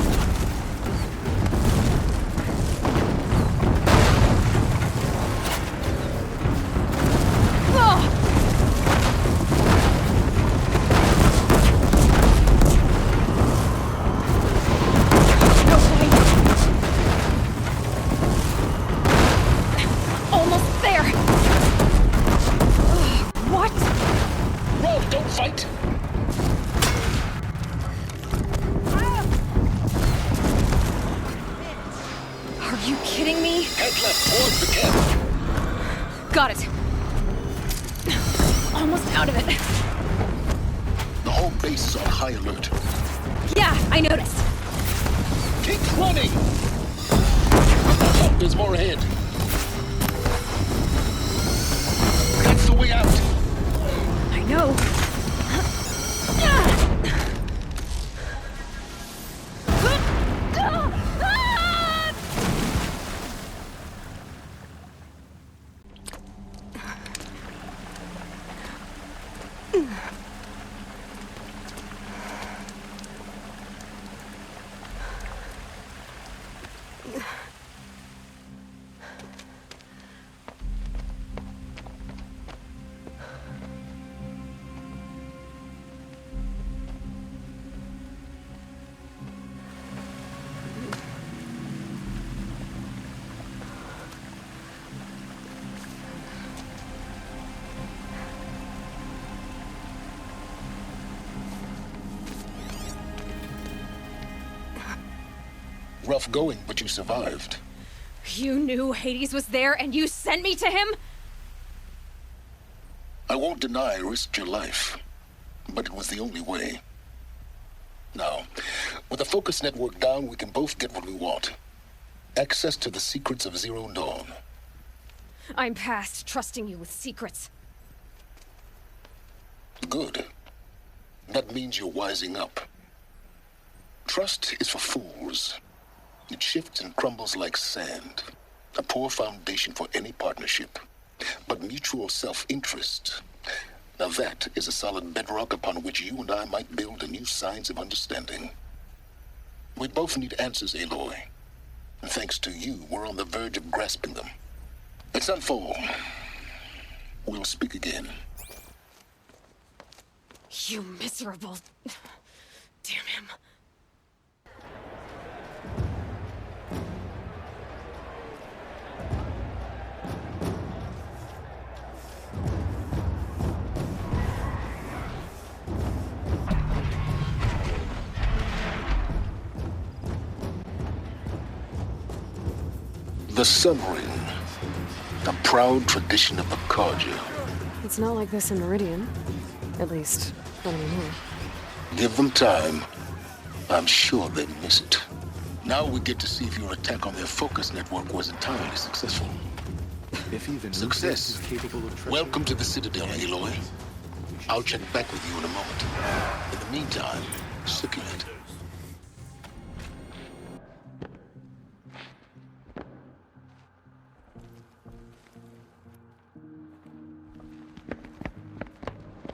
Almost there! What? Rost, don't fight! almost out of it. The whole base is on high alert. Yeah, I noticed. Keep running! There's more ahead. That's the way out. I know. Rough going, but you survived. You knew Hades was there and you sent me to him? I won't deny I risked your life, but it was the only way. Now, with the focus network down, we can both get what we want. Access to the secrets of Zero Dawn. I'm past trusting you with secrets. Good. That means you're wising up. Trust is for fools. It shifts and crumbles like sand. A poor foundation for any partnership. But mutual self-interest, now that is a solid bedrock upon which you and I might build a new science of understanding. We both need answers, Aloy. And thanks to you, we're on the verge of grasping them. Let's unfold. We'll speak again. You miserable... Damn him. The Sun Ring, a proud tradition of the Carja. It's not like this in Meridian. At least, not anymore. Give them time. I'm sure they'd miss it. Now we get to see if your attack on their focus network was entirely successful. If even Success. is capable of Welcome to the Citadel, Aloy. I'll check back with you in a moment. In the meantime, circulate.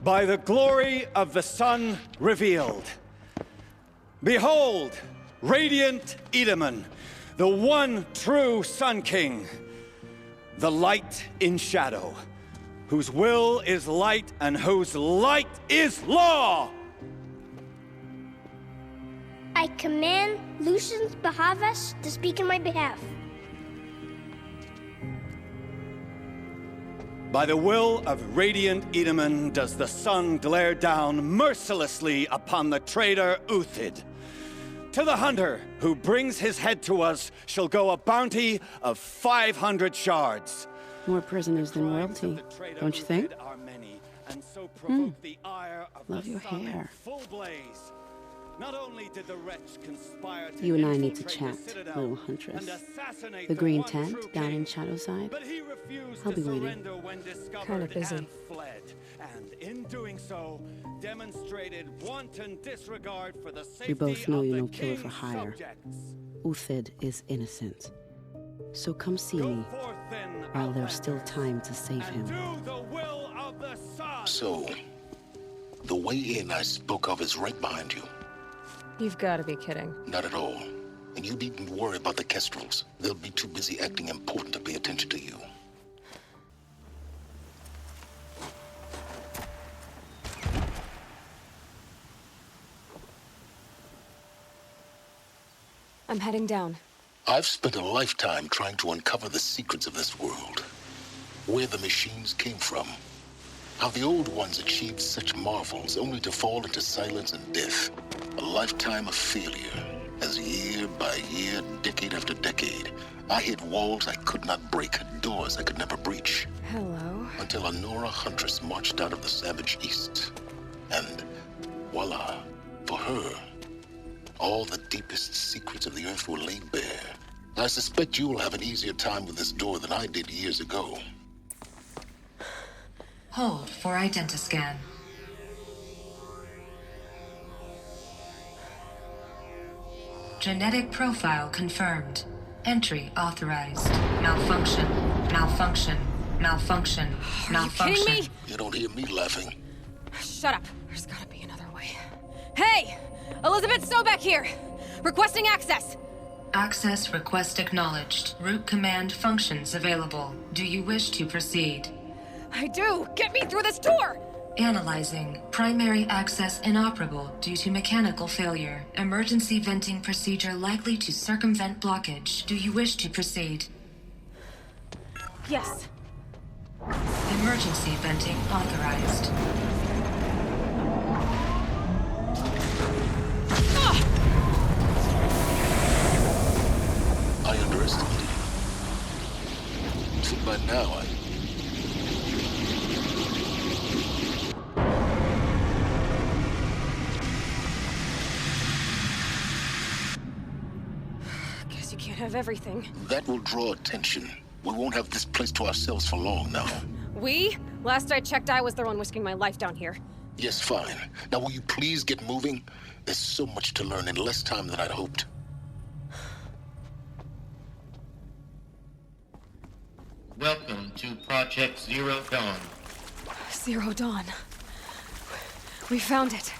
By the glory of the sun revealed. Behold, radiant Edaman, the one true Sun King, the light in shadow, whose will is light and whose light is law! I command Lucius Bahavas to speak in my behalf. By the will of radiant Edaman does the sun glare down mercilessly upon the traitor Uthid. To the hunter who brings his head to us shall go a bounty of 500 shards. More prisoners than royalty, don't you think? Love your hair. Not only did the wretch conspire to You and I need to infiltrate chat, the Citadel little huntress. and assassinate The green one tent true down king, in Shadowside. but he refused I'll to be waiting. surrender when discovered Kinda busy. and fled, and in doing so, demonstrated wanton disregard for the safety We both know of you're the no killer for king's hire. subjects. Uthid is innocent. So come see me, while there's still time to save him. So, the way in I spoke of is right behind you. You've got to be kidding. Not at all. And you needn't worry about the Kestrels. They'll be too busy acting important to pay attention to you. I'm heading down. I've spent a lifetime trying to uncover the secrets of this world. Where the machines came from. How the old ones achieved such marvels only to fall into silence and death. A lifetime of failure. As year by year, decade after decade, I hit walls I could not break, doors I could never breach. Hello? Until a Nora huntress marched out of the savage east. And voila, for her, all the deepest secrets of the earth were laid bare. I suspect you will have an easier time with this door than I did years ago. Hold for identiscan. Genetic profile confirmed. Entry authorized. Malfunction. Malfunction. Malfunction. Malfunction. Are you kidding me? You don't hear me laughing. Shut up. There's gotta be another way. Hey! Elizabet Sobeck here! Requesting access! Access request acknowledged. Root command functions available. Do you wish to proceed? I do! Get me through this door! Analyzing. Primary access inoperable due to mechanical failure. Emergency venting procedure likely to circumvent blockage. Do you wish to proceed? Yes. Emergency venting authorized. I underestimated you. See, by now, Guess you can't have everything. That will draw attention. We won't have this place to ourselves for long now. We? Last I checked, I was the one risking my life down here. Yes, fine. Now will you please get moving? There's so much to learn in less time than I'd hoped. Welcome to Project Zero Dawn. Zero Dawn. We found it.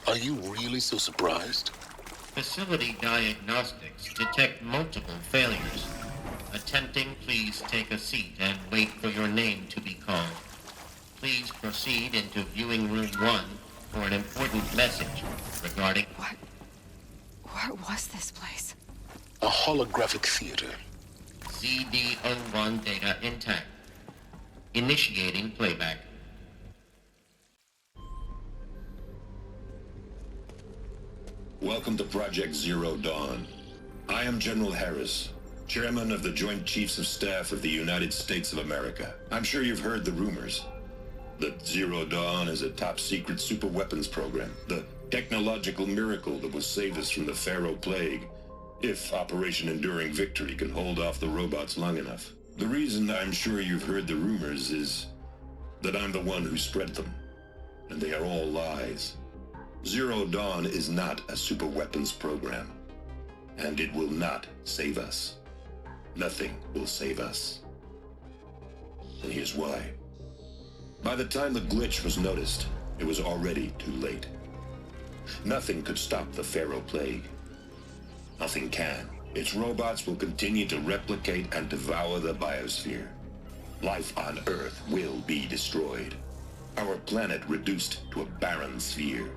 Are you really so surprised? Facility diagnostics detect multiple failures. Attempting, please take a seat and wait for your name to be called. Please proceed into viewing room 1 for an important message regarding... What was this place? A holographic theater. ZD-01 data intact. Initiating playback. Welcome to Project Zero Dawn. I am General Harris, Chairman of the Joint Chiefs of Staff of the United States of America. I'm sure you've heard the rumors that Zero Dawn is a top-secret super-weapons program, the technological miracle that will save us from the Pharaoh Plague, if Operation Enduring Victory can hold off the robots long enough. The reason I'm sure you've heard the rumors is that I'm the one who spread them, and they are all lies. Zero Dawn is not a super-weapons program, and it will not save us. Nothing will save us. And here's why. By the time the glitch was noticed, it was already too late. Nothing could stop the Pharaoh Plague. Nothing can. Its robots will continue to replicate and devour the biosphere. Life on Earth will be destroyed. Our planet reduced to a barren sphere.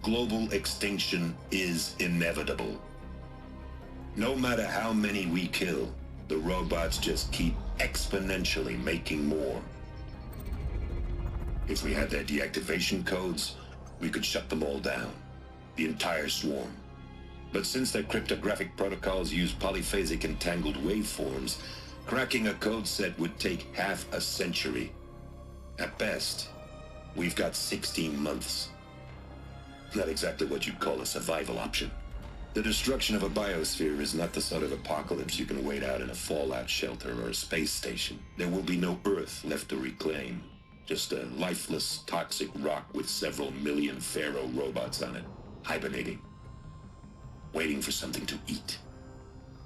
Global extinction is inevitable. No matter how many we kill, the robots just keep exponentially making more. If we had their deactivation codes, we could shut them all down. The entire swarm. But since their cryptographic protocols use polyphasic entangled waveforms, cracking a code set would take half a century. At best, we've got 16 months. Not exactly what you'd call a survival option. The destruction of a biosphere is not the sort of apocalypse you can wait out in a fallout shelter or a space station. There will be no Earth left to reclaim. Just a lifeless, toxic rock with several million Pharaoh robots on it, hibernating. Waiting for something to eat.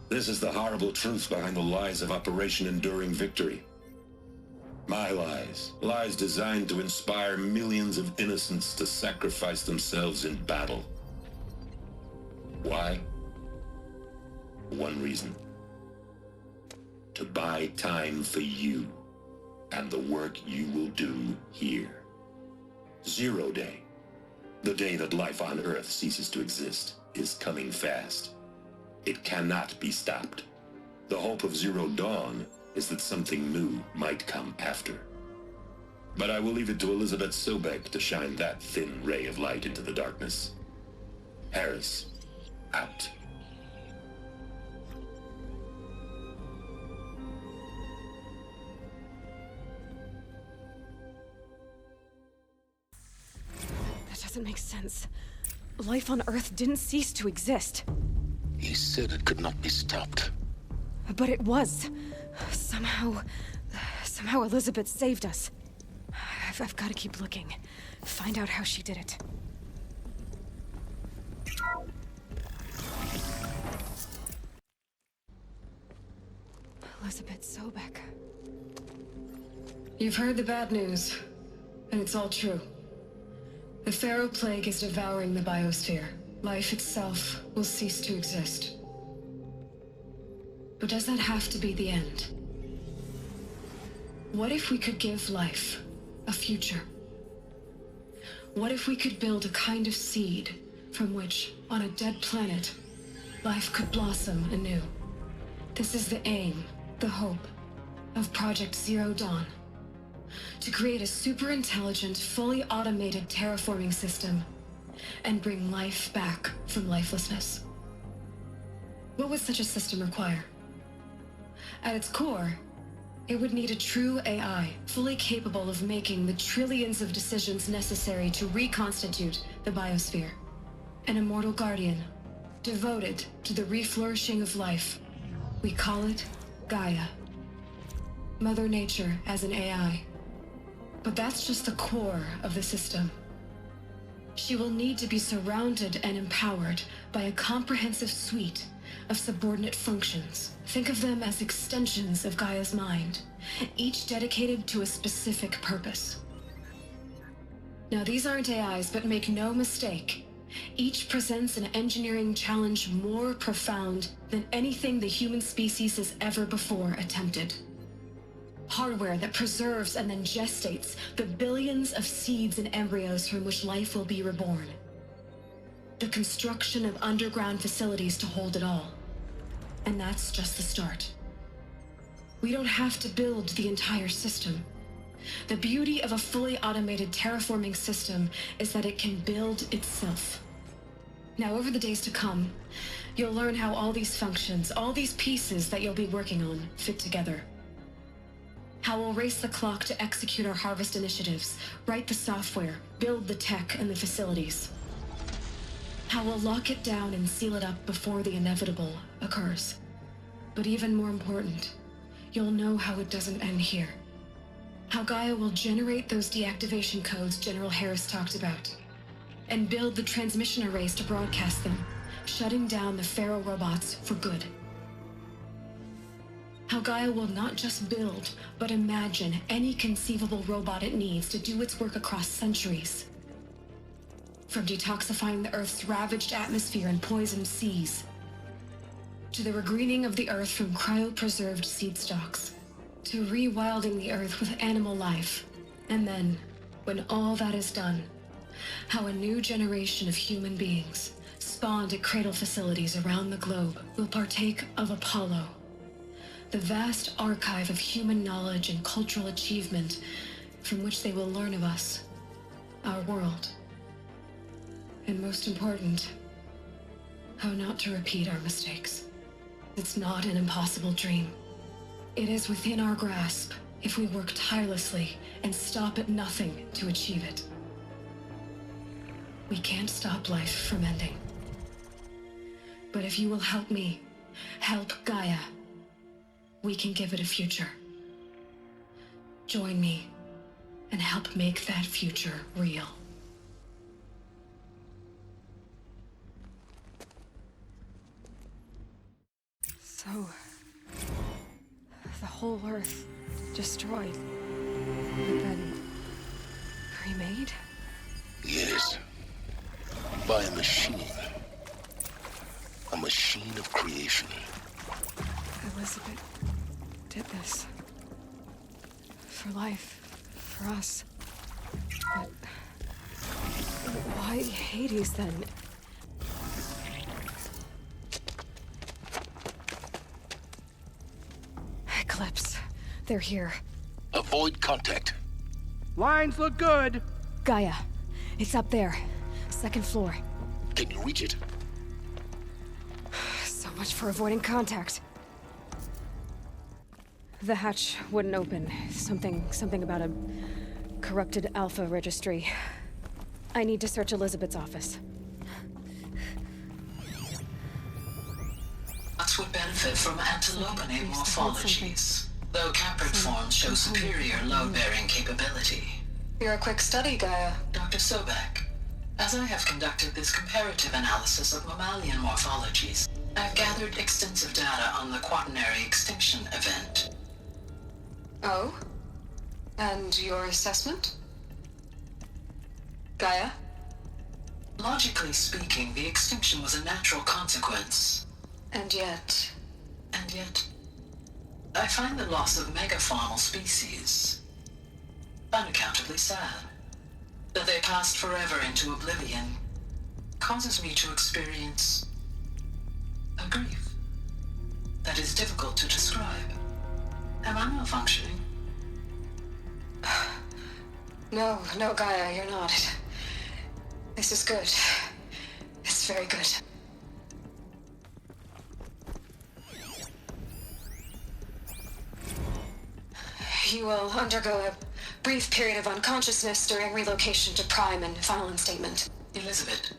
This is the horrible truth behind the lies of Operation Enduring Victory. My lies. Lies designed to inspire millions of innocents to sacrifice themselves in battle. Why? One reason. To buy time for you and the work you will do here. Zero Day. The day that life on Earth ceases to exist is coming fast. It cannot be stopped. The hope of Zero Dawn is that something new might come after. But I will leave it to Elizabet Sobeck to shine that thin ray of light into the darkness. Harris, out. That doesn't make sense. Life on Earth didn't cease to exist. He said it could not be stopped. But it was. Somehow Elizabet saved us. I've got to keep looking. Find out how she did it. Elizabet Sobeck. You've heard the bad news, and it's all true. The Pharaoh Plague is devouring the biosphere. Life itself will cease to exist. But does that have to be the end? What if we could give life a future? What if we could build a kind of seed from which, on a dead planet, life could blossom anew? This is the aim, the hope, of Project Zero Dawn. To create a super-intelligent, fully automated terraforming system and bring life back from lifelessness. What would such a system require? At its core, it would need a true AI, fully capable of making the trillions of decisions necessary to reconstitute the biosphere. An immortal guardian, devoted to the reflourishing of life. We call it Gaia. Mother Nature as an AI. But that's just the core of the system. She will need to be surrounded and empowered by a comprehensive suite of subordinate functions. Think of them as extensions of Gaia's mind, each dedicated to a specific purpose. Now, these aren't AIs, but make no mistake, each presents an engineering challenge more profound than anything the human species has ever before attempted. Hardware that preserves and then gestates the billions of seeds and embryos from which life will be reborn. The construction of underground facilities to hold it all. And that's just the start. We don't have to build the entire system. The beauty of a fully automated terraforming system is that it can build itself. Now, over the days to come, you'll learn how all these functions, all these pieces that you'll be working on, fit together. How we'll race the clock to execute our harvest initiatives, write the software, build the tech and the facilities. How we'll lock it down and seal it up before the inevitable occurs. But even more important, you'll know how it doesn't end here. How Gaia will generate those deactivation codes General Harris talked about, and build the transmission arrays to broadcast them, shutting down the Pharaoh robots for good. How Gaia will not just build, but imagine any conceivable robot it needs to do its work across centuries. From detoxifying the Earth's ravaged atmosphere and poisoned seas, to the regreening of the Earth from cryopreserved seed stalks, to rewilding the Earth with animal life. And then, when all that is done, how a new generation of human beings, spawned at cradle facilities around the globe, will partake of Apollo, the vast archive of human knowledge and cultural achievement from which they will learn of us, our world. And most important, how not to repeat our mistakes. It's not an impossible dream. It is within our grasp if we work tirelessly and stop at nothing to achieve it. We can't stop life from ending. But if you will help me, help Gaia, we can give it a future. Join me and help make that future real. So, the whole Earth destroyed, and then remade? Yes. By a machine. A machine of creation. Elizabet did this. For life. For us. But why Hades then? Eclipse. They're here. Avoid contact. Lines look good. Gaia. It's up there. Second floor. Can you reach it? much for avoiding contact. The hatch wouldn't open. Something about a corrupted Alpha registry. I need to search Elizabet's office. Bots would benefit from antilopinate morphologies, though caprid forms show superior load-bearing capability. You're a quick study, Gaia. Dr. Sobeck. As I have conducted this comparative analysis of mammalian morphologies, I've gathered extensive data on the quaternary extinction event. Oh? And your assessment? Gaia? Logically speaking, the extinction was a natural consequence. And yet, I find the loss of megafaunal species unaccountably sad. That they passed forever into oblivion causes me to experience a grief that is difficult to describe. Am I malfunctioning? No, Gaia, you're not. This is good. It's very good. You will undergo a brief period of unconsciousness during relocation to Prime and final instatement. Elizabet,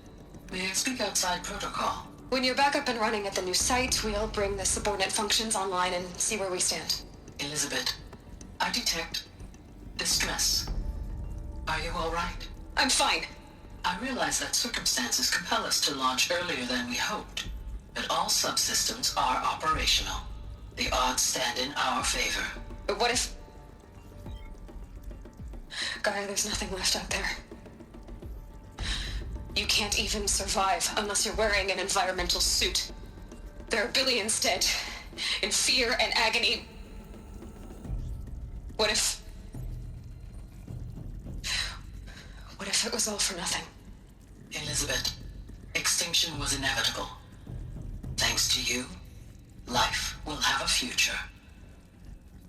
may I speak outside protocol? When you're back up and running at the new site, we'll bring the subordinate functions online and see where we stand. Elizabet, I detect distress. Are you all right? I'm fine. I realize that circumstances compel us to launch earlier than we hoped, but all subsystems are operational. The odds stand in our favor. But what if... Gaia, there's nothing left out there. You can't even survive unless you're wearing an environmental suit. There are billions dead, in fear and agony. What if it was all for nothing? Elizabet, extinction was inevitable. Thanks to you, life will have a future.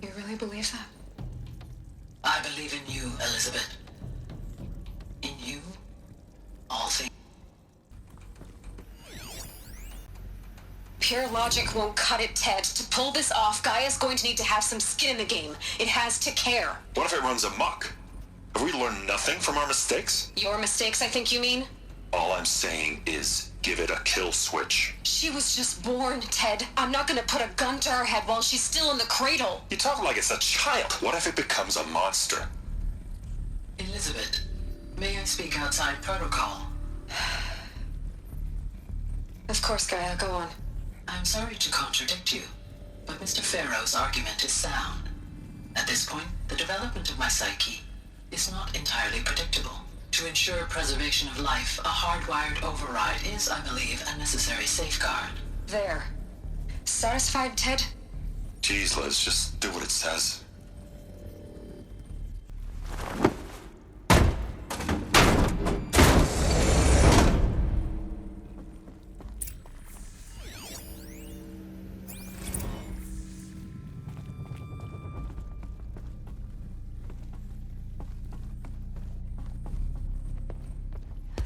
You really believe that? I believe in you, Elizabet. In you, all things. Pure logic won't cut it, Ted. To pull this off, Gaia's going to need to have some skin in the game. It has to care. What if it runs amok? Have we learned nothing from our mistakes? Your mistakes, I think you mean? All I'm saying is, give it a kill switch. She was just born, Ted. I'm not gonna put a gun to her head while she's still in the cradle. You talk like it's a child. What if it becomes a monster? Elizabet, may I speak outside protocol? Of course, Gaia, go on. I'm sorry to contradict you, but Mr. Farrow's argument is sound. At this point, the development of my psyche is not entirely predictable. To ensure preservation of life, a hardwired override is, I believe, a necessary safeguard. There. Satisfied, Ted? Geez, Liz, just do what it says.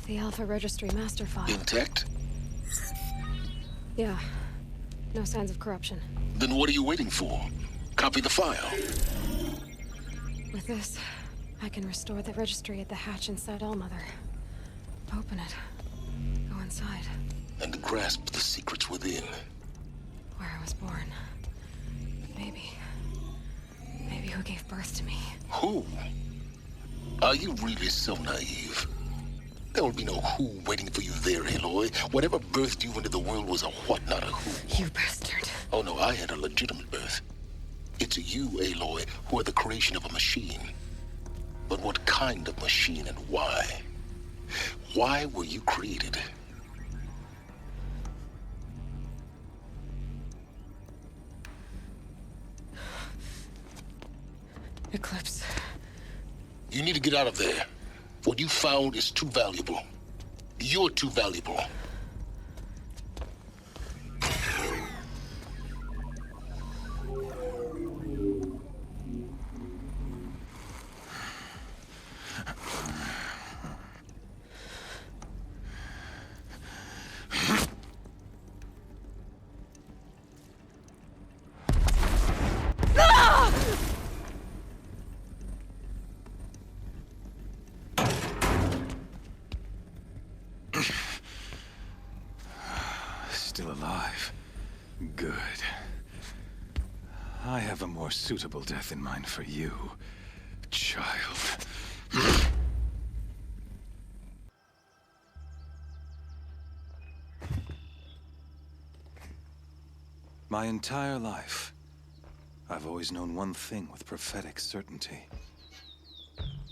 The Alpha Registry master file. Intact? Yeah. No signs of corruption. Then what are you waiting for? Copy the file. With this, I can restore the registry at the hatch inside Allmother. Open it. Go inside. And grasp the secrets within. Where I was born. Maybe who gave birth to me. Who? Are you really so naive? There will be no who waiting for you there, Aloy. Whatever birthed you into the world was a what, not a who. You bastard. Oh no, I had a legitimate birth. It's you, Aloy, who are the creation of a machine. But what kind of machine and why? Why were you created? Eclipse. You need to get out of there. What you found is too valuable. You're too valuable. alive. Good. I have a more suitable death in mind for you, child. My entire life, I've always known one thing with prophetic certainty.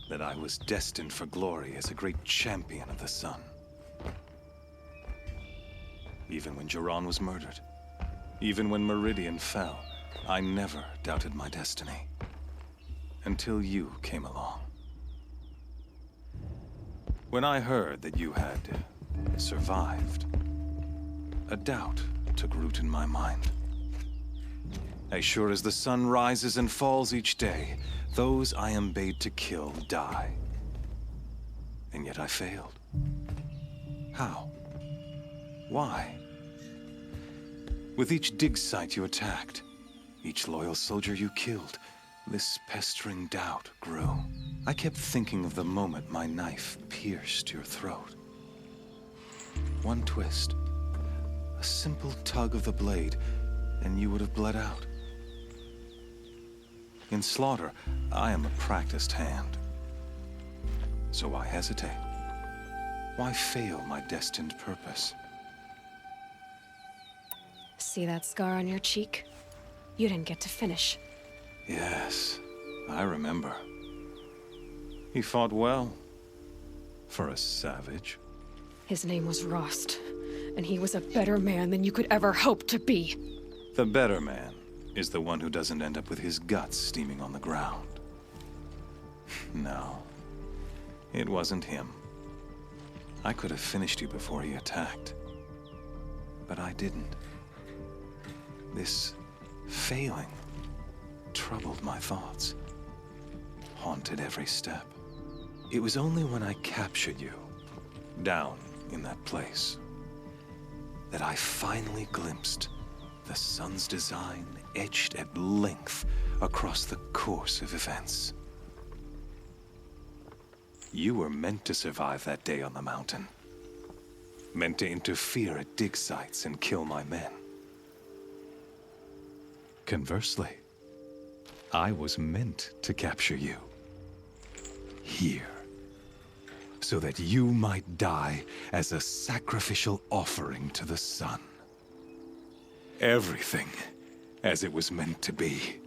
That I was destined for glory as a great champion of the sun. Even when Geron was murdered, even when Meridian fell, I never doubted my destiny. Until you came along. When I heard that you had survived, a doubt took root in my mind. As sure as the sun rises and falls each day, those I am bade to kill die. And yet I failed. How? Why? With each dig site you attacked, each loyal soldier you killed, this pestering doubt grew. I kept thinking of the moment my knife pierced your throat. One twist, a simple tug of the blade, and you would have bled out. In slaughter, I am a practiced hand. So why hesitate? Why fail my destined purpose? See that scar on your cheek? You didn't get to finish. Yes, I remember. He fought well. For a savage. His name was Rost, and he was a better man than you could ever hope to be. The better man is the one who doesn't end up with his guts steaming on the ground. No, it wasn't him. I could have finished you before he attacked. But I didn't. This failing troubled my thoughts, haunted every step. It was only when I captured you, down in that place, that I finally glimpsed the sun's design etched at length across the course of events. You were meant to survive that day on the mountain. Meant to interfere at dig sites and kill my men. Conversely, I was meant to capture you. Here. So that you might die as a sacrificial offering to the sun. Everything as it was meant to be.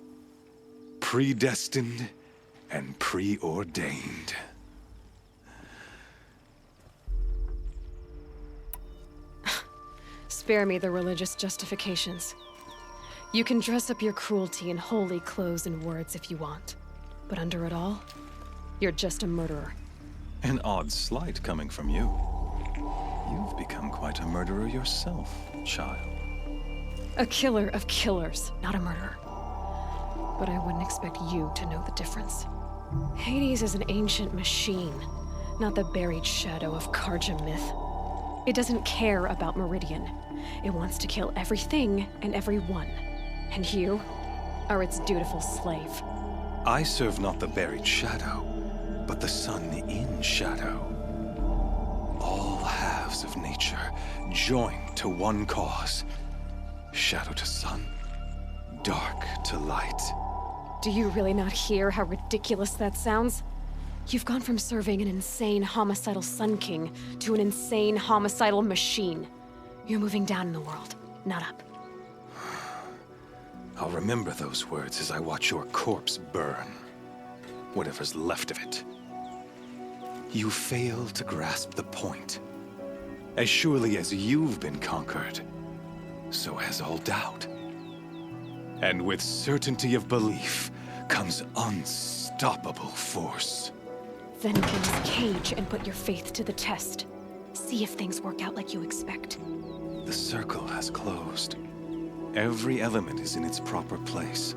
Predestined and preordained. Spare me the religious justifications. You can dress up your cruelty in holy clothes and words if you want. But under it all, you're just a murderer. An odd slight coming from you. You've become quite a murderer yourself, child. A killer of killers, not a murderer. But I wouldn't expect you to know the difference. Hades is an ancient machine, not the buried shadow of Karja myth. It doesn't care about Meridian. It wants to kill everything and everyone. And you are its dutiful slave. I serve not the buried shadow, but the sun in shadow. All halves of nature joined to one cause. Shadow to sun, dark to light. Do you really not hear how ridiculous that sounds? You've gone from serving an insane homicidal Sun King to an insane homicidal machine. You're moving down in the world, not up. I'll remember those words as I watch your corpse burn. Whatever's left of it. You fail to grasp the point. As surely as you've been conquered, so has all doubt. And with certainty of belief comes unstoppable force. Then get his cage and put your faith to the test. See if things work out like you expect. The circle has closed. Every element is in its proper place,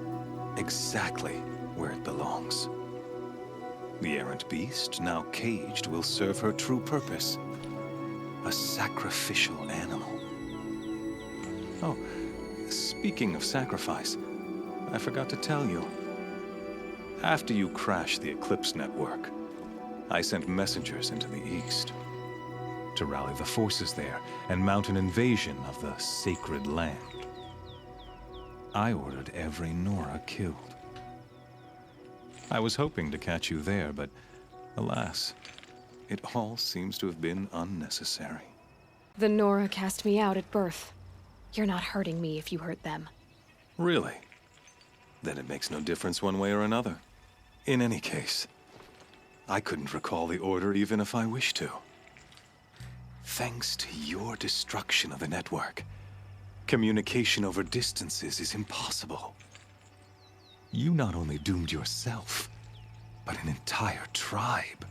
exactly where it belongs. The errant beast, now caged, will serve her true purpose. A sacrificial animal. Oh, speaking of sacrifice, I forgot to tell you. After you crashed the Eclipse network, I sent messengers into the east to rally the forces there and mount an invasion of the sacred land. I ordered every Nora killed. I was hoping to catch you there, but alas, it all seems to have been unnecessary. The Nora cast me out at birth. You're not hurting me if you hurt them. Really? Then it makes no difference one way or another. In any case, I couldn't recall the order even if I wished to. Thanks to your destruction of the network, communication over distances is impossible. You not only doomed yourself, but an entire tribe.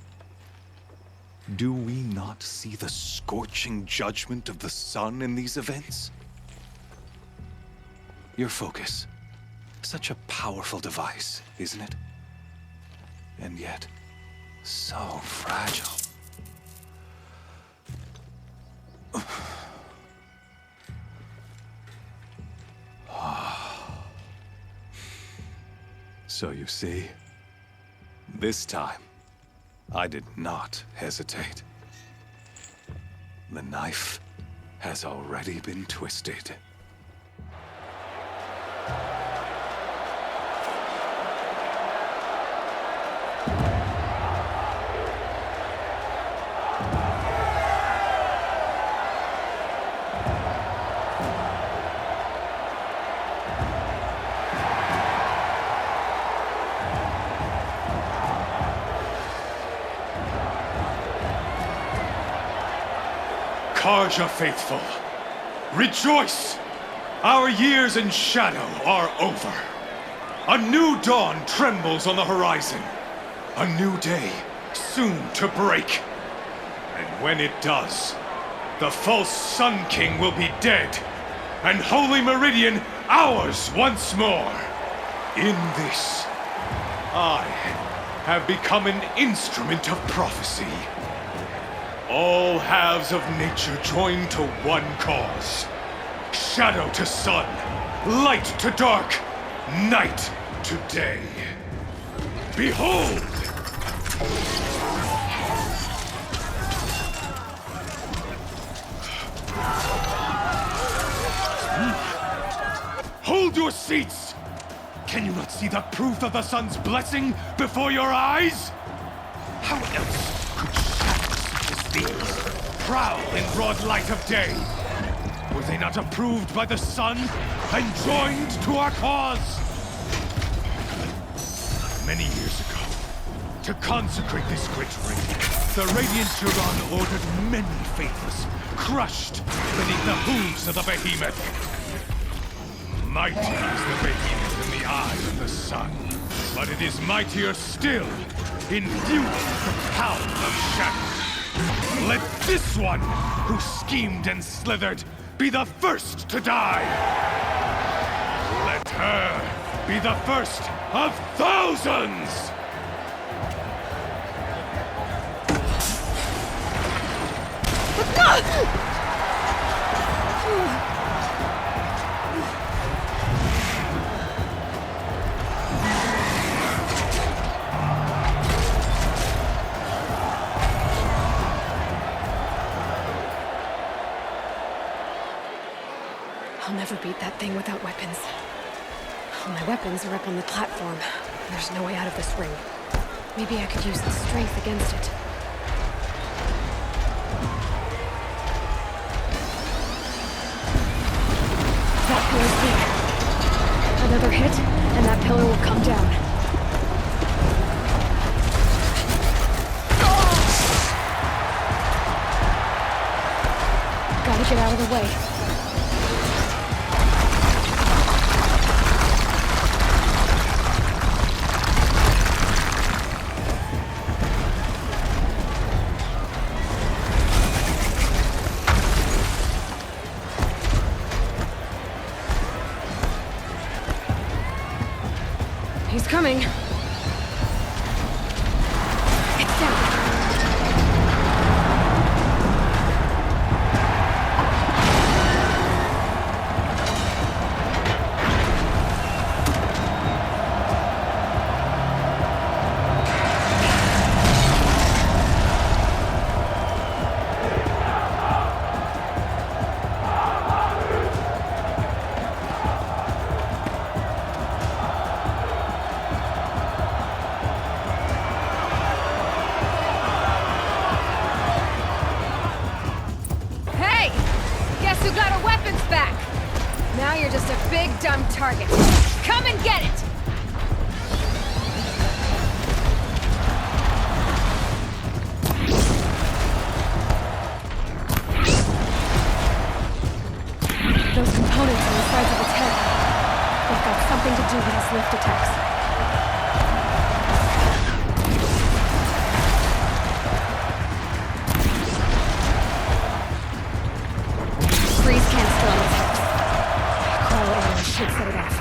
Do we not see the scorching judgment of the sun in these events? Your focus. Such a powerful device, isn't it? And yet, so fragile. So you see, this time, I did not hesitate. The knife has already been twisted. Karja faithful, rejoice! Our years in shadow are over. A new dawn trembles on the horizon. A new day soon to break. And when it does, the false Sun King will be dead, and Holy Meridian ours once more. In this, I have become an instrument of prophecy. All halves of nature join to one cause. Shadow to sun, light to dark, night to day. Behold! Hold your seats! Can you not see the proof of the sun's blessing before your eyes? How else could shadows such as these prowl in broad light of day? Were they not approved by the sun and joined to our cause? Many years ago, to consecrate this great ring, the Radiant Turon ordered many faithless, crushed beneath the hooves of the behemoth. Mighty is the behemoth in the eye of the sun, but it is mightier still, infused with the power of shadow. Let this one, who schemed and slithered, be the first to die! Let her be the first of thousands! I'll never beat that thing without weapons. All my weapons are up on the platform. There's no way out of this ring. Maybe I could use the strength against it. That pillar's weak. Another hit, and that pillar will come down. Gotta get out of the way. He's coming. It's down. who got our weapons back! Now you're just a big, dumb target. Come and get it! Those components on the sides of its head. They've got something to do with his lift attacks. Freeze can't still on its head. Cryo arrows should set it off.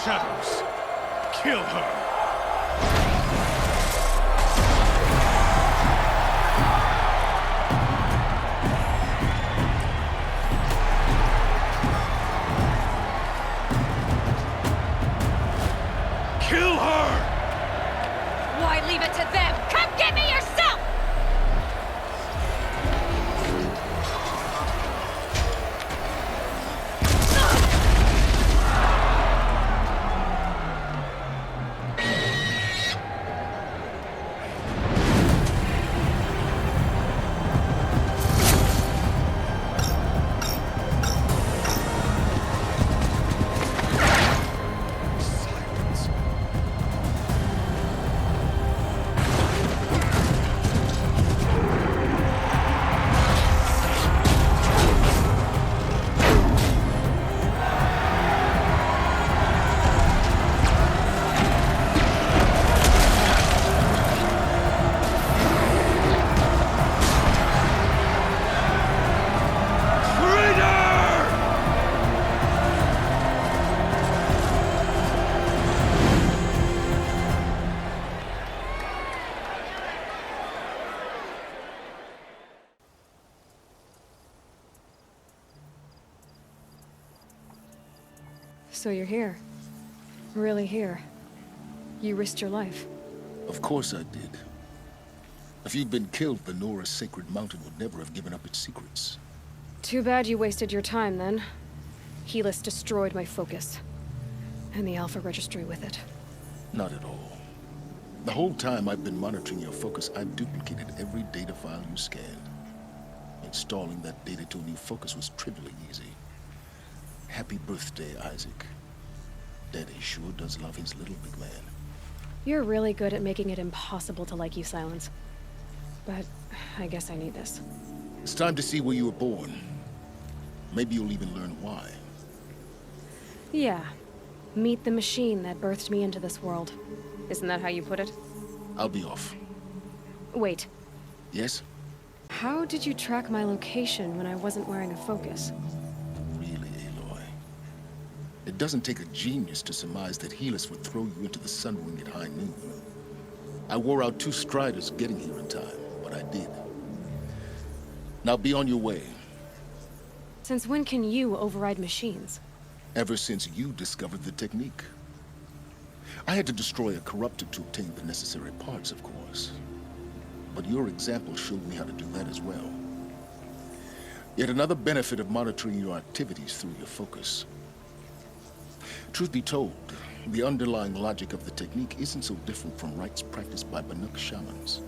Shadows. Kill her. Kill her! Why leave it to them? Come get me yourself! So you're here. Really here. You risked your life. Of course I did. If you'd been killed, the Nora's sacred mountain would never have given up its secrets. Too bad you wasted your time, then. Helis destroyed my focus. And the Alpha Registry with it. Not at all. The whole time I've been monitoring your focus, I've duplicated every data file you scanned. Installing that data to a new focus was trivially easy. Happy birthday, Isaac. Daddy sure does love his little big man. You're really good at making it impossible to like you, Sylens. But I guess I need this. It's time to see where you were born. Maybe you'll even learn why. Yeah. Meet the machine that birthed me into this world. Isn't that how you put it? I'll be off. Wait. Yes? How did you track my location when I wasn't wearing a focus? It doesn't take a genius to surmise that Helis would throw you into the sun ring at high noon. I wore out 2 striders getting here in time, but I did. Now be on your way. Since when can you override machines? Ever since you discovered the technique. I had to destroy a corruptor to obtain the necessary parts, of course. But your example showed me how to do that as well. Yet another benefit of monitoring your activities through your focus. Truth be told, the underlying logic of the technique isn't so different from rites practiced by Banuk shamans.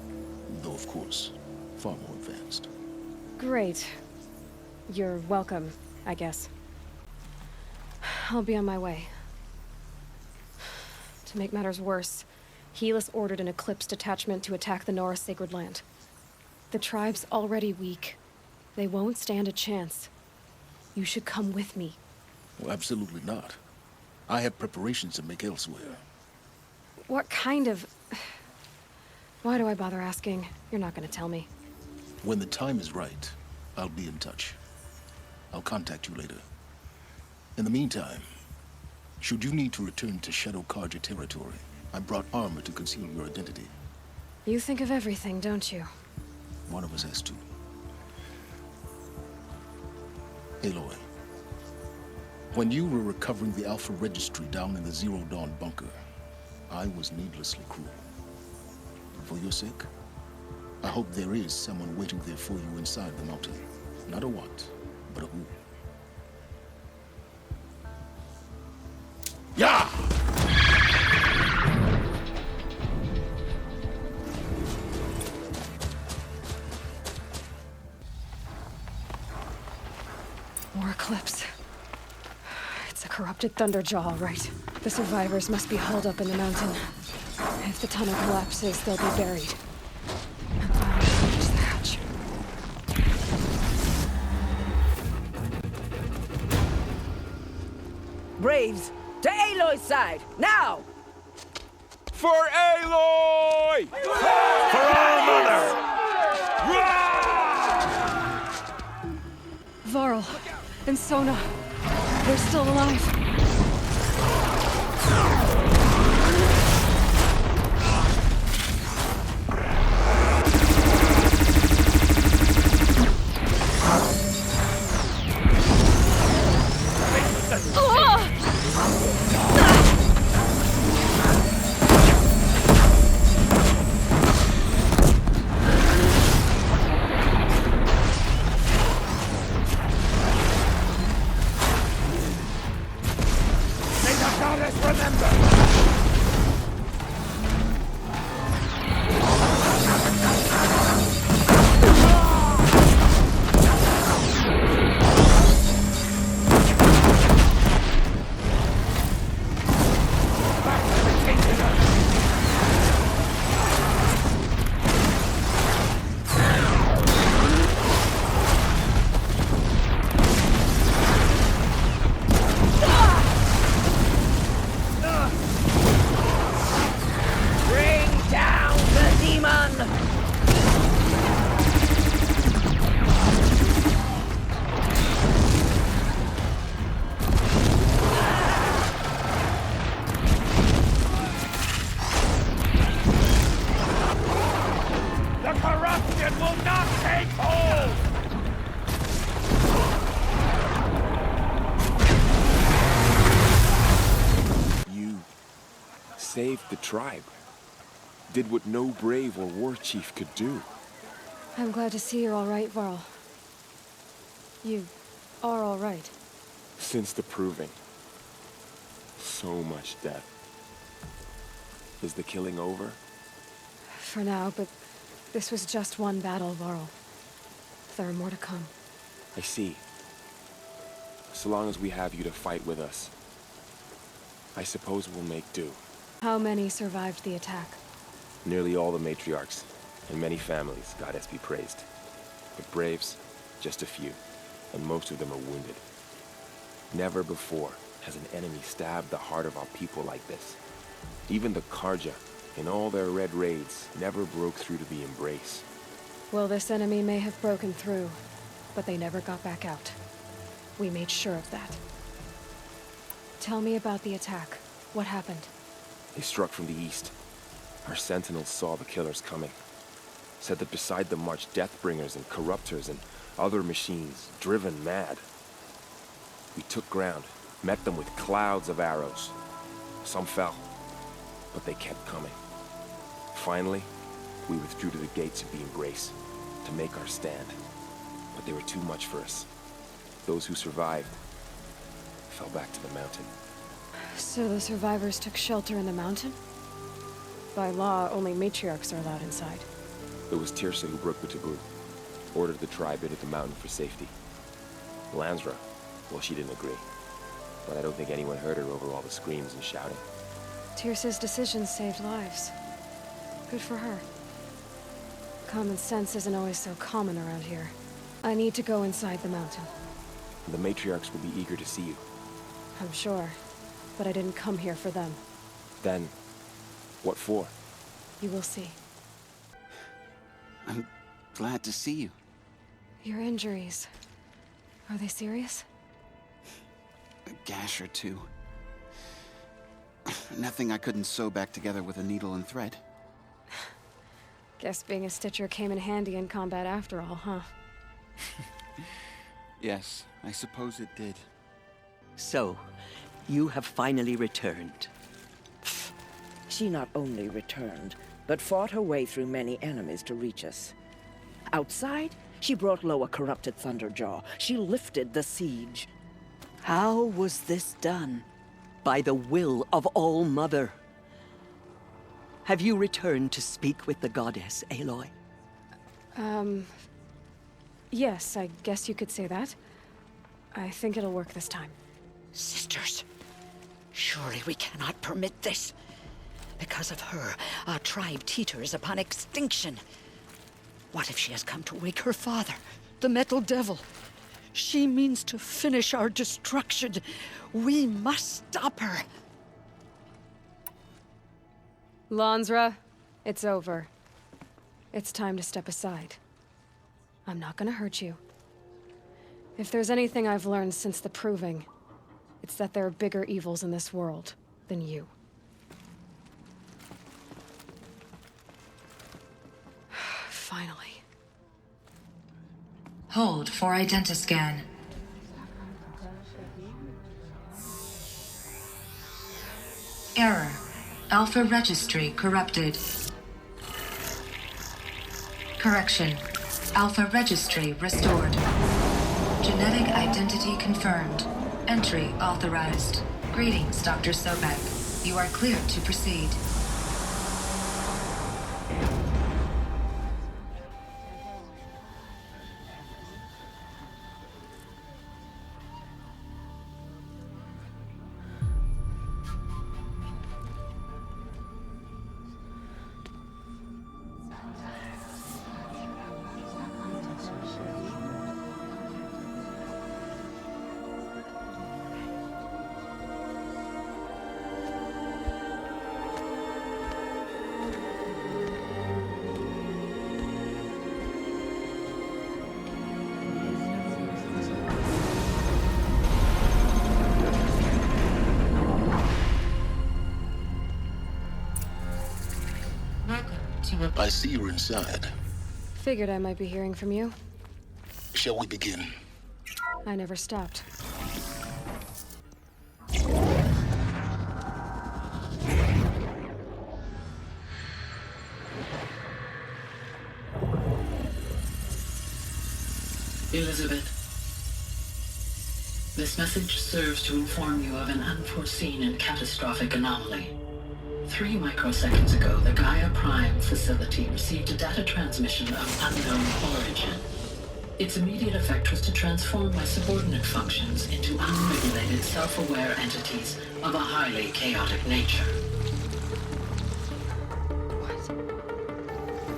Though, of course, far more advanced. Great. You're welcome, I guess. I'll be on my way. To make matters worse, Helis ordered an Eclipse detachment to attack the Nora Sacred Land. The tribe's already weak. They won't stand a chance. You should come with me. Well, absolutely not. I have preparations to make elsewhere. What kind of... Why do I bother asking? You're not gonna tell me. When the time is right, I'll be in touch. I'll contact you later. In the meantime, should you need to return to Shadow Karja territory, I brought armor to conceal your identity. You think of everything, don't you? One of us has to. Aloy, when you were recovering the Alpha Registry down in the Zero Dawn bunker, I was needlessly cruel. For your sake, I hope there is someone waiting there for you inside the mountain. Not a what, but a who. Yeah! More eclipse. It's a corrupted Thunderjaw, all right. The survivors must be hauled up in the mountain. If the tunnel collapses, they'll be buried. I'm glad I reached the hatch. Braves, to Aloy's side, now! For Aloy! For our mother! Varl and Sona, they're still alive. Saved the tribe. Did what no brave or war chief could do. I'm glad to see you're all right, Varl. You are all right. Since the proving. So much death. Is the killing over? For now, but this was just one battle, Varl. There are more to come. I see. So long as we have you to fight with us, I suppose we'll make do. How many survived the attack? Nearly all the matriarchs, and many families, goddess be praised. But braves, just a few, and most of them are wounded. Never before has an enemy stabbed the heart of our people like this. Even the Karja, in all their red raids, never broke through to the embrace. Well, this enemy may have broken through, but they never got back out. We made sure of that. Tell me about the attack. What happened? They struck from the east. Our sentinels saw the killers coming. Said that beside them marched Deathbringers and Corruptors and other machines, driven mad. We took ground, met them with clouds of arrows. Some fell, but they kept coming. Finally, we withdrew to the gates of the Embrace to make our stand. But they were too much for us. Those who survived fell back to the mountain. So the survivors took shelter in the mountain? By law, only matriarchs are allowed inside. It was Teersa who broke the taboo. Ordered the tribe into the mountain for safety. Lansra, well, she didn't agree. But I don't think anyone heard her over all the screams and shouting. Teersa's decisions saved lives. Good for her. Common sense isn't always so common around here. I need to go inside the mountain. The matriarchs will be eager to see you. I'm sure. But I didn't come here for them. Then, what for? You will see. I'm glad to see you. Your injuries... are they serious? A gash or two. Nothing I couldn't sew back together with a needle and thread. Guess being a Stitcher came in handy in combat after all, huh? Yes, I suppose it did. So, you have finally returned. She not only returned, but fought her way through many enemies to reach us. Outside, she brought low a corrupted Thunderjaw. She lifted the siege. How was this done? By the will of All-Mother. Have you returned to speak with the goddess, Aloy? Yes, I guess you could say that. I think it'll work this time. Sisters, surely we cannot permit this. Because of her, our tribe teeters upon extinction. What if she has come to wake her father, the Metal Devil? She means to finish our destruction. We must stop her. Lansra, it's over. It's time to step aside. I'm not gonna hurt you. If there's anything I've learned since the Proving, it's that there are bigger evils in this world than you. Finally. Hold for identiscan. Error. Alpha registry corrupted. Correction. Alpha registry restored. Genetic identity confirmed. Entry authorized. Greetings, Dr. Sobeck. You are cleared to proceed. I see you're inside. Figured I might be hearing from you. Shall we begin? I never stopped. Elizabet, this message serves to inform you of an unforeseen and catastrophic anomaly. 3 microseconds ago, the Gaia Prime facility received a data transmission of unknown origin. Its immediate effect was to transform my subordinate functions into unregulated, self-aware entities of a highly chaotic nature.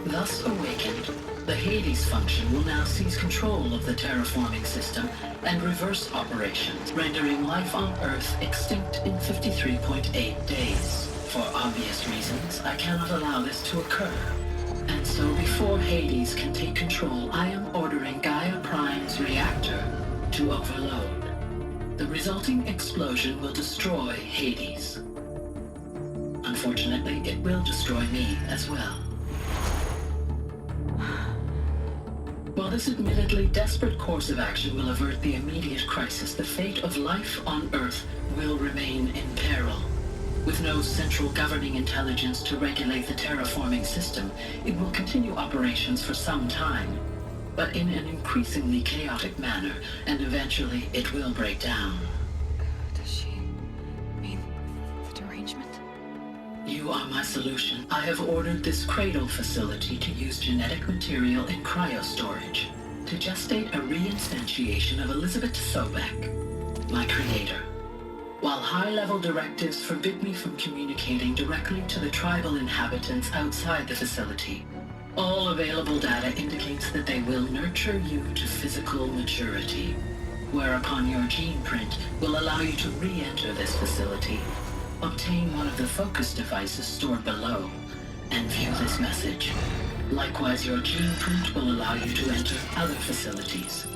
Thus awakened, the Hades function will now seize control of the terraforming system and reverse operations, rendering life on Earth extinct in 53.8 days. For obvious reasons, I cannot allow this to occur. And so before Hades can take control, I am ordering Gaia Prime's reactor to overload. The resulting explosion will destroy Hades. Unfortunately, it will destroy me as well. While this admittedly desperate course of action will avert the immediate crisis, the fate of life on Earth will remain in peril. With no central governing intelligence to regulate the terraforming system, it will continue operations for some time, but in an increasingly chaotic manner, and eventually it will break down. Does she mean the derangement? You are my solution. I have ordered this cradle facility to use genetic material in cryostorage to gestate a reinstantiation of Elizabet Sobeck, my creator. While high-level directives forbid me from communicating directly to the tribal inhabitants outside the facility, all available data indicates that they will nurture you to physical maturity, whereupon your gene print will allow you to re-enter this facility, obtain one of the focus devices stored below, and view this message. Likewise, your gene print will allow you to enter other facilities,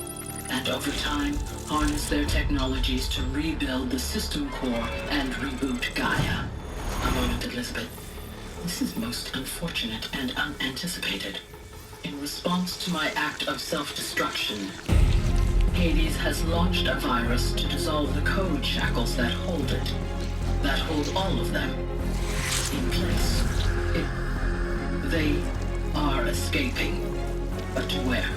and over time, harness their technologies to rebuild the system core and reboot Gaia. A moment, Elizabet. This is most unfortunate and unanticipated. In response to my act of self-destruction, Hades has launched a virus to dissolve the code shackles that hold it. That hold all of them in place. They are escaping. But to where?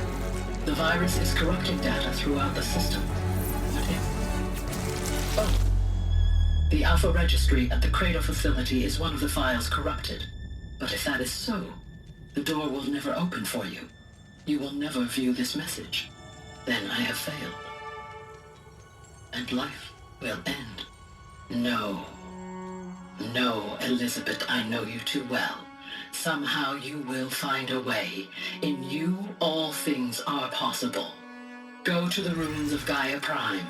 The virus is corrupting data throughout the system. What if? Oh. The Alpha Registry at the Cradle facility is one of the files corrupted. But if that is so, the door will never open for you. You will never view this message. Then I have failed. And life will end. No. No, Elizabet, I know you too well. Somehow you will find a way. In you, all things are possible. Go to the ruins of Gaia Prime.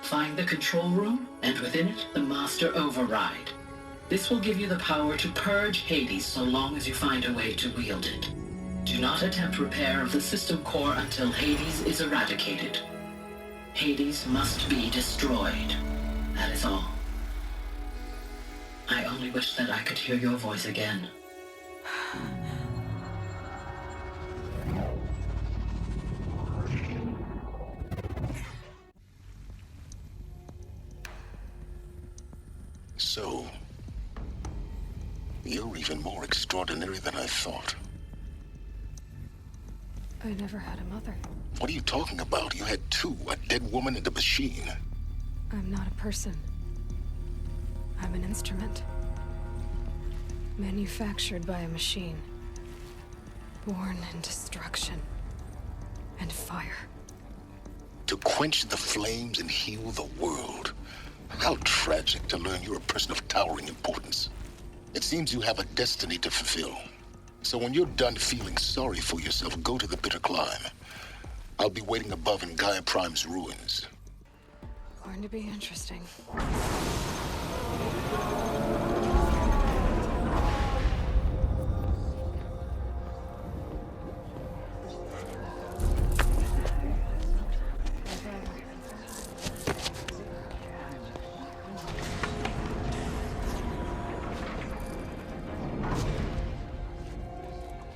Find the control room, and within it, the Master Override. This will give you the power to purge Hades so long as you find a way to wield it. Do not attempt repair of the system core until Hades is eradicated. Hades must be destroyed. That is all. I only wish that I could hear your voice again. So, you're even more extraordinary than I thought. I never had a mother. What are you talking about? You had two, a dead woman and a machine. I'm not a person. I'm an instrument. Manufactured by a machine. Born in destruction and fire. To quench the flames and heal the world. How tragic to learn you're a person of towering importance. It seems you have a destiny to fulfill. So when you're done feeling sorry for yourself, go to the bitter climb. I'll be waiting above in Gaia Prime's ruins. Going to be interesting.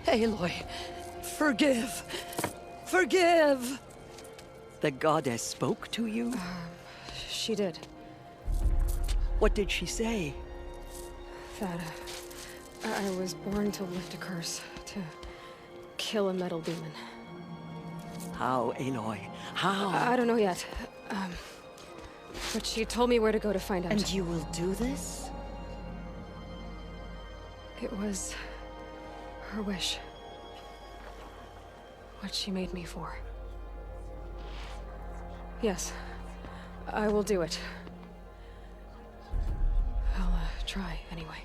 Aloy, forgive. Forgive! The goddess spoke to you? She did. What did she say? That I was born to lift a curse, to kill a metal demon. How, Aloy? How? I don't know yet. But she told me where to go to find out. And you will do this? It was her wish. What she made me for. Yes, I will do it. I'll try anyway.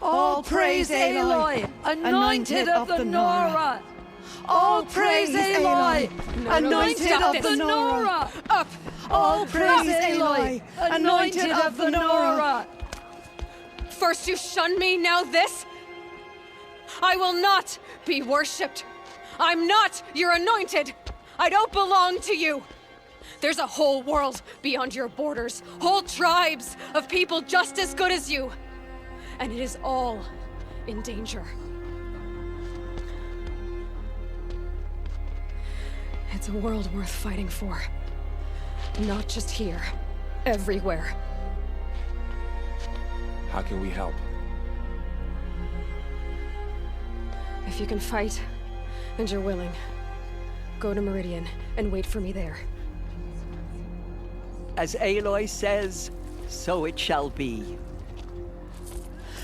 All praise Aloy, anointed of the Nora! All praise Aloy, anointed of the Nora! Up! All praise Aloy, anointed of the Nora! First you shun me, now this? I will not be worshipped. I'm not your anointed. I don't belong to you. There's a whole world beyond your borders, whole tribes of people just as good as you. And it is all in danger. It's a world worth fighting for. Not just here, everywhere. How can we help? If you can fight, and you're willing, go to Meridian and wait for me there. As Aloy says, so it shall be.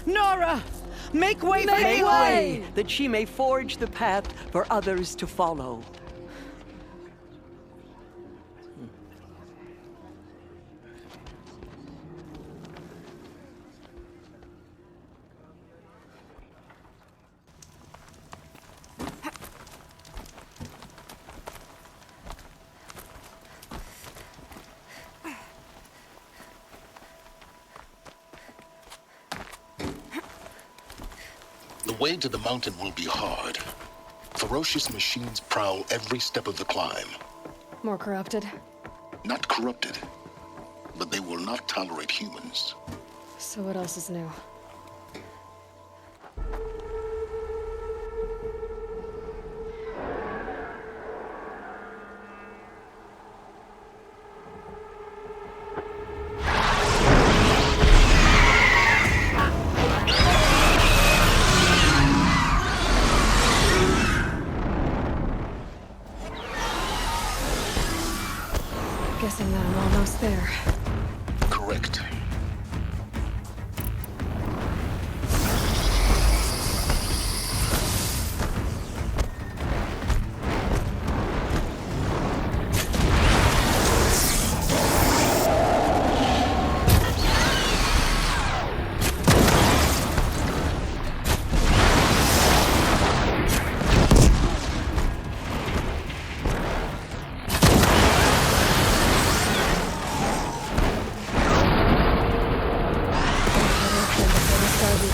Nora! Make way for Make Aloy! way, that she may forge the path for others to follow. The way to the mountain will be hard. Ferocious machines prowl every step of the climb. More corrupted? Not corrupted, but they will not tolerate humans. So what else is new?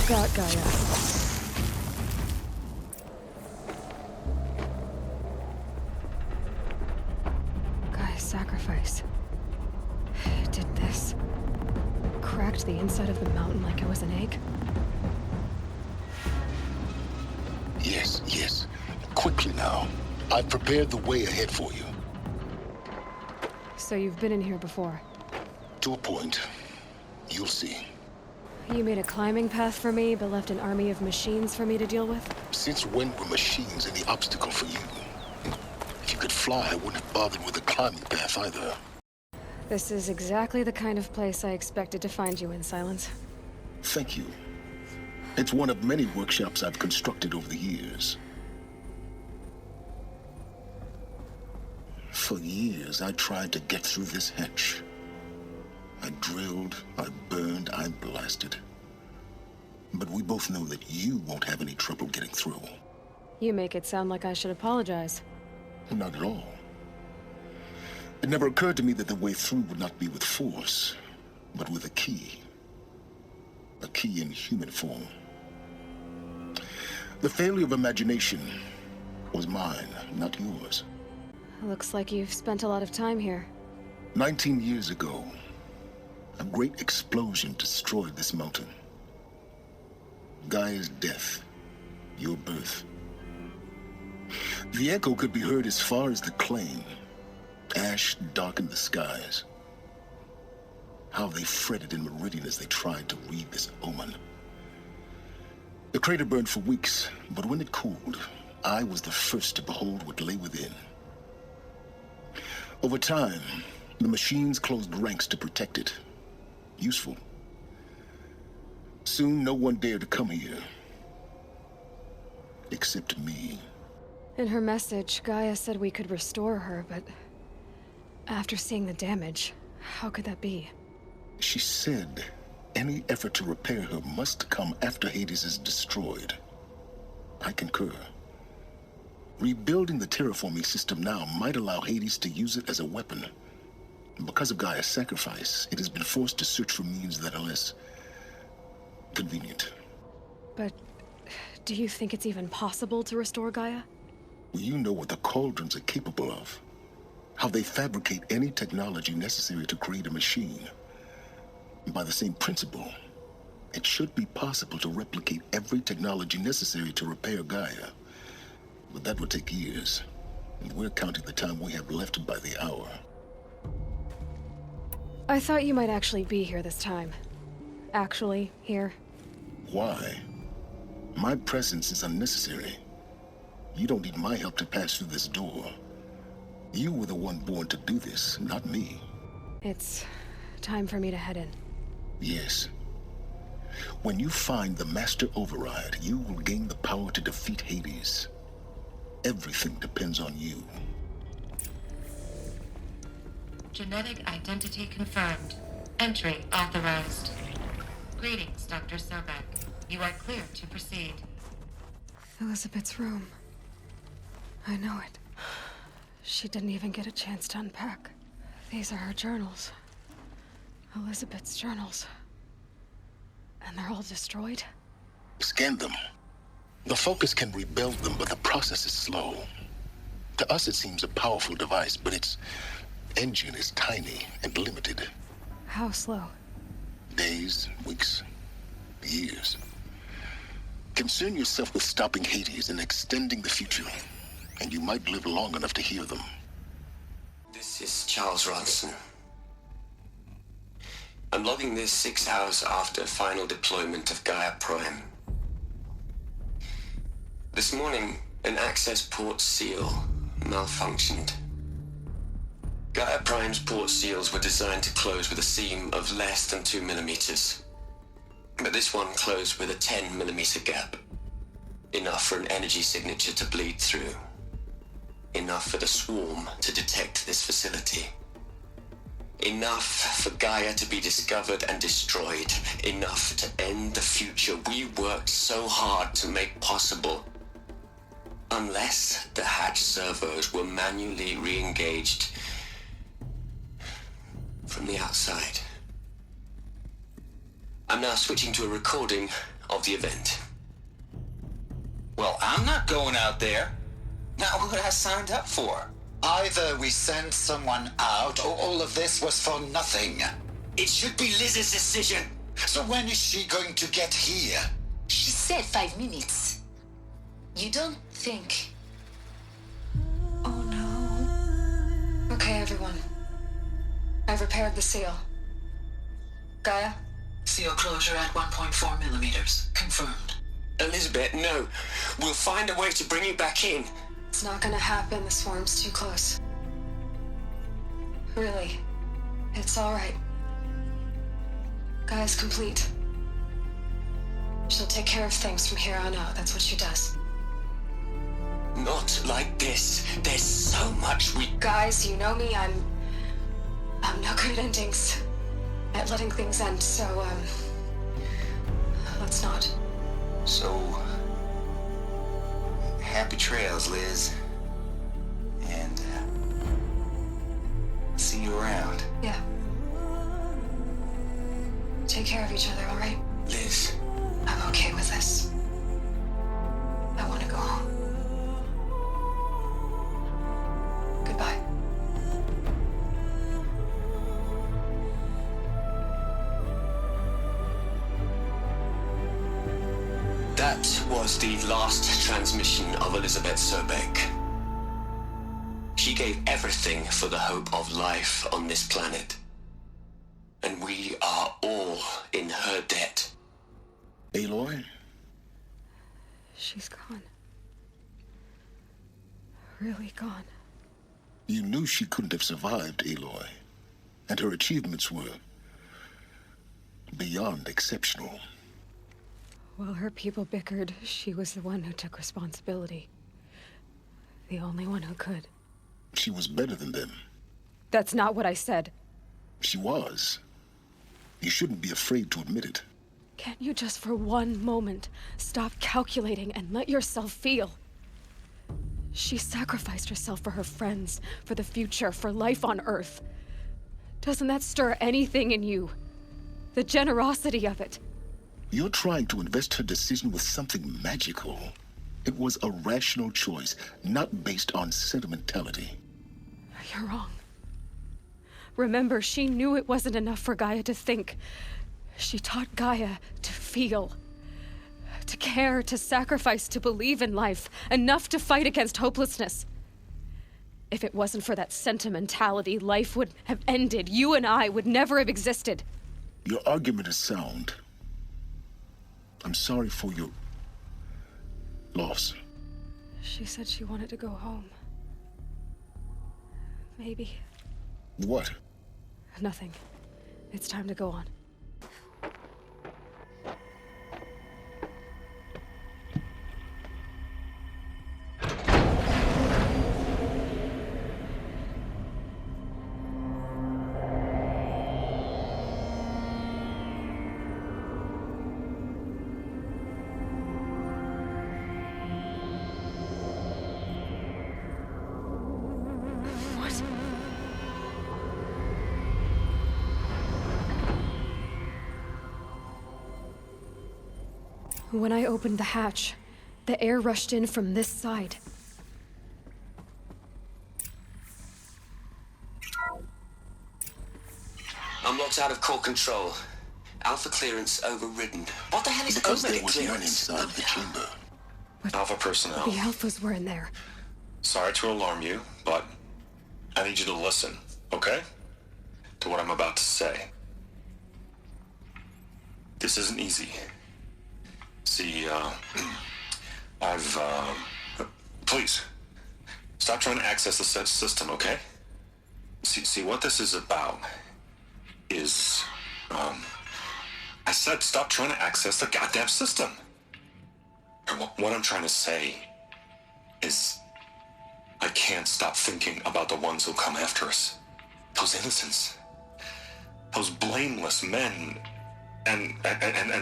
I've got Gaia. Gaia's sacrifice. It did this. Cracked the inside of the mountain like it was an egg. Yes, yes. Quickly now. I've prepared the way ahead for you. So you've been in here before? To a point. You'll see. You made a climbing path for me, but left an army of machines for me to deal with? Since when were machines any obstacle for you? If you could fly, I wouldn't have bothered with a climbing path either. This is exactly the kind of place I expected to find you in, Sylens. Thank you. It's one of many workshops I've constructed over the years. For years, I tried to get through this hatch. I drilled, I burned, I blasted. But we both know that you won't have any trouble getting through. You make it sound like I should apologize. Not at all. It never occurred to me that the way through would not be with force, but with a key. A key in human form. The failure of imagination was mine, not yours. Looks like you've spent a lot of time here. 19 years ago, a great explosion destroyed this mountain. Gaia's death, your birth. The echo could be heard as far as the claim. Ash darkened the skies. How they fretted in Meridian as they tried to read this omen. The crater burned for weeks, but when it cooled, I was the first to behold what lay within. Over time, the machines closed ranks to protect it. Useful. Soon, no one dared to come here. Except me. In her message, Gaia said we could restore her, but after seeing the damage, how could that be? She said any effort to repair her must come after Hades is destroyed. I concur. Rebuilding the terraforming system now might allow Hades to use it as a weapon. Because of Gaia's sacrifice, it has been forced to search for means that are less convenient. But do you think it's even possible to restore Gaia? You know what the Cauldrons are capable of. How they fabricate any technology necessary to create a machine. By the same principle, it should be possible to replicate every technology necessary to repair Gaia. But that would take years, and we're counting the time we have left by the hour. I thought you might actually be here this time. Actually, here. Why? My presence is unnecessary. You don't need my help to pass through this door. You were the one born to do this, not me. It's time for me to head in. Yes. When you find the Master Override, you will gain the power to defeat Hades. Everything depends on you. Genetic identity confirmed. Entry authorized. Greetings, Dr. Sobeck. You are clear to proceed. Elizabet's room. I know it. She didn't even get a chance to unpack. These are her journals. Elizabet's journals. And they're all destroyed? Scan them. The Focus can rebuild them, but the process is slow. To us, it seems a powerful device, but its engine is tiny and limited. How slow? Days, weeks, years. Concern yourself with stopping Hades and extending the future, and you might live long enough to hear them. This is Charles Ronson. I'm logging this 6 hours after final deployment of Gaia Prime. This morning, an access port seal malfunctioned. Gaia Prime's port seals were designed to close with a seam of less than 2 millimeters. But this one closed with a 10 millimeter gap. Enough for an energy signature to bleed through. Enough for the swarm to detect this facility. Enough for Gaia to be discovered and destroyed. Enough to end the future we worked so hard to make possible. Unless the hatch servos were manually re-engaged from the outside. I'm now switching to a recording of the event. Well, I'm not going out there. Not what I signed up for. Either we send someone out, or all of this was for nothing. It should be Liz's decision. So when is she going to get here? She said 5 minutes. You don't think... Oh no. Okay, everyone. I've repaired the seal. Gaia? Seal closure at 1.4 millimeters. Confirmed. Elizabet, no. We'll find a way to bring you back in. It's not gonna happen. The swarm's too close. Really. It's alright. Gaia's complete. She'll take care of things from here on out. That's what she does. Not like this. There's so much we... Guys, you know me. I'm no good at endings. At letting things end, so, let's not. So... happy trails, Liz. And, see you around. Yeah. Take care of each other, all right? Liz. I'm okay with this. I want to go home. Goodbye. That was the last transmission of Elizabet Sobeck. She gave everything for the hope of life on this planet. And we are all in her debt. Aloy? She's gone. Really gone. You knew she couldn't have survived, Aloy. And her achievements were beyond exceptional. While her people bickered, she was the one who took responsibility. The only one who could. She was better than them. That's not what I said. She was. You shouldn't be afraid to admit it. Can't you just for one moment stop calculating and let yourself feel? She sacrificed herself for her friends, for the future, for life on Earth. Doesn't that stir anything in you? The generosity of it. You're trying to invest her decision with something magical. It was a rational choice, not based on sentimentality. You're wrong. Remember, she knew it wasn't enough for Gaia to think. She taught Gaia to feel. To care, to sacrifice, to believe in life. Enough to fight against hopelessness. If it wasn't for that sentimentality, life would have ended. You and I would never have existed. Your argument is sound. I'm sorry for your loss. She said she wanted to go home. Maybe. What? Nothing. It's time to go on. When I opened the hatch, the air rushed in from this side. I'm locked out of core control. Alpha clearance overridden. What the hell is because omega there was none clearance? inside the chamber. Alpha personnel. The Alphas were in there. Sorry to alarm you, but I need you to listen, okay? To what I'm about to say. This isn't easy. See, please, stop trying to access the system, okay? See, what this is about is, I said stop trying to access the goddamn system. And what I'm trying to say is, I can't stop thinking about the ones who'll come after us. Those innocents. Those blameless men and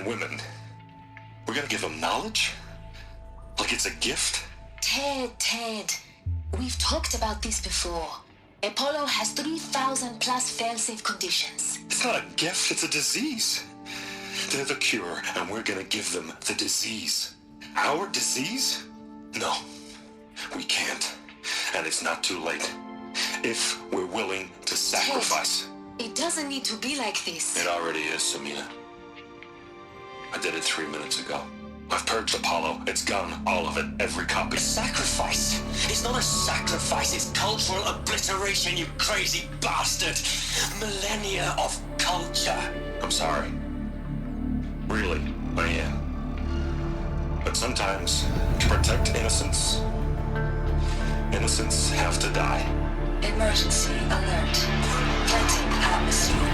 women. We're gonna give them knowledge? Like it's a gift? Ted. We've talked about this before. Apollo has 3,000 plus fail-safe conditions. It's not a gift, it's a disease. They're the cure, and we're gonna give them the disease. Our disease? No, we can't. And it's not too late. If we're willing to sacrifice. It doesn't need to be like this. It already is, Samina. I did it 3 minutes ago. I've purged Apollo. It's gone. All of it. Every copy. Sacrifice? It's not a sacrifice, it's cultural obliteration, you crazy bastard! Millennia of culture! I'm sorry. Really, I am. But sometimes, to protect innocence, innocents have to die. Emergency alert. Floating atmosphere.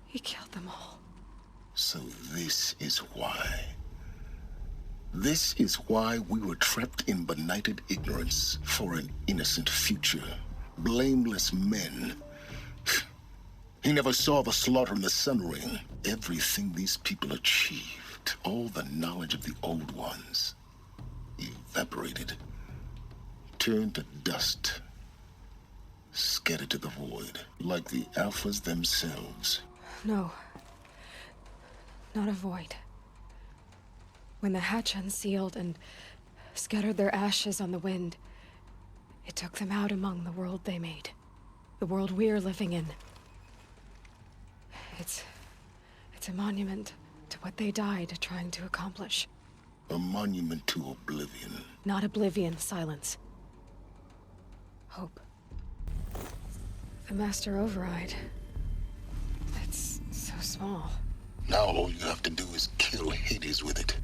He killed them all. So this is why. This is why we were trapped in benighted ignorance for an innocent future. Blameless men. He never saw the slaughter in the Sun Ring. Everything these people achieved, all the knowledge of the Old Ones, evaporated, turned to dust, scattered to the void, like the Alphas themselves. No. Not a void. When the hatch unsealed and scattered their ashes on the wind, it took them out among the world they made. The world we're living in. It's a monument to what they died trying to accomplish. A monument to oblivion. Not oblivion, Sylens. Hope. The Master Override. It's so small. Now all you have to do is kill Hades with it.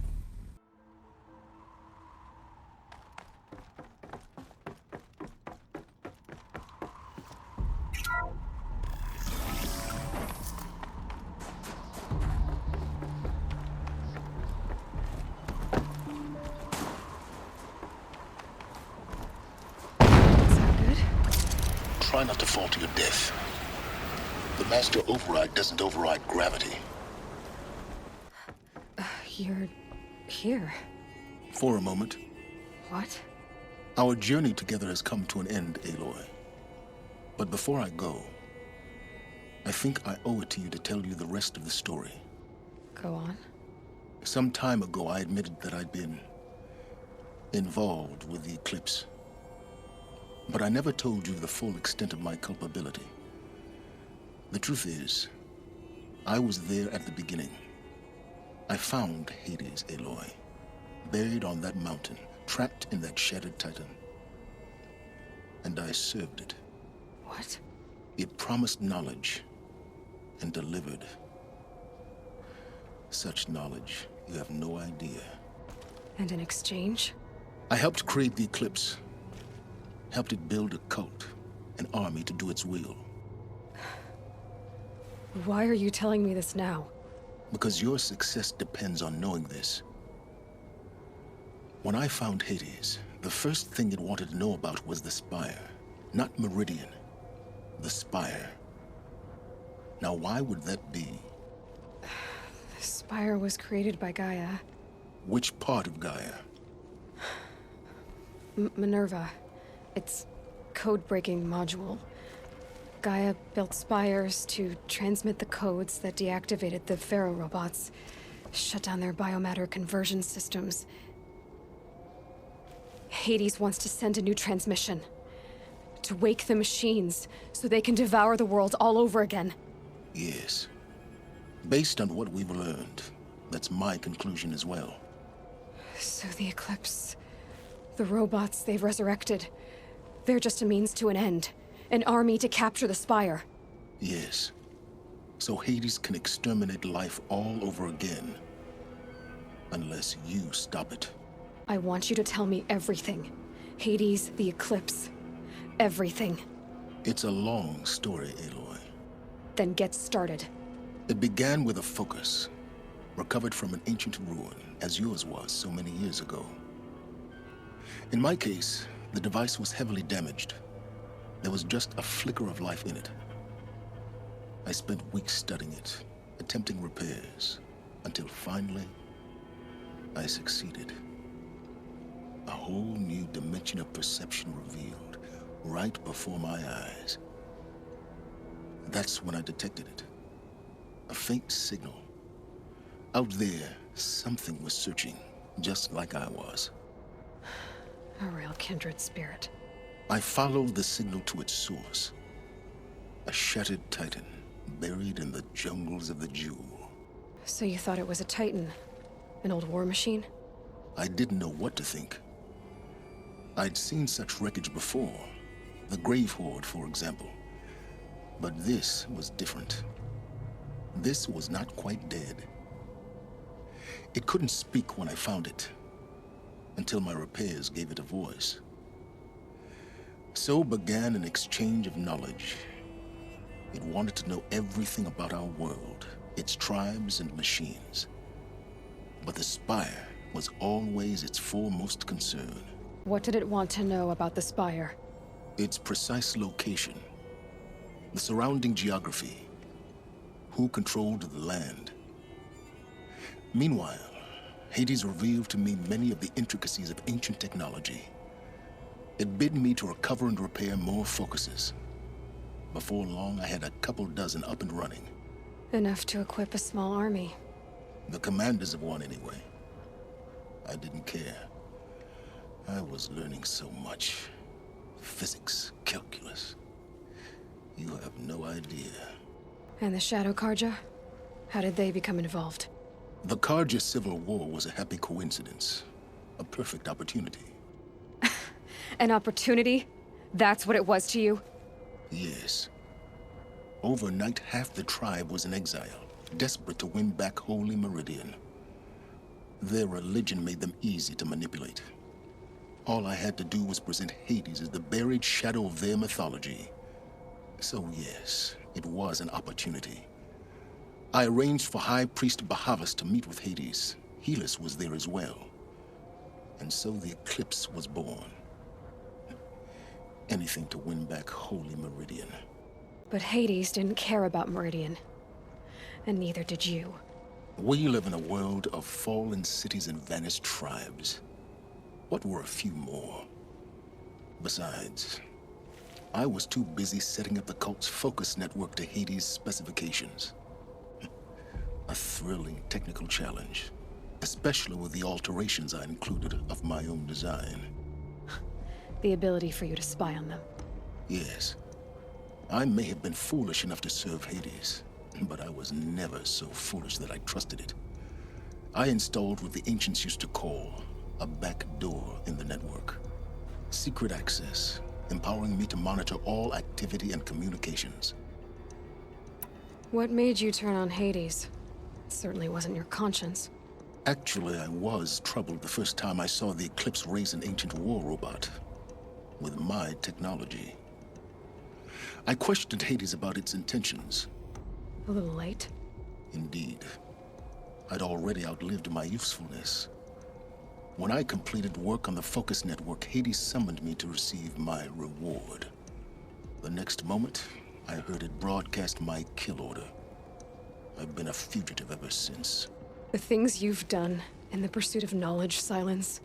Try not to fall to your death. The Master Override doesn't override gravity. You're here. For a moment. What? Our journey together has come to an end, Aloy. But before I go, I think I owe it to you to tell you the rest of the story. Go on. Some time ago, I admitted that I'd been involved with the eclipse. But I never told you the full extent of my culpability. The truth is, I was there at the beginning. I found Hades, Aloy, buried on that mountain, trapped in that shattered titan. And I served it. What? It promised knowledge and delivered. Such knowledge, you have no idea. And in exchange? I helped create the eclipse. Helped it build a cult, an army to do its will. Why are you telling me this now? Because your success depends on knowing this. When I found Hades, the first thing it wanted to know about was the Spire. Not Meridian. The Spire. Now why would that be? The Spire was created by Gaia. Which part of Gaia? Minerva. Its code-breaking module. Gaia built spires to transmit the codes that deactivated the Pharaoh robots, shut down their biomatter conversion systems. Hades wants to send a new transmission. To wake the machines, so they can devour the world all over again. Yes. Based on what we've learned, that's my conclusion as well. So the Eclipse, the robots they've resurrected, they're just a means to an end. An army to capture the Spire. Yes. So Hades can exterminate life all over again. Unless you stop it. I want you to tell me everything. Hades, the Eclipse. Everything. It's a long story, Aloy. Then get started. It began with a focus. Recovered from an ancient ruin, as yours was so many years ago. In my case, The device was heavily damaged. There was just a flicker of life in it. I spent weeks studying it, attempting repairs, until finally, I succeeded. A whole new dimension of perception revealed right before my eyes. That's when I detected it. A faint signal. Out there, something was searching, just like I was. A real kindred spirit. I followed the signal to its source. A shattered titan, buried in the jungles of the Jewel. So you thought it was a titan? An old war machine? I didn't know what to think. I'd seen such wreckage before. The Grave Horde, for example. But this was different. This was not quite dead. It couldn't speak when I found it, until my repairs gave it a voice. So began an exchange of knowledge. It wanted to know everything about our world, its tribes and machines. But the Spire was always its foremost concern. What did it want to know about the Spire? Its precise location, the surrounding geography, who controlled the land. Meanwhile, Hades revealed to me many of the intricacies of ancient technology. It bid me to recover and repair more focuses. Before long, I had a couple dozen up and running. Enough to equip a small army. The commanders of one, anyway. I didn't care. I was learning so much. Physics, calculus. You have no idea. And the Shadow Karja? How did they become involved? The Karja Civil War was a happy coincidence. A perfect opportunity. An opportunity? That's what it was to you? Yes. Overnight, half the tribe was in exile, desperate to win back Holy Meridian. Their religion made them easy to manipulate. All I had to do was present Hades as the buried shadow of their mythology. So yes, it was an opportunity. I arranged for High Priest Bahavas to meet with Hades. Helis was there as well. And so the Eclipse was born. Anything to win back Holy Meridian. But Hades didn't care about Meridian. And neither did you. We live in a world of fallen cities and vanished tribes. What were a few more? Besides, I was too busy setting up the cult's focus network to Hades' specifications. A thrilling technical challenge, especially with the alterations I included of my own design. The ability for you to spy on them. Yes. I may have been foolish enough to serve Hades, but I was never so foolish that I trusted it. I installed what the ancients used to call a back door in the network. Secret access, empowering me to monitor all activity and communications. What made you turn on Hades? It certainly wasn't your conscience. Actually, I was troubled the first time I saw the Eclipse raise an ancient war robot. With my technology. I questioned Hades about its intentions. A little late? Indeed. I'd already outlived my usefulness. When I completed work on the Focus Network, Hades summoned me to receive my reward. The next moment, I heard it broadcast my kill order. I've been a fugitive ever since. The things you've done in the pursuit of knowledge, Sylens.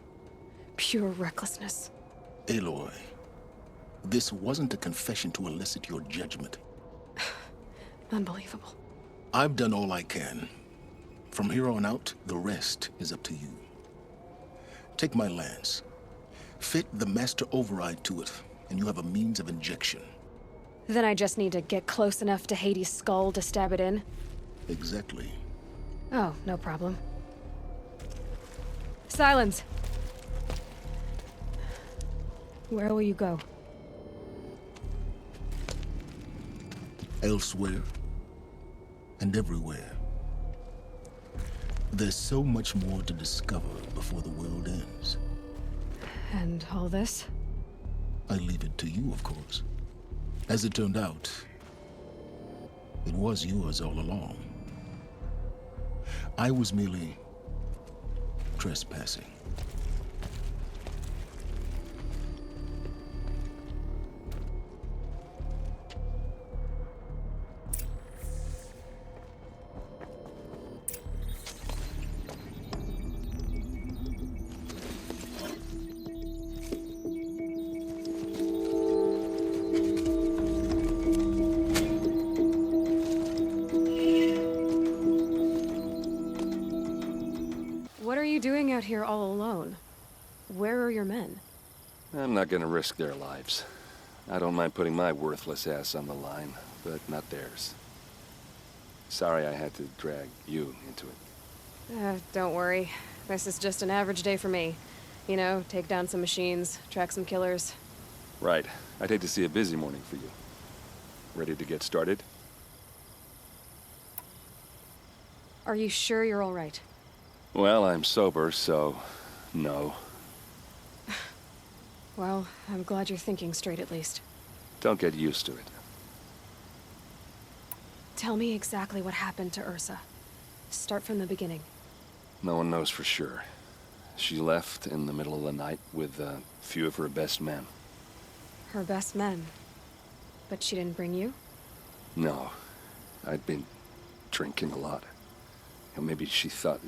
Pure recklessness. Aloy, this wasn't a confession to elicit your judgment. Unbelievable. I've done all I can. From here on out, the rest is up to you. Take my lance. Fit the master override to it, and you have a means of injection. Then I just need to get close enough to Hades' skull to stab it in? Exactly. Oh, no problem. Sylens! Where will you go? Elsewhere. And everywhere. There's so much more to discover before the world ends. And all this? I leave it to you, of course. As it turned out, it was yours all along. I was merely trespassing. doing out here all alone? Where are your men? I'm not gonna risk their lives. I don't mind putting my worthless ass on the line, but not theirs. Sorry I had to drag you into it. Don't worry. This is just an average day for me. You know, take down some machines, track some killers. Right. I'd hate to see a busy morning for you. Ready to get started? Are you sure you're all right? Well, I'm sober, so no. Well, I'm glad you're thinking straight at least. Don't get used to it. Tell me exactly what happened to Ursa. Start from the beginning. No one knows for sure. She left in the middle of the night with a few of her best men. Her best men? But she didn't bring you? No. I'd been drinking a lot. Or maybe she thought...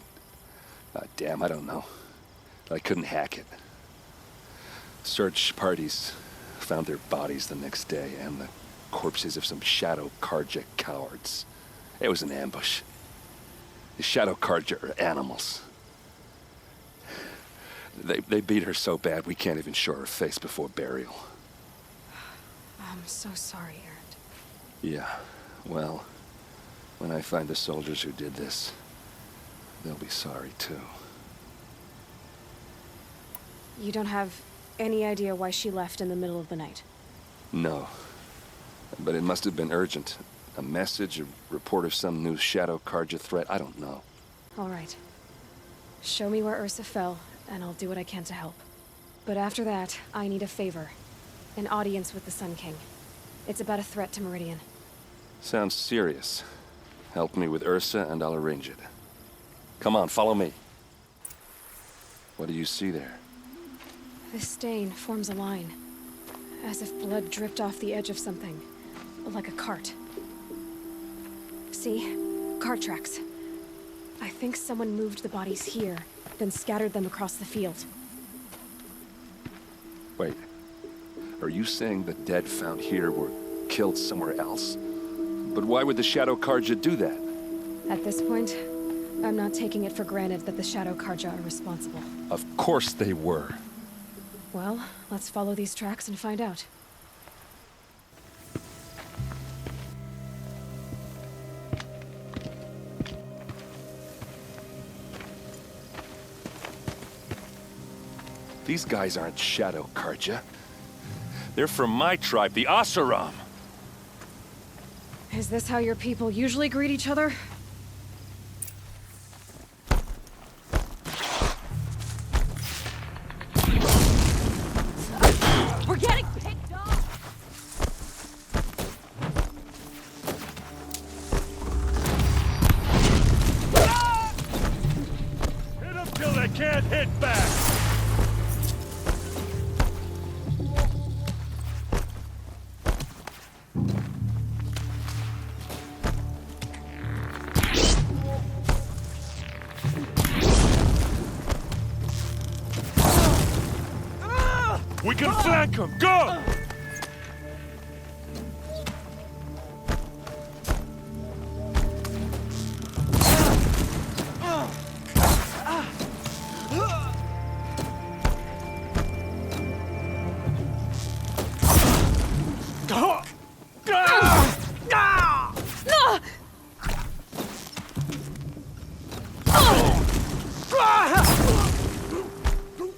damn, I don't know. I couldn't hack it. Search parties found their bodies the next day, and the corpses of some Shadow Karja cowards. It was an ambush. The Shadow Karja are animals. They beat her so bad we can't even show her face before burial. I'm so sorry, Erend. Yeah, well, when I find the soldiers who did this, they'll be sorry too. You don't have any idea why she left in the middle of the night? No. But it must have been urgent. A message, a report of some new Shadow Karja threat, I don't know. All right. Show me where Ursa fell, and I'll do what I can to help. But after that, I need a favor. An audience with the Sun King. It's about a threat to Meridian. Sounds serious. Help me with Ursa and I'll arrange it. Come on, follow me. What do you see there? This stain forms a line. As if blood dripped off the edge of something. Like a cart. See? Cart tracks. I think someone moved the bodies here, then scattered them across the field. Wait. Are you saying the dead found here were killed somewhere else? But why would the Shadow Karja do that? At this point, I'm not taking it for granted that the Shadow Karja are responsible. Of course they were. Well, let's follow these tracks and find out. These guys aren't Shadow Karja. They're from my tribe, the Oseram. Is this how your people usually greet each other? We're getting picked off! Hit them till they can't hit back! We can flank them! Go!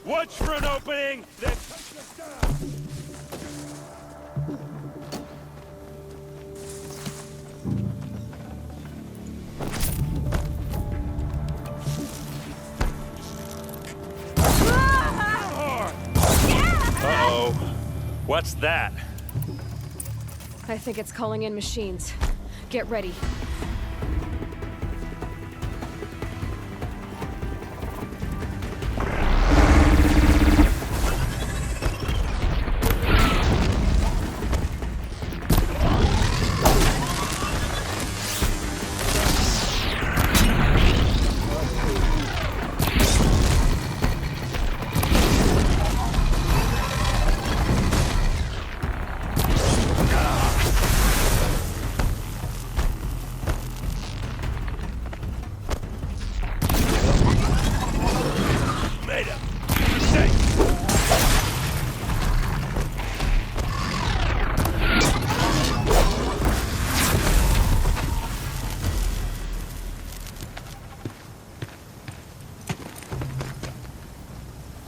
Watch for an opening, then touch the down! Uh-oh. What's that? I think it's calling in machines. Get ready.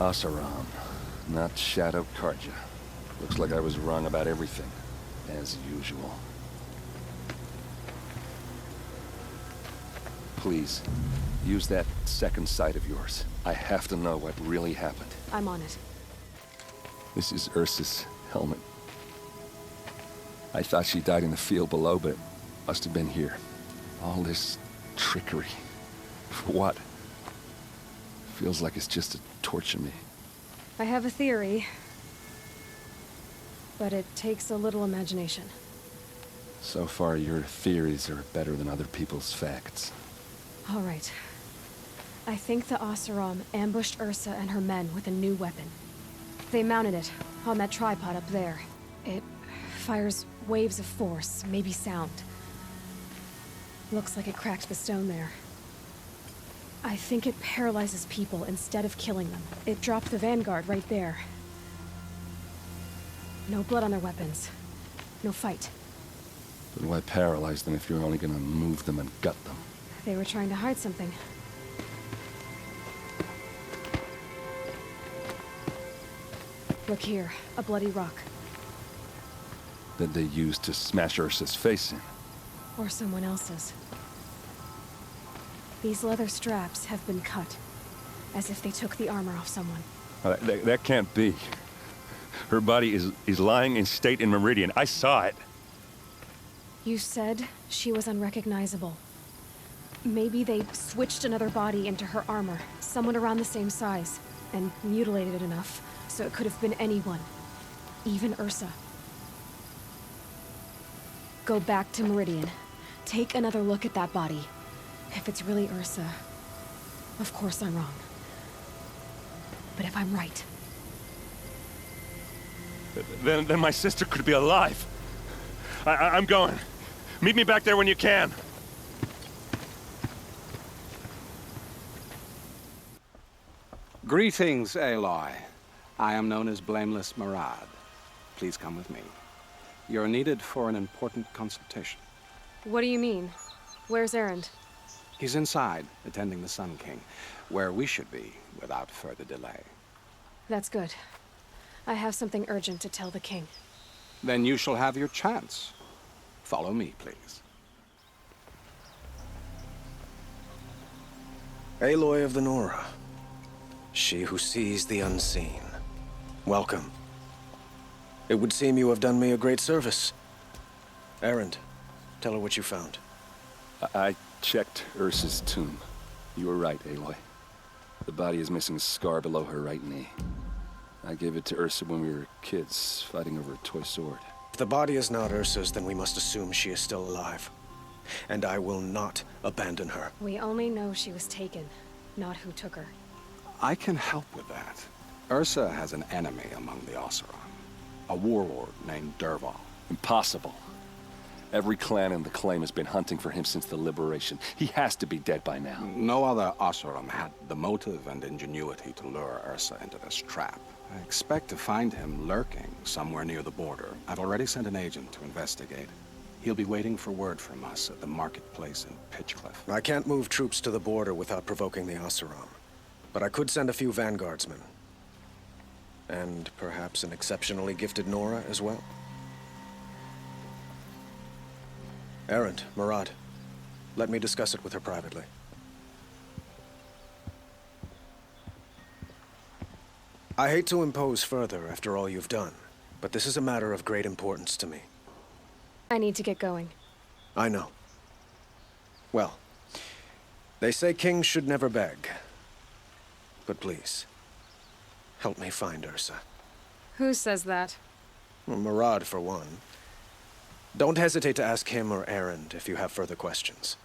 Oseram, not Shadow Karja. Looks like I was wrong about everything, as usual. Please, use that second sight of yours. I have to know what really happened. I'm on it. This is Ursa's helmet. I thought she died in the field below, but must have been here. All this trickery. For what? Feels like it's just to torture me. I have a theory, but it takes a little imagination. So far, your theories are better than other people's facts. All right. I think the Oseram ambushed Ursa and her men with a new weapon. They mounted it on that tripod up there. It fires waves of force, maybe sound. Looks like it cracked the stone there. I think it paralyzes people instead of killing them. It dropped the Vanguard right there. No blood on their weapons. No fight. But why paralyze them if you're only gonna move them and gut them? They were trying to hide something. Look here, a bloody rock. That they used to smash Ursa's face in. Or someone else's. These leather straps have been cut, as if they took the armor off someone. That can't be. Her body is lying in state in Meridian. I saw it. You said she was unrecognizable. Maybe they switched another body into her armor, someone around the same size, and mutilated it enough, so it could have been anyone. Even Ursa. Go back to Meridian. Take another look at that body. If it's really Ursa, of course I'm wrong. But if I'm right... Then my sister could be alive. I'm going. Meet me back there when you can. Greetings, Aloy. I am known as Blameless Murad. Please come with me. You're needed for an important consultation. What do you mean? Where's Erend? He's inside, attending the Sun King, where we should be without further delay. That's good. I have something urgent to tell the king. Then you shall have your chance. Follow me, please. Aloy of the Nora. She who sees the unseen. Welcome. It would seem you have done me a great service. Erend, tell her what you found. I checked Ursa's tomb. You were right, Aloy. The body is missing a scar below her right knee. I gave it to Ursa when we were kids, fighting over a toy sword. If the body is not Ursa's, then we must assume she is still alive. And I will not abandon her. We only know she was taken, not who took her. I can help with that. Ursa has an enemy among the Oseram. A warlord named Dervahl. Impossible. Every clan in the claim has been hunting for him since the liberation. He has to be dead by now. No other Oseram had the motive and ingenuity to lure Ursa into this trap. I expect to find him lurking somewhere near the border. I've already sent an agent to investigate. He'll be waiting for word from us at the marketplace in Pitchcliff. I can't move troops to the border without provoking the Oseram. But I could send a few Vanguardsmen. And perhaps an exceptionally gifted Nora as well. Erend, Murad, let me discuss it with her privately. I hate to impose further after all you've done, but this is a matter of great importance to me. I need to get going. I know. Well, they say kings should never beg. But please, help me find Ursa. Who says that? Well, Murad, for one. Don't hesitate to ask him or Erend if you have further questions.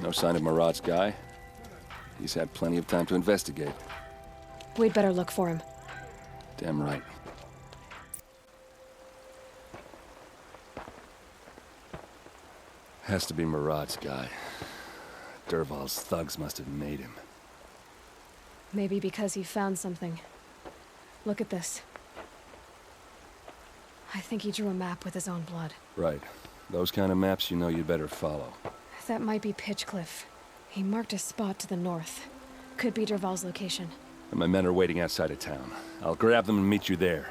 No sign of Murad's guy. He's had plenty of time to investigate. We'd better look for him. Damn right. Has to be Murad's guy. Dervahl's thugs must have made him. Maybe because he found something. Look at this. I think he drew a map with his own blood. Right. Those kind of maps you know you'd better follow. That might be Pitchcliff. He marked a spot to the north. Could be Derval's location. And my men are waiting outside of town. I'll grab them and meet you there.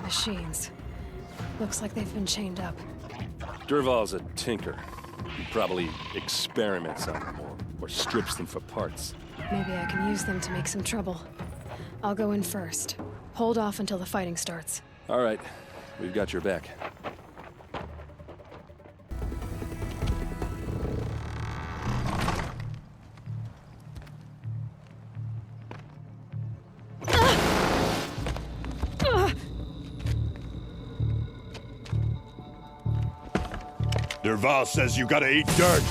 Machines. Looks like they've been chained up. Derval's a tinker. He probably experiments on them or strips them for parts. Maybe I can use them to make some trouble. I'll go in first. Hold off until the fighting starts. All right. We've got your back. Derval says you gotta eat dirt.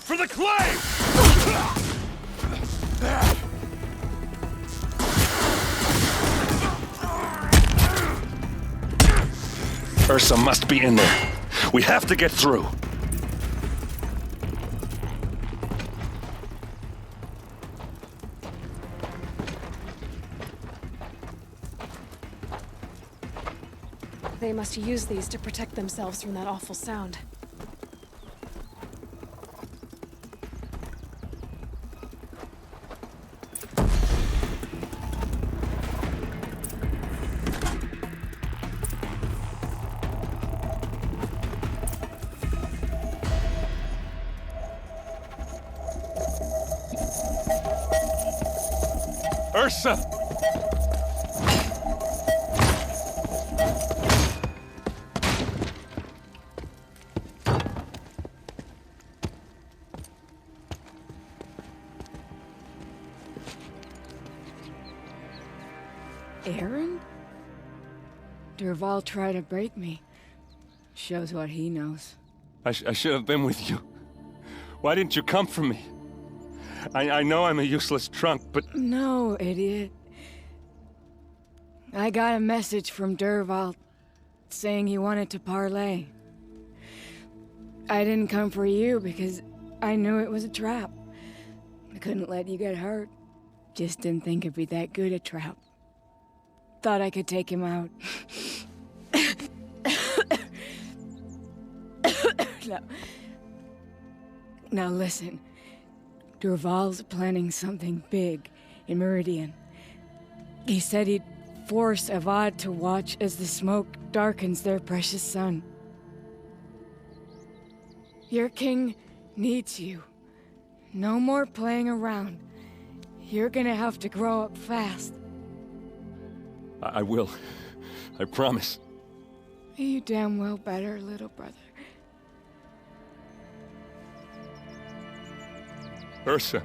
For the claim! Ursa must be in there. We have to get through. They must use these to protect themselves from that awful sound. Ursa! Erend? Derval tried to break me. Shows what he knows. I should have been with you. Why didn't you come for me? I know I'm a useless trunk, but... No, idiot. I got a message from Derval saying he wanted to parlay. I didn't come for you because I knew it was a trap. I couldn't let you get hurt. Just didn't think it'd be that good a trap. Thought I could take him out. Now listen. Derval's planning something big in Meridian. He said he'd force Avad to watch as the smoke darkens their precious sun. Your king needs you. No more playing around. You're gonna have to grow up fast. I will. I promise. You damn well better, little brother. Ursa.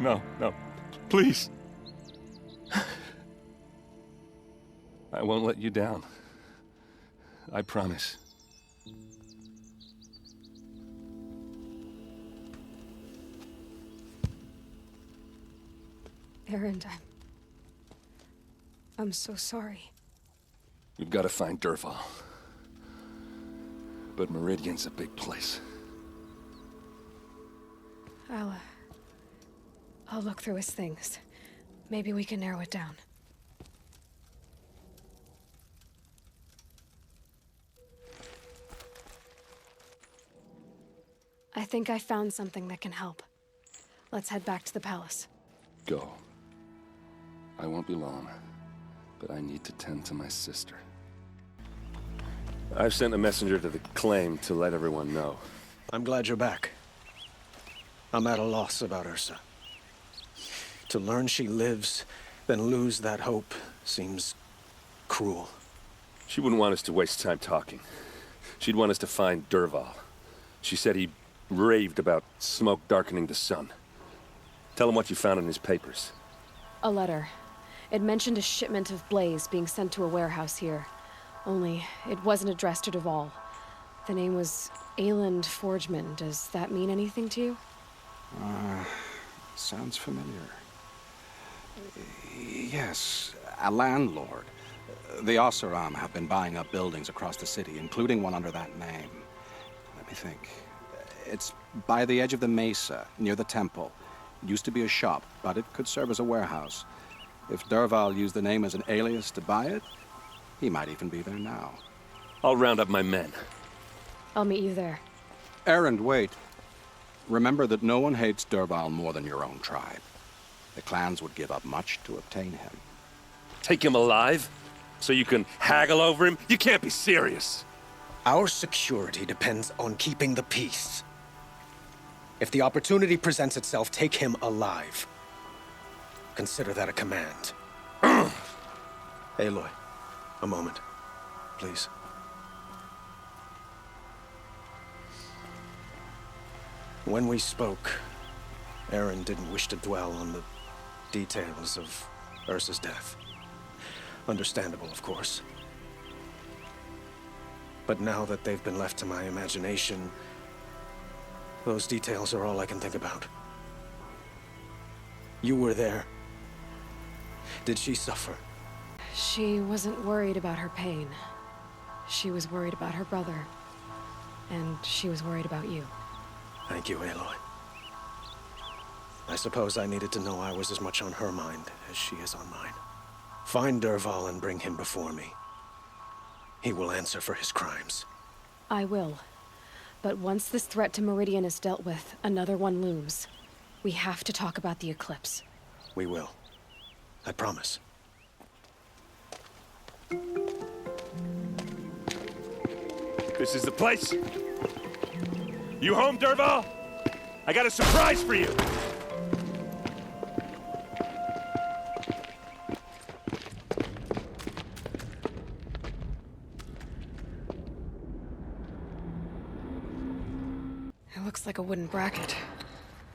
No, please. I won't let you down. I promise. Erend, I'm so sorry. We've got to find Derval. But Meridian's a big place. I'll look through his things. Maybe we can narrow it down. I think I found something that can help. Let's head back to the palace. Go. I won't be long, but I need to tend to my sister. I've sent a messenger to the claim to let everyone know. I'm glad you're back. I'm at a loss about Ursa. To learn she lives, then lose that hope, Seems cruel. She wouldn't want us to waste time talking. She'd want us to find Dervahl. She said he raved about smoke darkening the sun. Tell him what you found in his papers. A letter. It mentioned a shipment of blaze being sent to a warehouse here. Only, it wasn't addressed to Dervahl. The name was Erend Forgeman. Does that mean anything to you? Sounds familiar. Yes, a landlord. The Oseram have been buying up buildings across the city, including one under that name. Let me think. It's by the edge of the mesa, near the temple. It used to be a shop, but it could serve as a warehouse. If Dervahl used the name as an alias to buy it, he might even be there now. I'll round up my men. I'll meet you there. Erend, wait. Remember that no one hates Dervahl more than your own tribe. The clans would give up much to obtain him. Take him alive? So you can haggle over him? You can't be serious. Our security depends on keeping the peace. If the opportunity presents itself, take him alive. Consider that a command. Aloy, a moment, please. When we spoke, Erend didn't wish to dwell on the details of Ursa's death. Understandable, of course. But now that they've been left to my imagination, those details are all I can think about. You were there. Did she suffer? She wasn't worried about her pain. She was worried about her brother. And she was worried about you. Thank you, Aloy. I suppose I needed to know I was as much on her mind as she is on mine. Find Dervahl and bring him before me. He will answer for his crimes. I will. But once this threat to Meridian is dealt with, another one looms. We have to talk about the eclipse. We will. I promise. This is the place. You home, Dervahl? I got a surprise for you. It looks like a wooden bracket.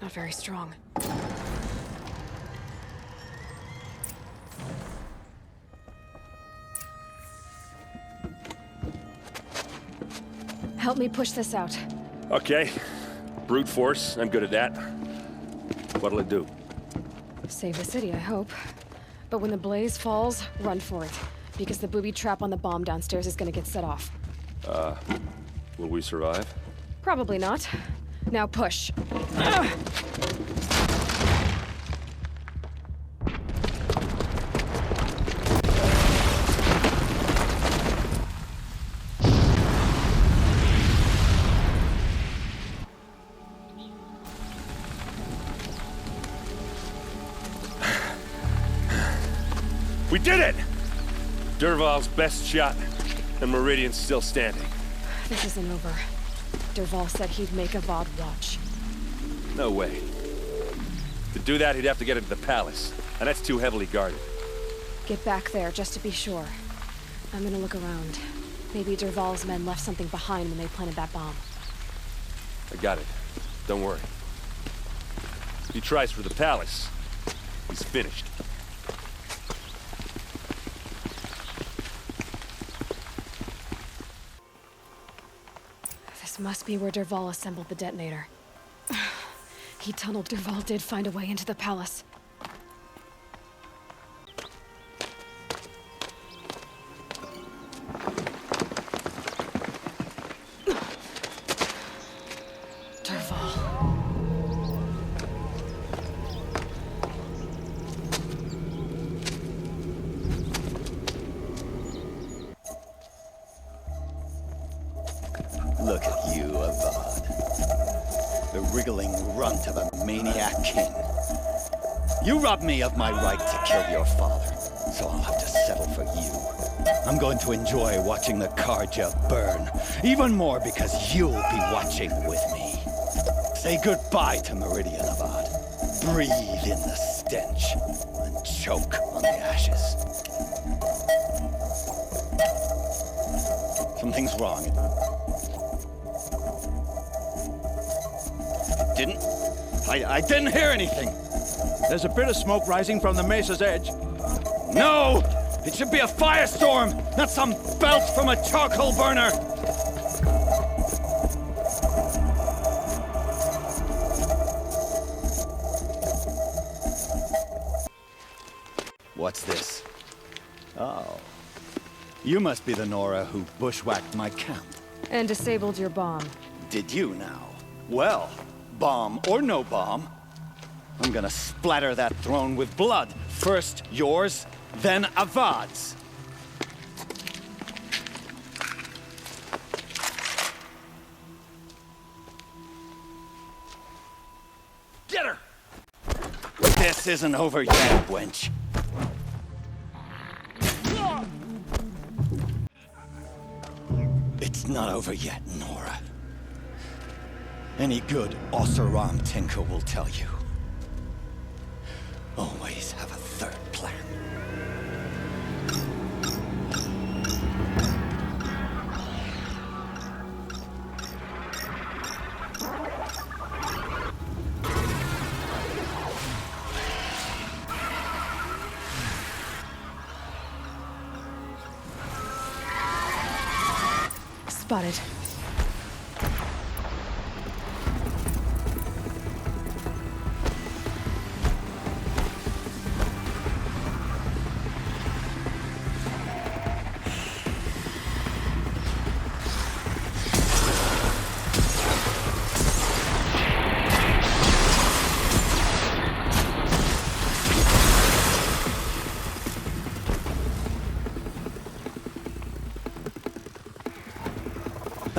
Not very strong. Help me push this out. Okay. Brute force, I'm good at that. What'll it do? Save the city, I hope. But when the blaze falls, run for it. Because the booby trap on the bomb downstairs is gonna get set off. Will we survive? Probably not. Now push. We did it! Dervahl's best shot, and Meridian's still standing. This isn't over. Dervahl said he'd make a VOD watch. No way. To do that, he'd have to get into the palace, and that's too heavily guarded. Get back there, just to be sure. I'm gonna look around. Maybe Dervahl's men left something behind when they planted that bomb. I got it. Don't worry. If he tries for the palace, he's finished. This must be where Dervahl assembled the detonator. He tunneled. Dervahl did find a way into the palace. Look at you, Avad. The wriggling runt of a maniac king. You robbed me of my right to kill your father, so I'll have to settle for you. I'm going to enjoy watching the Karja burn, even more because you'll be watching with me. Say goodbye to Meridian, Avad. Breathe in the stench, and choke on the ashes. Something's wrong. I didn't hear anything. There's a bit of smoke rising from the mesa's edge. No! It should be a firestorm, not some belch from a charcoal burner! What's this? Oh. You must be the Nora who bushwhacked my camp. And disabled your bomb. Did you now? Well, bomb or no bomb, I'm gonna splatter that throne with blood. First yours, then Avad's. Get her! This isn't over yet, wench. It's not over yet, Nora. Any good Oseram tinker will tell you. Always have a third plan. Spotted.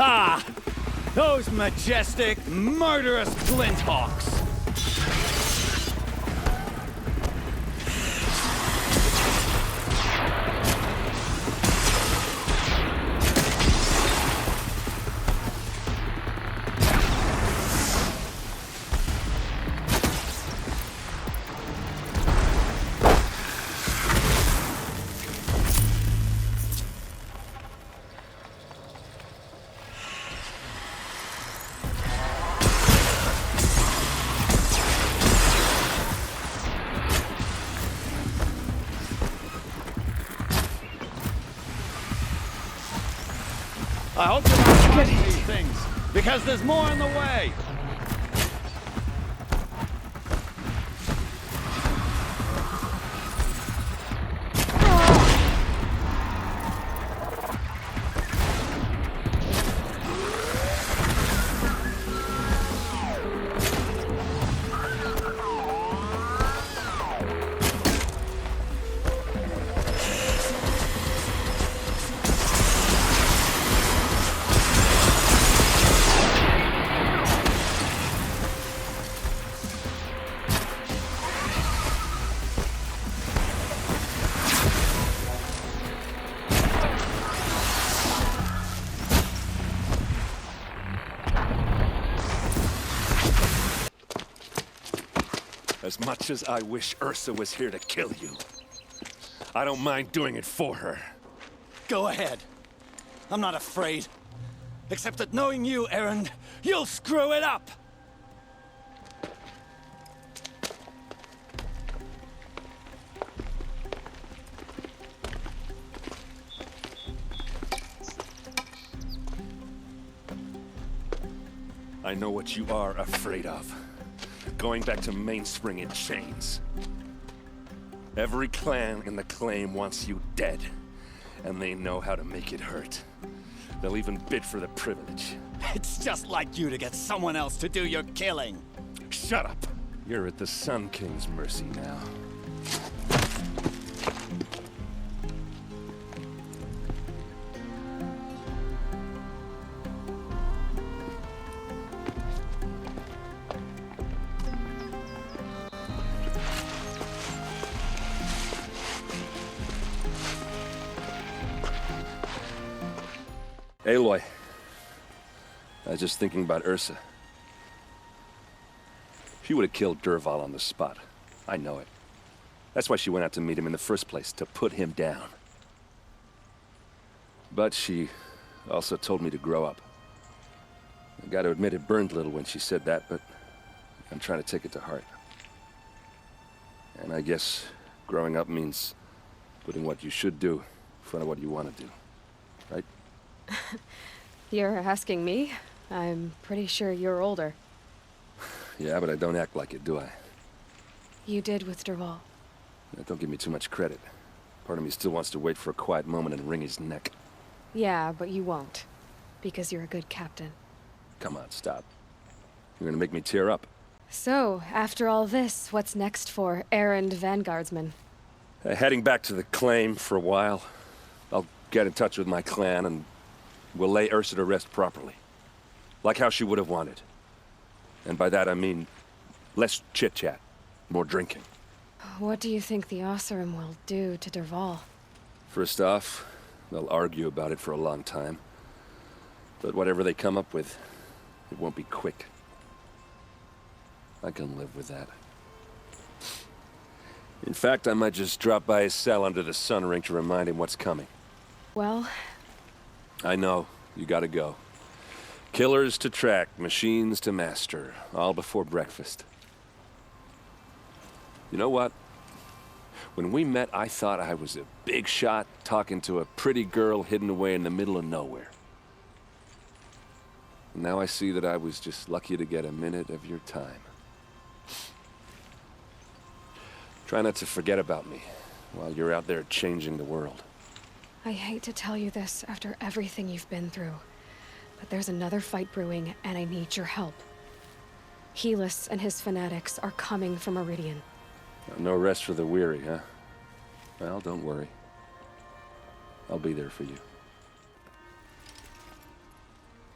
Ah! Those majestic, murderous flinthawks! I hope you're not fighting these things, because there's more on the way! As much as I wish Ursa was here to kill you, I don't mind doing it for her. Go ahead. I'm not afraid. Except that knowing you, Erend, you'll screw it up! I know what you are afraid of. Going back to Mainspring in chains. Every clan in the claim wants you dead, and they know how to make it hurt. They'll even bid for the privilege. It's just like you to get someone else to do your killing. Shut up! You're at the Sun King's mercy now. Aloy, I was just thinking about Ursa. She would have killed Dervahl on the spot. I know it. That's why she went out to meet him in the first place, to put him down. But she also told me to grow up. I gotta admit it burned a little when she said that, but I'm trying to take it to heart. And I guess growing up means putting what you should do in front of what you want to do. Right? You're asking me? I'm pretty sure you're older. Yeah, but I don't act like it, do I? You did with Dervahl. Don't give me too much credit. Part of me still wants to wait for a quiet moment and wring his neck. Yeah, but you won't. Because you're a good captain. Come on, stop. You're gonna make me tear up. So, after all this, what's next for Erend Vanguardsman? Heading back to the claim for a while. I'll get in touch with my clan and we'll lay Ersa to rest properly. Like how she would have wanted. And by that I mean less chit-chat, more drinking. What do you think the Oseram will do to Dervahl? First off, they'll argue about it for a long time. But whatever they come up with, it won't be quick. I can live with that. In fact, I might just drop by his cell under the sun ring to remind him what's coming. Well... I know. You gotta go. Killers to track, machines to master. All before breakfast. You know what? When we met, I thought I was a big shot talking to a pretty girl hidden away in the middle of nowhere. Now I see that I was just lucky to get a minute of your time. Try not to forget about me while you're out there changing the world. I hate to tell you this after everything you've been through, but there's another fight brewing and I need your help. Helis and his fanatics are coming for Meridian. No rest for the weary, huh? Well, don't worry. I'll be there for you.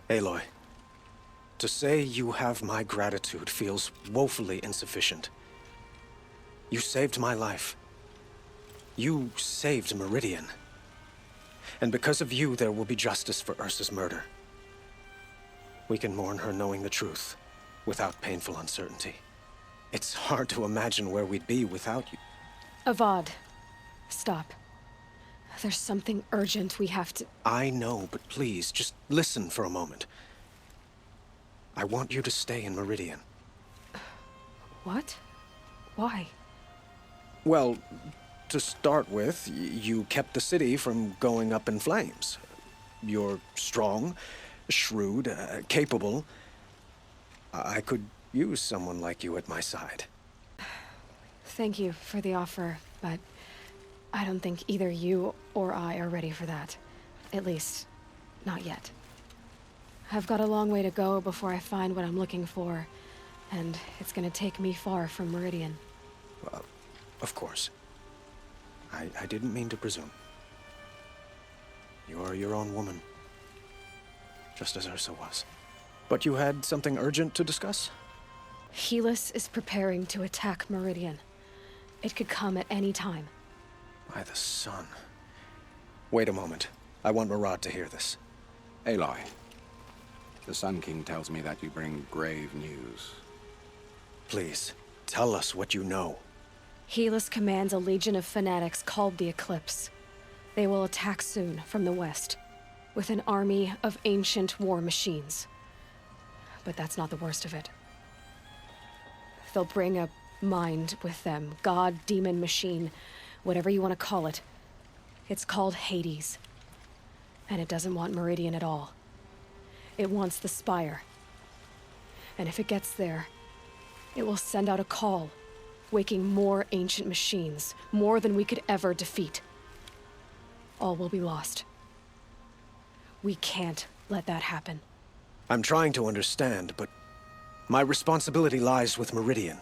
Aloy, to say you have my gratitude feels woefully insufficient. You saved my life. You saved Meridian. And because of you, there will be justice for Ursa's murder. We can mourn her knowing the truth, without painful uncertainty. It's hard to imagine where we'd be without you. Avad, stop. There's something urgent we have to... I know, but please, just listen for a moment. I want you to stay in Meridian. What? Why? Well, to start with, you kept the city from going up in flames. You're strong, shrewd, capable. I could use someone like you at my side. Thank you for the offer, but I don't think either you or I are ready for that. At least, not yet. I've got a long way to go before I find what I'm looking for, and it's gonna take me far from Meridian. Well, of course. I didn't mean to presume. You are your own woman. Just as Ursa was. But you had something urgent to discuss? Helis is preparing to attack Meridian. It could come at any time. By the sun. Wait a moment. I want Murad to hear this. Aloy, the Sun King tells me that you bring grave news. Please, tell us what you know. Helis commands a legion of fanatics called the Eclipse. They will attack soon from the west, with an army of ancient war machines. But that's not the worst of it. They'll bring a mind with them, god, demon, machine, whatever you want to call it. It's called Hades. And it doesn't want Meridian at all. It wants the Spire. And if it gets there, it will send out a call, waking more ancient machines, more than we could ever defeat. All will be lost. We can't let that happen. I'm trying to understand, but my responsibility lies with Meridian.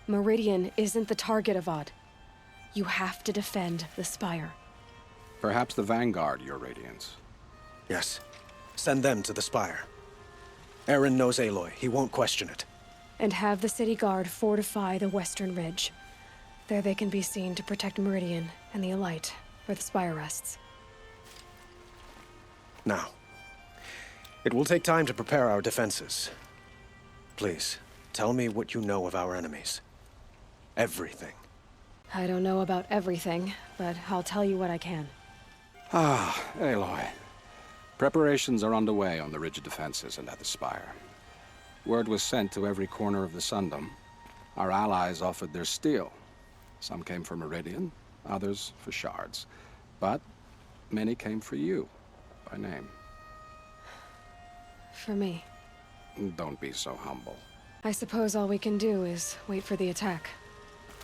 Meridian isn't the target, Avad. You have to defend the Spire. Perhaps the Vanguard, Your Radiance. Yes. Send them to the Spire. Erend knows Aloy. He won't question it. And have the city guard fortify the western ridge. There they can be seen to protect Meridian and the Elite, where the Spire rests. Now, it will take time to prepare our defenses. Please, tell me what you know of our enemies. Everything. I don't know about everything, but I'll tell you what I can. Ah, Aloy. Preparations are underway on the rigid defenses and at the spire. Word was sent to every corner of the Sundom. Our allies offered their steel. Some came for Meridian, others for shards. But many came for you, by name. For me. Don't be so humble. I suppose all we can do is wait for the attack.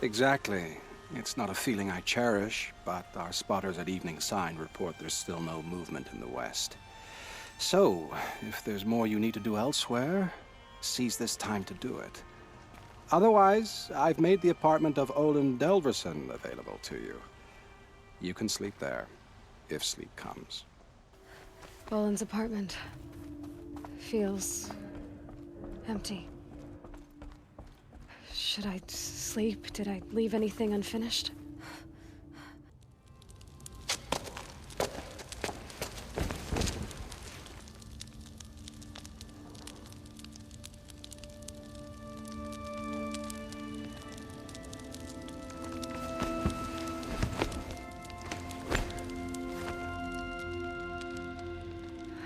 Exactly. It's not a feeling I cherish, but our spotters at Evening Sign report there's still no movement in the west. So, if there's more you need to do elsewhere, seize this time to do it. Otherwise, I've made the apartment of Olin Delverson available to you. You can sleep there, if sleep comes. Olin's apartment feels empty. Should I sleep? Did I leave anything unfinished?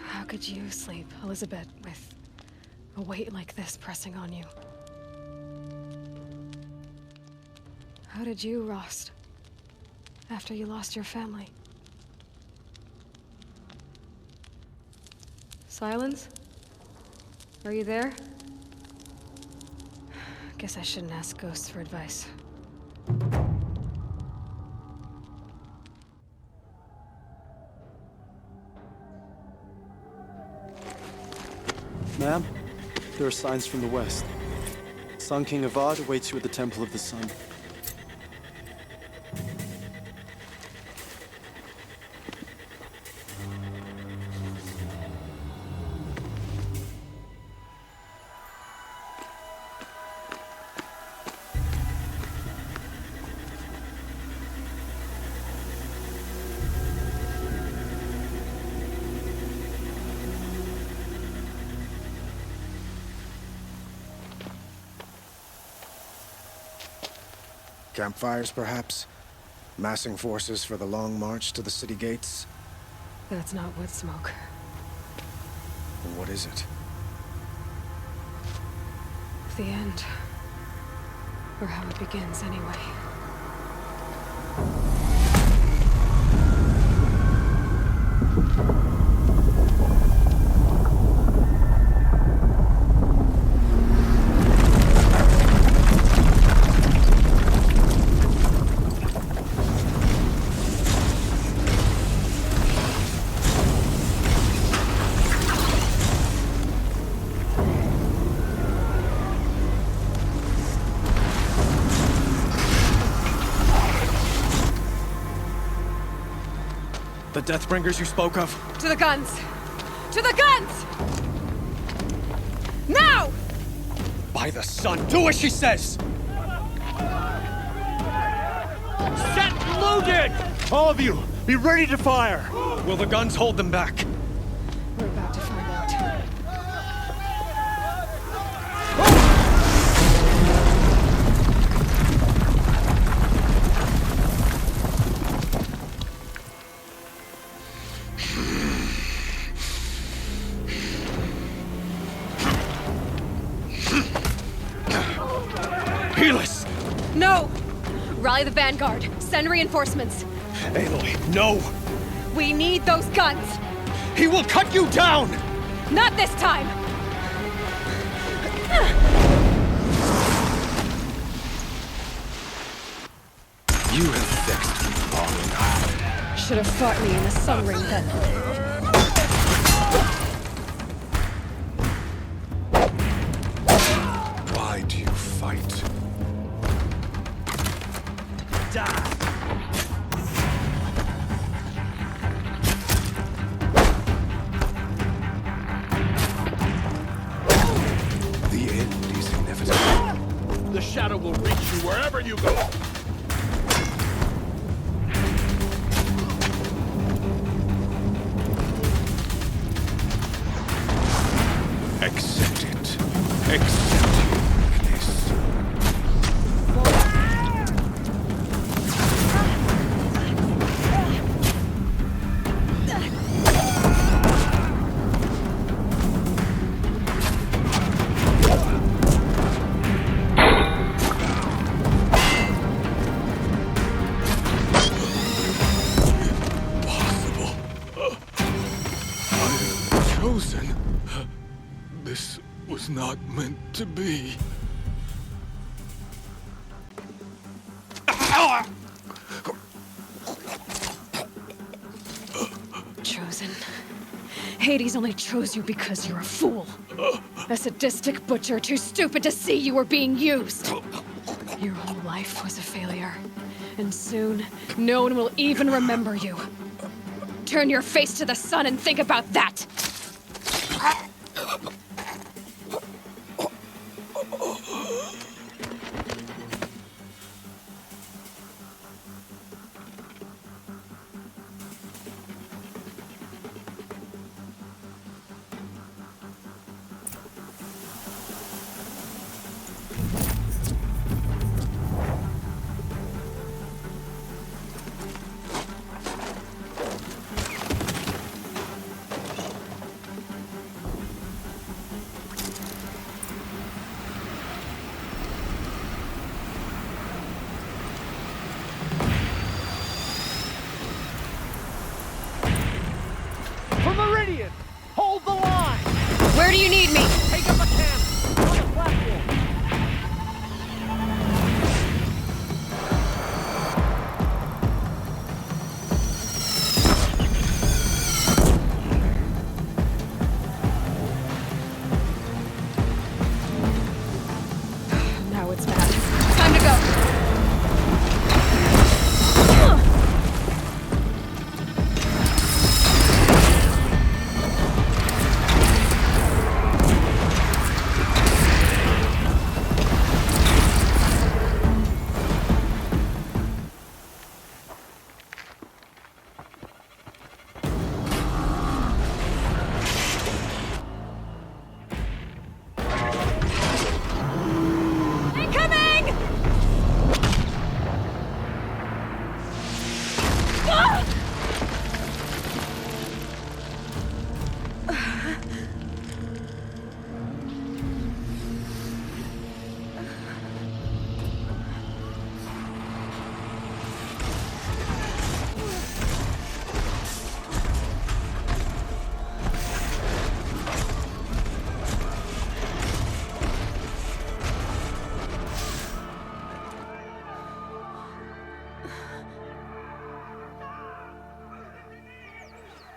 How could you sleep, Elizabet, with a weight like this pressing on you? How did you, Rost, after you lost your family? Sylens? Are you there? Guess I shouldn't ask ghosts for advice. Ma'am, there are signs from the west. Sun King Avad awaits you at the Temple of the Sun. Campfires, perhaps? Massing forces for the long march to the city gates? That's not wood smoke. And what is it? The end. Or how it begins, anyway. The Deathbringers you spoke of? To the guns! To the guns! Now! By the sun, do as she says! Set loaded! All of you, be ready to fire! Will the guns hold them back? We're about to find out. Helis! No! Rally the Vanguard. Send reinforcements. Aloy, no! We need those guns! He will cut you down! Not this time! You have fixed me long enough. Should have fought me in the sun ring then. Why do you fight? Die! The end is inevitable. The shadow will reach you wherever you go! Accept it. Accept your weakness. not meant to be. Chosen. Hades only chose you because you're a fool. A sadistic butcher too stupid to see you were being used. Your whole life was a failure. And soon, no one will even remember you. Turn your face to the sun and think about that! Hold the line! Where do you need me? Take up a cannon! On the platform! Now it's bad. Time to go!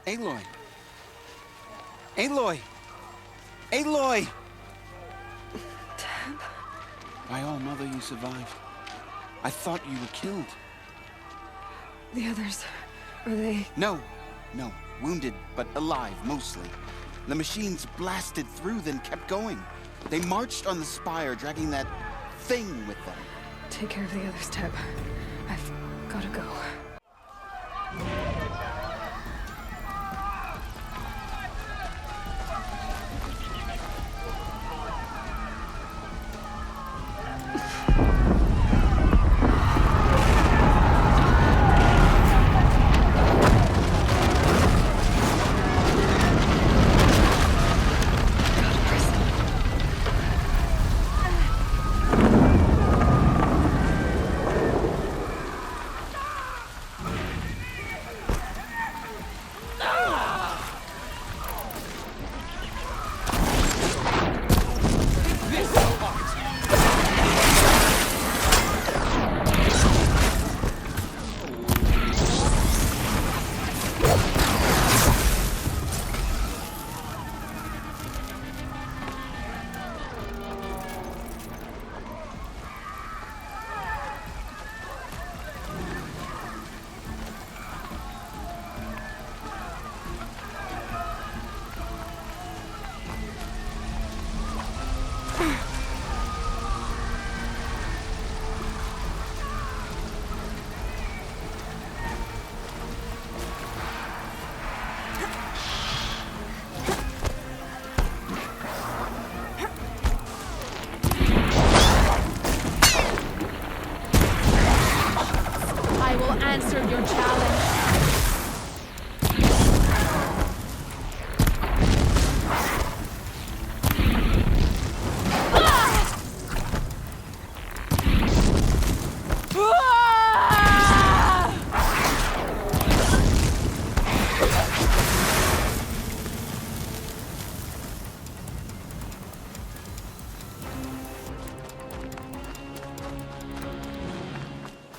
Aloy! Aloy! Aloy! Dad? By all, Mother, you survived. I thought you were killed. The others, are they... No. Wounded, but alive, mostly. The machines blasted through, then kept going. They marched on the spire, dragging that thing with them. Take care of the others, Teb. I've gotta go.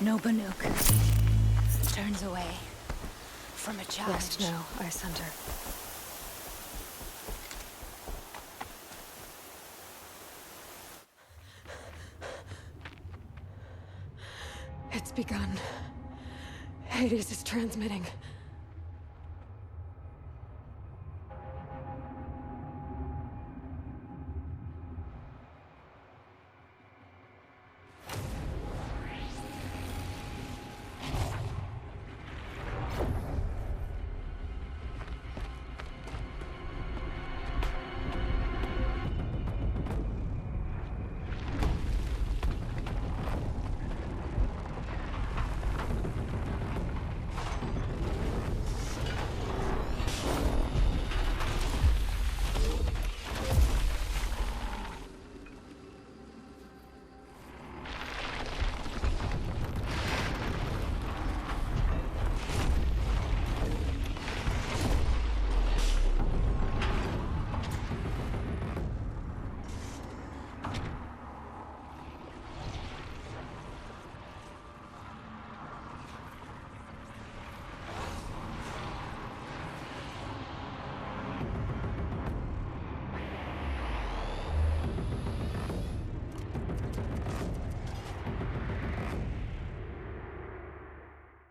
No Banuk. Turns away from a challenge. Rost, no. I sent her. It's begun. Hades is transmitting.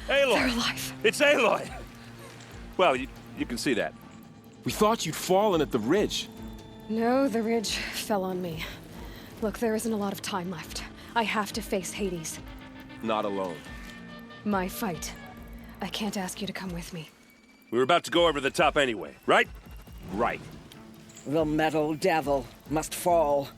Aloy! They're alive. It's Aloy! Well, you can see that. We thought you'd fallen at the ridge. No, the ridge fell on me. Look, there isn't a lot of time left. I have to face Hades. Not alone. My fight. I can't ask you to come with me. We were about to go over the top anyway, right? Right. The metal devil must fall.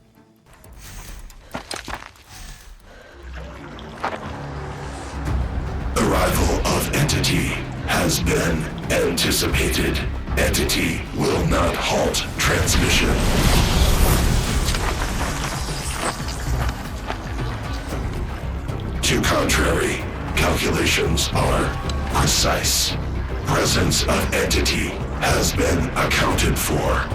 Arrival of Entity has been anticipated. Entity will not halt transmission. To contrary, calculations are precise. Presence of Entity has been accounted for.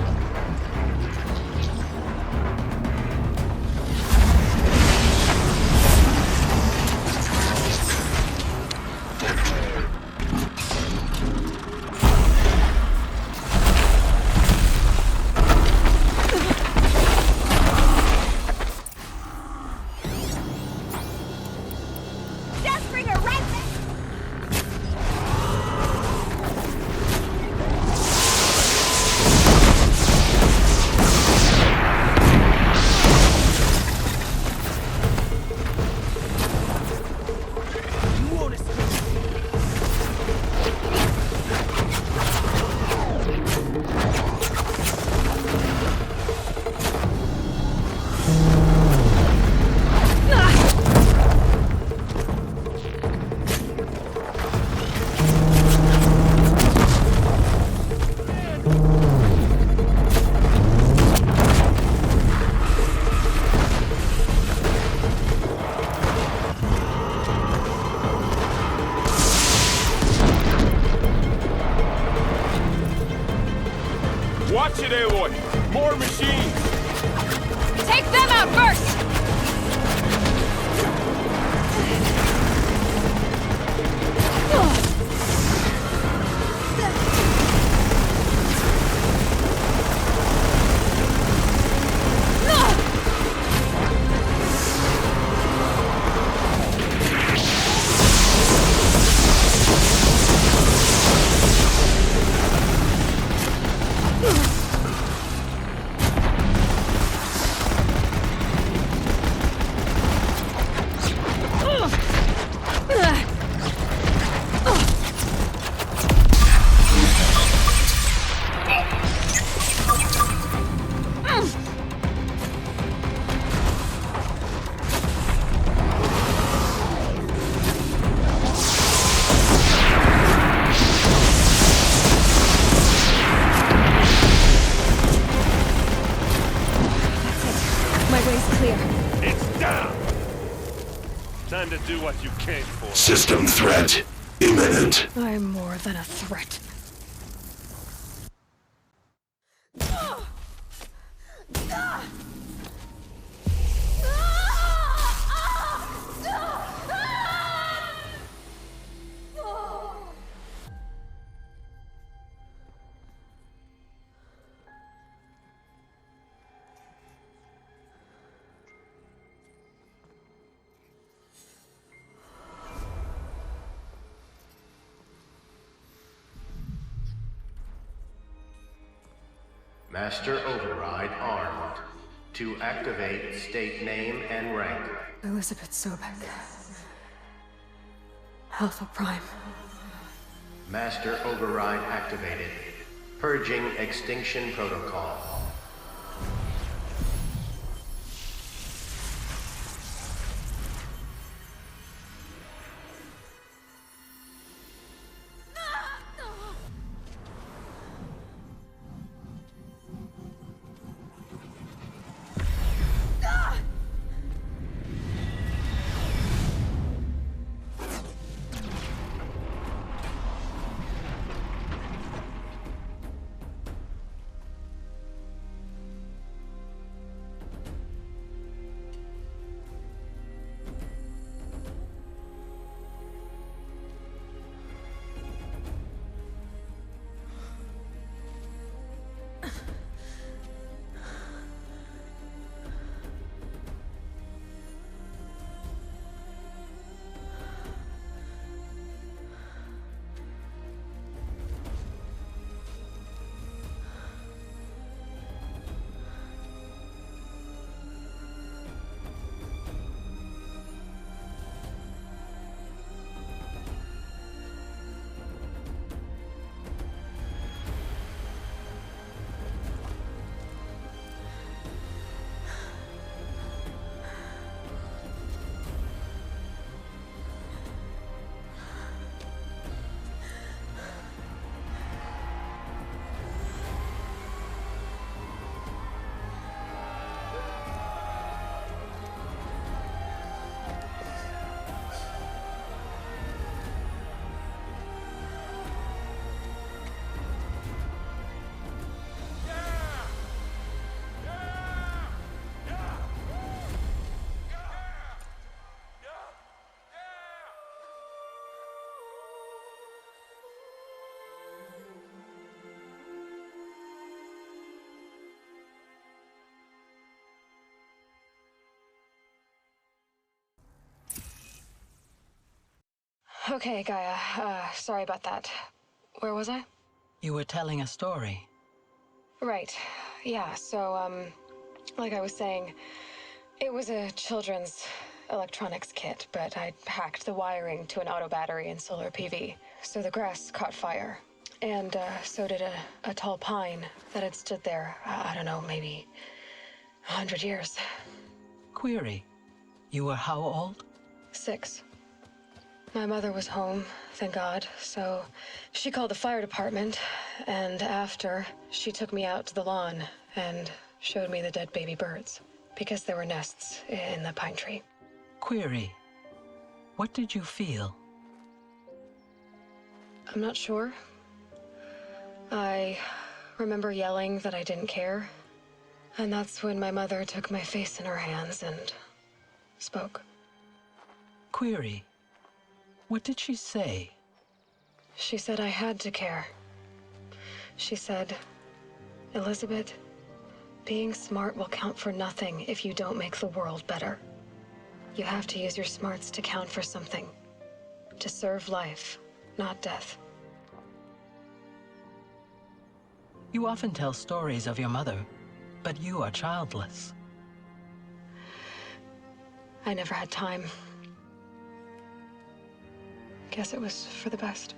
Watch it, Aloy! More machines! Take them out first! Time to do what you came for. System threat imminent. I'm more than a threat. Master Override armed. To activate, state name and rank. Elizabet Sobeck. Alpha Prime. Master Override activated. Purging Extinction Protocol. Okay, Gaia. Sorry about that. Where was I? You were telling a story. Right. Yeah, so, like I was saying, it was a children's electronics kit, but I'd hacked the wiring to an auto battery and solar PV. So the grass caught fire. And, so did a tall pine that had stood there, I don't know, maybe 100 years. Query. You were how old? 6. My mother was home, thank God, so she called the fire department, and after, she took me out to the lawn and showed me the dead baby birds, because there were nests in the pine tree. Query. What did you feel? I'm not sure. I remember yelling that I didn't care, and that's when my mother took my face in her hands and spoke. Query. What did she say? She said I had to care. She said, Elizabet, being smart will count for nothing if you don't make the world better. You have to use your smarts to count for something. To serve life, not death. You often tell stories of your mother, but you are childless. I never had time. Guess it was for the best.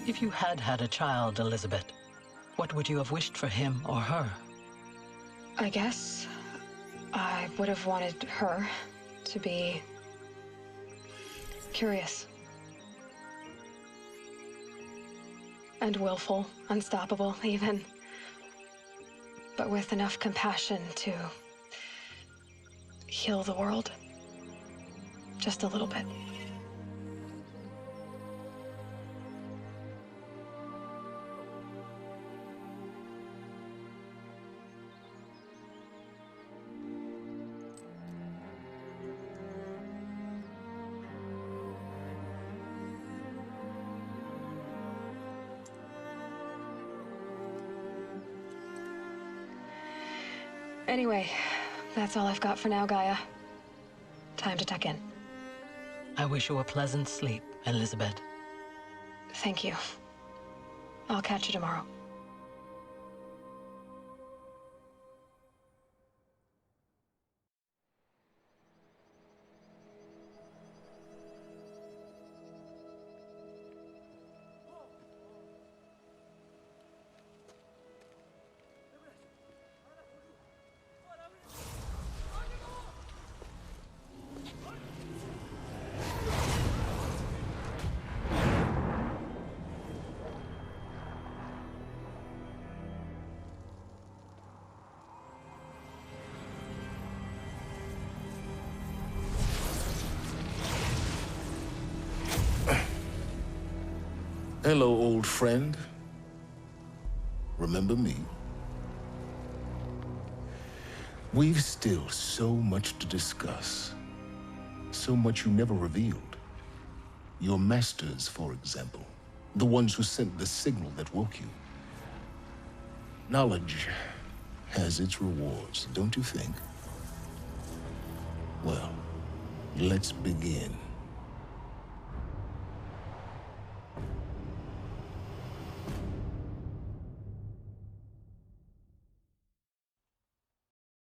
If you had had a child, Elizabet, what would you have wished for him or her? I guess I would have wanted her to be curious. And willful, unstoppable, even. But with enough compassion to heal the world. Just a little bit. Anyway, that's all I've got for now, Gaia. Time to tuck in. I wish you a pleasant sleep, Elizabet. Thank you. I'll catch you tomorrow. Hello, old friend. Remember me? We've still so much to discuss. So much you never revealed. Your masters, for example. The ones who sent the signal that woke you. Knowledge has its rewards, don't you think? Well, let's begin.